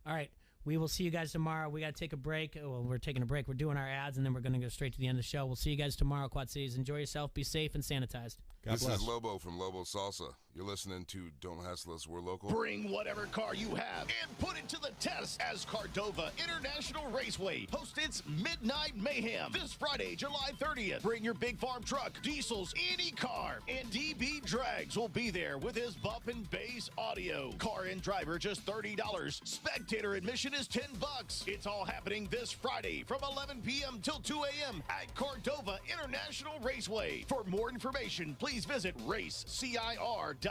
Speaker 2: All right, we will see you guys tomorrow. We got to take a break. Well, we're taking a break. We're doing our ads, and then we're going to go straight to the end of the show. We'll see you guys tomorrow, Quad Cities. Enjoy yourself. Be safe and sanitized.
Speaker 5: This is Lobo from Lobo Salsa. You're listening to Don't Hassle Us, We're Local.
Speaker 6: Bring whatever car you have and put it to the test as Cordova International Raceway hosts its Midnight Mayhem this Friday, July 30th. Bring your big farm truck, diesels, any car, and DB Drags will be there with his bump and bass audio. Car and driver just $30. Spectator admission is $10. It's all happening this Friday from 11 p.m. till 2 a.m. at Cordova International Raceway. For more information, please visit racecir.com.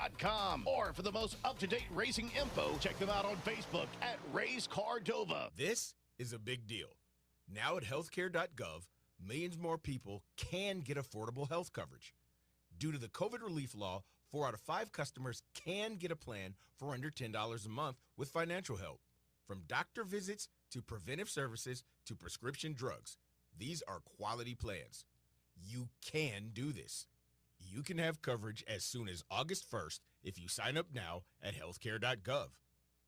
Speaker 6: Or for the most up-to-date racing info, check them out on Facebook at Race Cordova.
Speaker 11: This is a big deal. Now at healthcare.gov, millions more people can get affordable health coverage. Due to the COVID relief law, 4 out of 5 customers can get a plan for under $10 a month with financial help. From doctor visits to preventive services to prescription drugs, these are quality plans. You can do this. You can have coverage as soon as August 1st if you sign up now at healthcare.gov.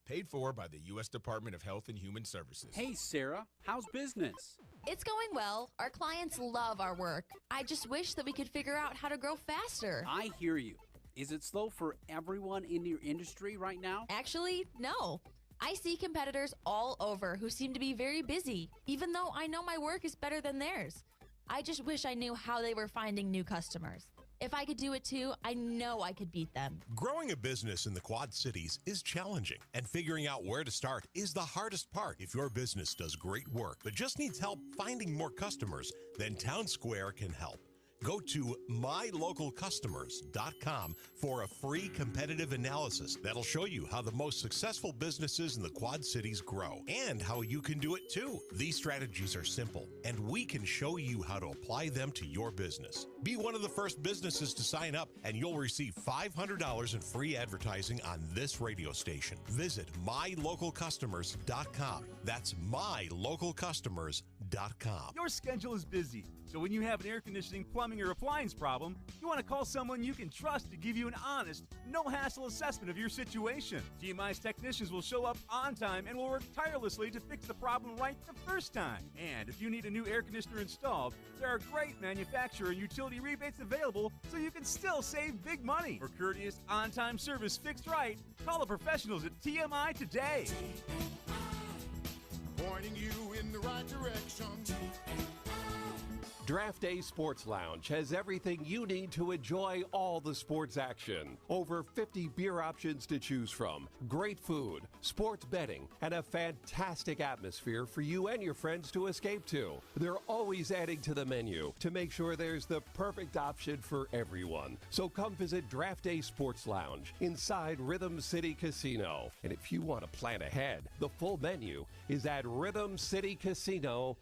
Speaker 11: Paid for by the U.S. Department of Health and Human Services.
Speaker 17: Hey, Sarah, how's business?
Speaker 18: It's going well. Our clients love our work. I just wish that we could figure out how to grow faster.
Speaker 17: I hear you. Is it slow for everyone in your industry right now?
Speaker 18: Actually, no. I see competitors all over who seem to be very busy, even though I know my work is better than theirs. I just wish I knew how they were finding new customers. If I could do it too, I know I could beat them.
Speaker 19: Growing a business in the Quad Cities is challenging, and figuring out where to start is the hardest part. If your business does great work but just needs help finding more customers, then Town Square can help. Go to mylocalcustomers.com for a free competitive analysis that'll show you how the most successful businesses in the Quad Cities grow and how you can do it too. These strategies are simple, and we can show you how to apply them to your business. Be one of the first businesses to sign up, and you'll receive $500 in free advertising on this radio station. Visit mylocalcustomers.com. That's mylocalcustomers.com.
Speaker 20: Your schedule is busy, so when you have an air conditioning, plumbing, or appliance problem, you want to call someone you can trust to give you an honest, no-hassle assessment of your situation. TMI's technicians will show up on time and will work tirelessly to fix the problem right the first time. And if you need a new air conditioner installed, there are great manufacturer and utility rebates available so you can still save big money. For courteous, on-time service fixed right, call the professionals at TMI today.
Speaker 28: Pointing you in the right direction.
Speaker 21: Draft Day Sports Lounge has everything you need to enjoy all the sports action. Over 50 beer options to choose from, great food, sports betting, and a fantastic atmosphere for you and your friends to escape to. They're always adding to the menu to make sure there's the perfect option for everyone. So come visit Draft Day Sports Lounge inside Rhythm City Casino. And if you want to plan ahead, the full menu is at rhythmcitycasino.com.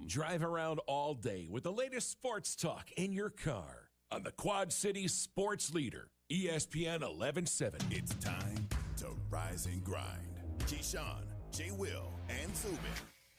Speaker 23: Drive around all day with the latest sports talk in your car on the Quad Cities sports leader, ESPN 1170.
Speaker 28: It's time to rise and grind. Keyshawn, J. Will, and Zubin.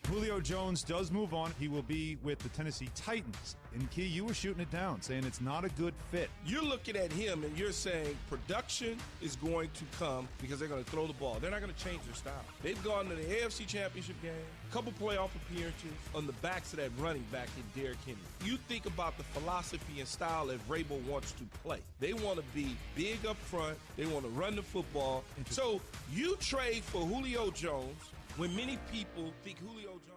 Speaker 31: Julio Jones does move on. He will be with the Tennessee Titans. And Key, you were shooting it down, saying it's not a good fit.
Speaker 32: You're looking at him and you're saying production is going to come because they're going to throw the ball. They're not going to change their style. They've gone to the AFC Championship game, a couple playoff appearances on the backs of that running back in Derrick Henry. You think about the philosophy and style that Vrabel wants to play. They want to be big up front. They want to run the football. So you trade for Julio Jones when many people think Julio Jones.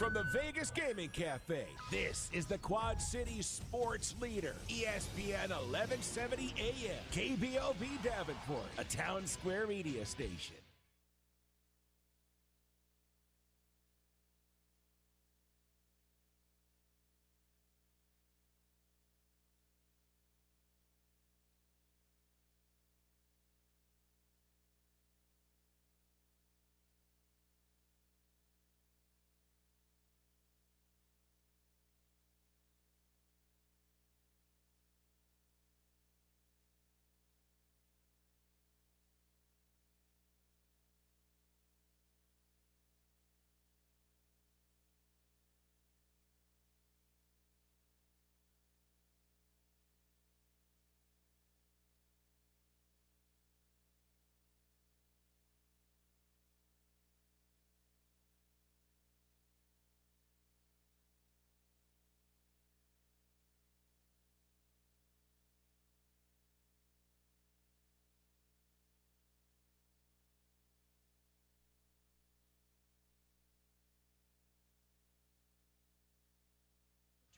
Speaker 23: from the Vegas Gaming Cafe, this is the Quad City Sports Leader, ESPN 1170 AM, KBOB Davenport, a Town Square media station.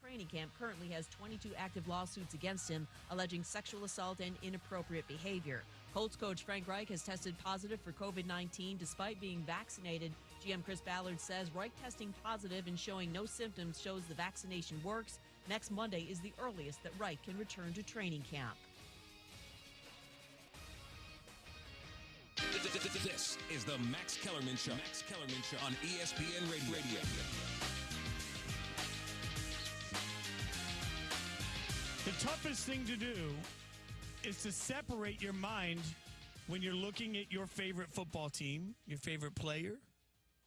Speaker 1: Training camp currently has 22 active lawsuits against him, alleging sexual assault and inappropriate behavior. Colts coach Frank Reich has tested positive for COVID-19 despite being vaccinated. GM Chris Ballard says Reich testing positive and showing no symptoms shows the vaccination works. Next Monday is the earliest that Reich can return to training camp.
Speaker 23: This is the Max Kellerman Show. Max Kellerman Show on ESPN Radio.
Speaker 3: The toughest thing to do is to separate your mind when you're looking at your favorite football team, your favorite player,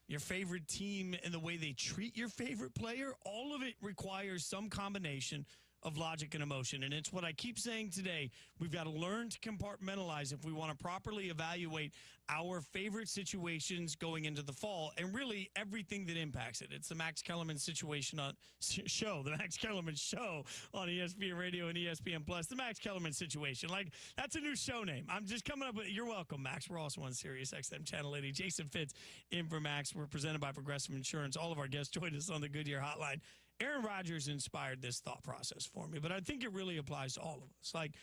Speaker 3: your favorite team, and the way they treat your favorite player. All of it requires some combination of logic and emotion. And it's what I keep saying today. We've got to learn to compartmentalize if we want to properly evaluate our favorite situations going into the fall and really everything that impacts it. It's the Max Kellerman situation on show, the Max Kellerman Show on ESPN Radio and ESPN Plus. The Max Kellerman situation. Like, that's a new show name. I'm just coming up with, you're welcome, Max. We're also on Sirius XM Channel 80. Jason Fitz in for Max. We're presented by Progressive Insurance. All of our guests joined us on the Goodyear Hotline. Aaron Rodgers inspired this thought process for me, but I think it really applies to all of us. Like,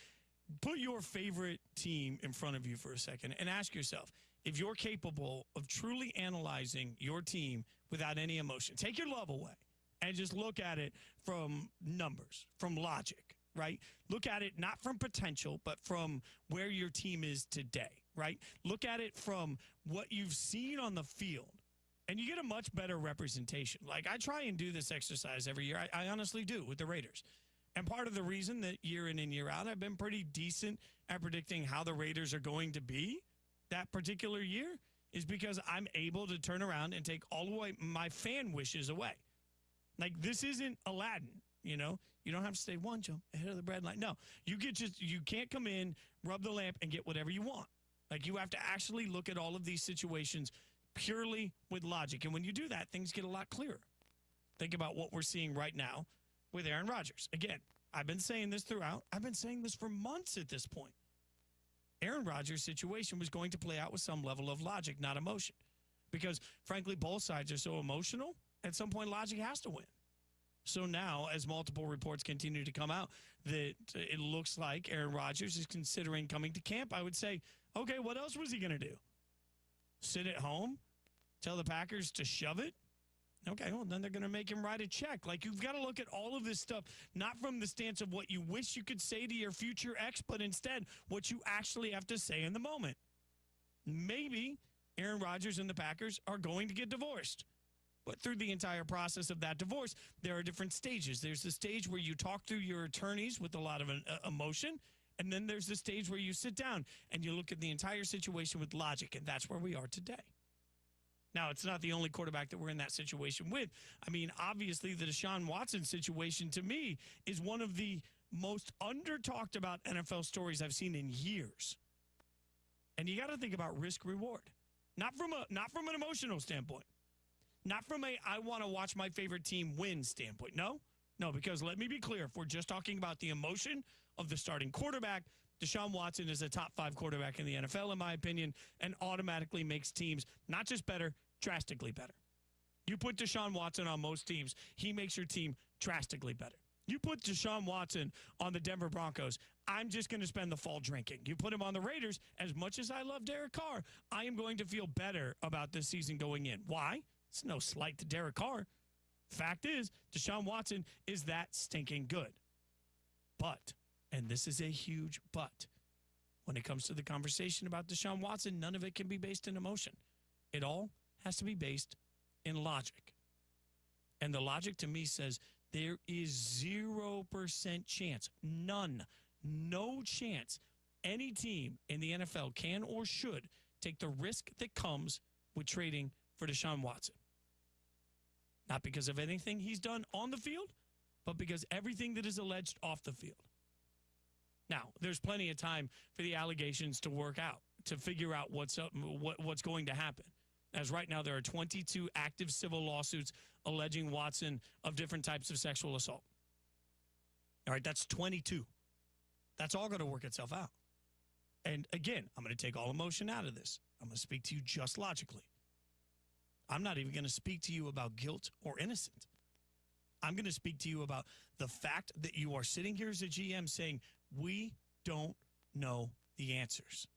Speaker 3: put your favorite team in front of you for a second and ask yourself if you're capable of truly analyzing your team without any emotion. Take your love away and just look at it from numbers, from logic, right? Look at it not from potential, but from where your team is today, right? Look at it from what you've seen on the field. And you get a much better representation. Like, I try and do this exercise every year. I honestly do with the Raiders. And part of the reason that year in and year out, I've been pretty decent at predicting how the Raiders are going to be that particular year is because I'm able to turn around and take all the way my fan wishes away. Like, this isn't Aladdin, you know? You don't have to stay one jump ahead of the bread line. No, you can't come in, rub the lamp, and get whatever you want. Like, you have to actually look at all of these situations purely with logic. And when you do that, things get a lot clearer. Think about what we're seeing right now with Aaron Rodgers. Again, I've been saying this throughout. I've been saying this for months at this point. Aaron Rodgers' situation was going to play out with some level of logic, not emotion. Because, frankly, both sides are so emotional, at some point logic has to win. So now, as multiple reports continue to come out that it looks like Aaron Rodgers is considering coming to camp, I would say, okay, what else was he going to do? Sit at home? Tell the Packers to shove it? Okay, well, then they're going to make him write a check. Like, you've got to look at all of this stuff, not from the stance of what you wish you could say to your future ex, but instead what you actually have to say in the moment. Maybe Aaron Rodgers and the Packers are going to get divorced. But through the entire process of that divorce, there are different stages. There's the stage where you talk through your attorneys with a lot of emotion, and then there's the stage where you sit down and you look at the entire situation with logic, and that's where we are today. Now, it's not the only quarterback that we're in that situation with. I mean, obviously, the Deshaun Watson situation, to me, is one of the most under-talked about NFL stories I've seen in years. And you got to think about risk-reward. Not from an emotional standpoint. Not from a I want to watch my favorite team win standpoint. No, because let me be clear. If we're just talking about the emotion of the starting quarterback, Deshaun Watson is a top 5 quarterback in the NFL, in my opinion, and automatically makes teams not just better, drastically better. You put Deshaun Watson on most teams, he makes your team drastically better. You put Deshaun Watson on the Denver Broncos, I'm just going to spend the fall drinking. You put him on the Raiders, as much as I love Derek Carr, I am going to feel better about this season going in. Why? It's no slight to Derek Carr. Fact is, Deshaun Watson is that stinking good. But, and this is a huge but, when it comes to the conversation about Deshaun Watson, none of it can be based in emotion. It all has to be based in logic. And the logic to me says there is 0% chance, none, no chance any team in the NFL can or should take the risk that comes with trading for Deshaun Watson. Not because of anything he's done on the field, but because everything that is alleged off the field. Now, there's plenty of time for the allegations to work out, to figure out what's going to happen. As right now, there are 22 active civil lawsuits alleging Watson of different types of sexual assault. All right, that's 22. That's all going to work itself out. And again, I'm going to take all emotion out of this. I'm going to speak to you just logically. I'm not even going to speak to you about guilt or innocence. I'm going to speak to you about the fact that you are sitting here as a GM saying, we don't know the answers.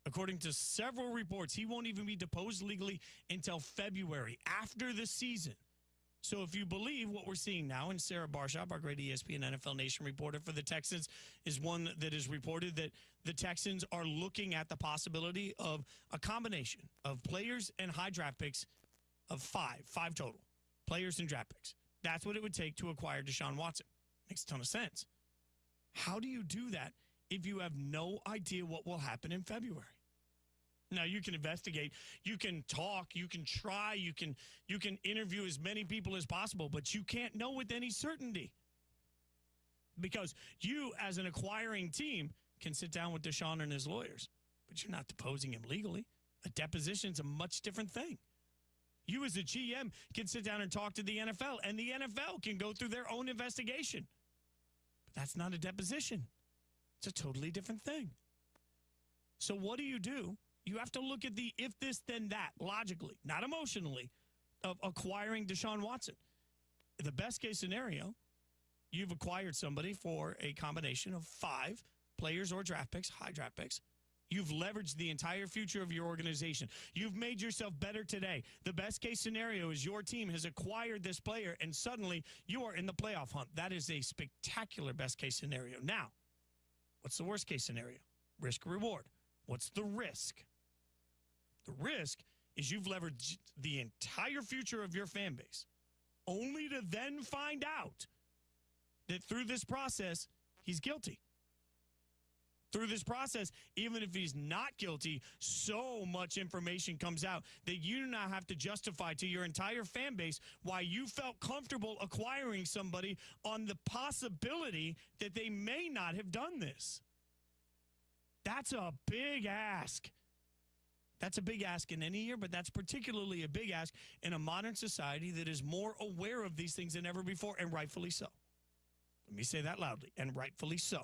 Speaker 3: According to several reports, he won't even be deposed legally until February, after the season. So if you believe what we're seeing now, and Sarah Barshop, our great ESPN NFL Nation reporter for the Texans, is one that is reported that the Texans are looking at the possibility of a combination of players and high draft picks of five total, players and draft picks. That's what it would take to acquire Deshaun Watson. Makes a ton of sense. How do you do that if you have no idea what will happen in February? Now, you can investigate, you can talk, you can try, you can interview as many people as possible, but you can't know with any certainty. Because you, as an acquiring team, can sit down with Deshaun and his lawyers, but you're not deposing him legally. A deposition's a much different thing. You, as a GM, can sit down and talk to the NFL, and the NFL can go through their own investigation. But that's not a deposition. It's a totally different thing. So what do? You have to look at the if this, then that, logically, not emotionally, of acquiring Deshaun Watson. The best case scenario, you've acquired somebody for a combination of 5 players or draft picks, high draft picks. You've leveraged the entire future of your organization. You've made yourself better today. The best case scenario is your team has acquired this player and suddenly you are in the playoff hunt. That is a spectacular best case scenario. Now, what's the worst case scenario? Risk reward. What's the risk? The risk is you've leveraged the entire future of your fan base only to then find out that through this process, he's guilty. Through this process, even if he's not guilty, so much information comes out that you now have to justify to your entire fan base why you felt comfortable acquiring somebody on the possibility that they may not have done this. That's a big ask. That's a big ask in any year, but that's particularly a big ask in a modern society that is more aware of these things than ever before, and rightfully so. Let me say that loudly, and rightfully so.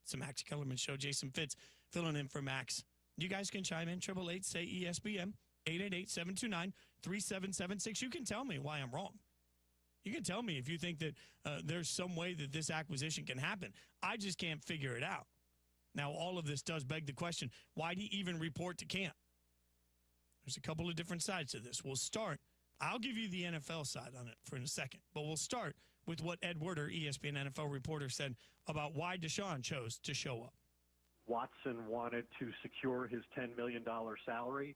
Speaker 3: It's the Max Kellerman Show. Jason Fitz filling in for Max. You guys can chime in, 888-SAY-ESPN, 888-729-3776. You can tell me why I'm wrong. You can tell me if you think that there's some way that this acquisition can happen. I just can't figure it out. Now, all of this does beg the question, why do you even report to camp? There's a couple of different sides to this. We'll start. I'll give you the NFL side on it for in a second, but we'll start with what Ed Werder, ESPN NFL reporter, said about why Deshaun chose to show up.
Speaker 7: Watson wanted to secure his $10 million salary.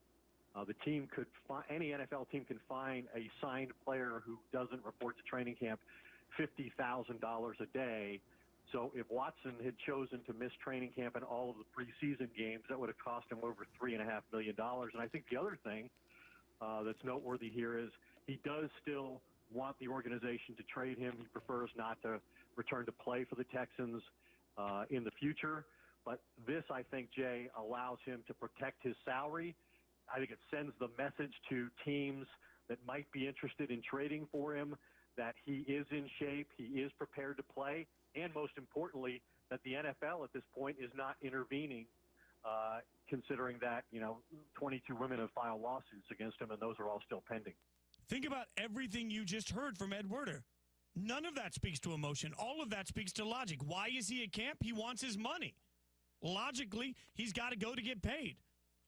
Speaker 7: The team could any NFL team can fine a signed player who doesn't report to training camp $50,000 a day. So if Watson had chosen to miss training camp and all of the preseason games, that would have cost him over $3.5 million. And I think the other thing that's noteworthy here is he does still want the organization to trade him. He prefers not to return to play for the Texans in the future. But this, I think, Jay, allows him to protect his salary. I think it sends the message to teams that might be interested in trading for him that he is in shape, he is prepared to play, and most importantly, that the NFL at this point is not intervening, considering that, 22 women have filed lawsuits against him, and those are all still pending.
Speaker 3: Think about everything you just heard from Ed Werder. None of that speaks to emotion. All of that speaks to logic. Why is he at camp? He wants his money. Logically, he's got to go to get paid.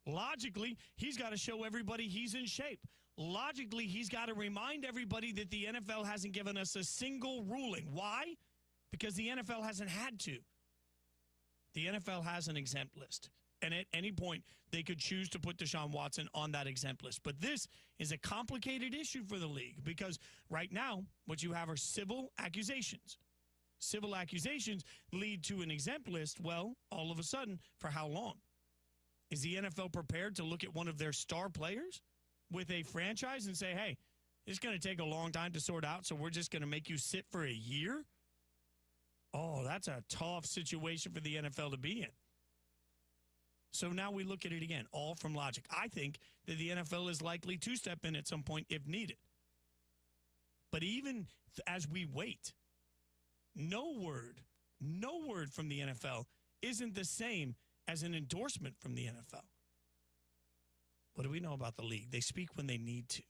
Speaker 3: Logically, he's got to show everybody he's in shape. Logically, he's got to remind everybody that the NFL hasn't given us a single ruling. Why? Because the NFL hasn't had to. The NFL has an exempt list. And at any point, they could choose to put Deshaun Watson on that exempt list. But this is a complicated issue for the league because right now, what you have are civil accusations. Civil accusations lead to an exempt list. Well, all of a sudden, for how long? Is the NFL prepared to look at one of their star players with a franchise and say, hey, it's going to take a long time to sort out, so we're just going to make you sit for a year? Oh, that's a tough situation for the NFL to be in. So now we look at it again, all from logic. I think that the NFL is likely to step in at some point if needed. But even as we wait, no word from the NFL isn't the same as an endorsement from the NFL. What do we know about the league? They speak when they need to.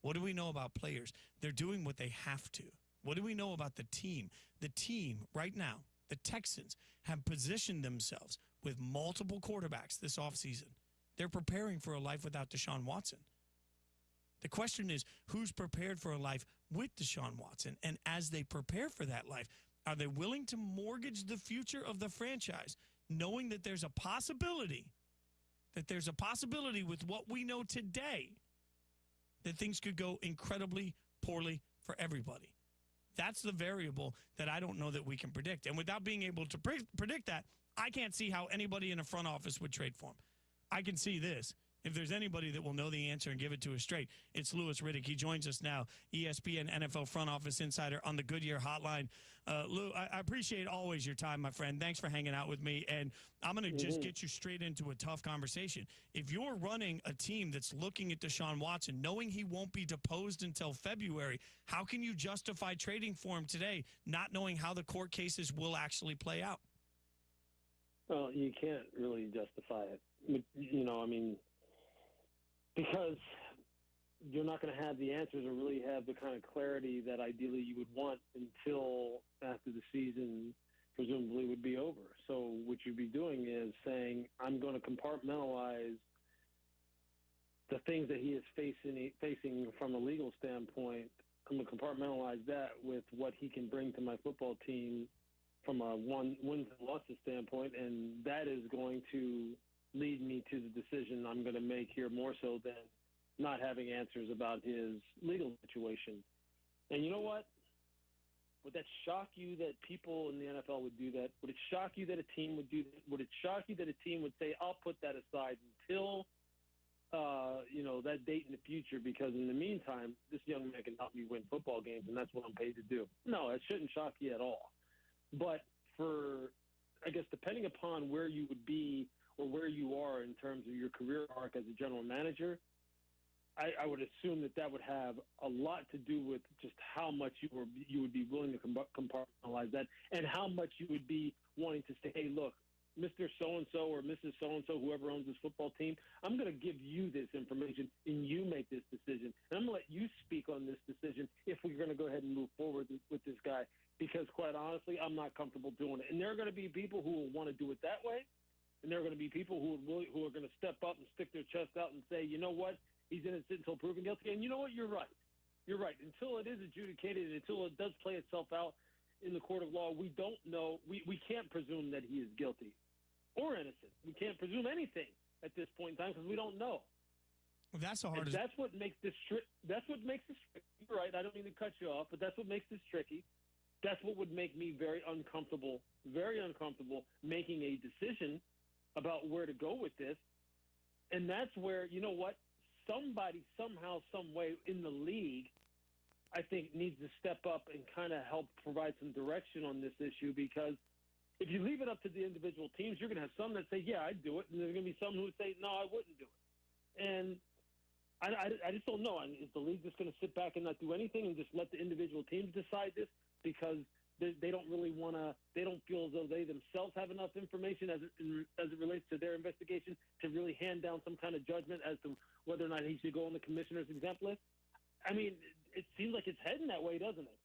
Speaker 3: What do we know about players? They're doing what they have to. What do we know about the team? The team right now, the Texans, have positioned themselves with multiple quarterbacks this offseason. They're preparing for a life without Deshaun Watson. The question is, who's prepared for a life with Deshaun Watson? And as they prepare for that life, are they willing to mortgage the future of the franchise, knowing that there's a possibility with what we know today that things could go incredibly poorly for everybody? That's the variable that I don't know that we can predict. And without being able to predict that, I can't see how anybody in a front office would trade for him. I can see this. If there's anybody that will know the answer and give it to us straight, it's Louis Riddick. He joins us now, ESPN NFL front office insider on the Goodyear Hotline. Lou, I appreciate always your time, my friend. Thanks for hanging out with me. And I'm going to just get you straight into a tough conversation. If you're running a team that's looking at Deshaun Watson, knowing he won't be deposed until February, how can you justify trading for him today, not knowing how the court cases will actually play out?
Speaker 9: Well, you can't really justify it. Because you're not going to have the answers or really have the kind of clarity that ideally you would want until after the season presumably would be over. So what you'd be doing is saying, I'm going to compartmentalize the things that he is facing from a legal standpoint. I'm going to compartmentalize that with what he can bring to my football team from a wins and losses standpoint, and that is going to lead me to the decision I'm going to make here more so than not having answers about his legal situation. And you know what? Would that shock you that people in the NFL would do that? Would it shock you that a team would do that? Would it shock you that a team would say, I'll put that aside until, that date in the future, because in the meantime, this young man can help me win football games, and that's what I'm paid to do? No, it shouldn't shock you at all. But I guess, depending upon where you would be or where you are in terms of your career arc as a general manager, I would assume that would have a lot to do with just how much you would be willing to compartmentalize that, and how much you would be wanting to say, hey, look, Mr. So-and-so or Mrs. So-and-so, whoever owns this football team, I'm going to give you this information and you make this decision. And I'm going to let you speak on this decision if we're going to go ahead and move forward with this guy, because quite honestly, I'm not comfortable doing it. And there are going to be people who will want to do it that way. And there are going to be people who are going to step up and stick their chest out and say, you know what, he's innocent until proven guilty. And you know what, you're right. You're right. Until it is adjudicated, until it does play itself out in the court of law, we don't know. We can't presume that he is guilty or innocent. We can't presume anything at this point in time because we don't know.
Speaker 3: That's the hardest.
Speaker 9: That's what makes this That's what makes this tricky. You're right. I don't mean to cut you off, but that's what makes this tricky. That's what would make me very uncomfortable making a decision about where to go with this. And that's where, you know what, somebody, somehow, some way in the league, I think needs to step up and kind of help provide some direction on this issue, because if you leave it up to the individual teams, you're going to have some that say, yeah, I'd do it, and there's going to be some who would say, no, I wouldn't do it. And I just don't know. Is the league just going to sit back and not do anything and just let the individual teams decide this because they don't really want to – they don't feel as though they themselves have enough information as it relates to their investigation to really hand down some kind of judgment as to whether or not he should go on the commissioner's exempt list? I mean, it seems like it's heading that way, doesn't it?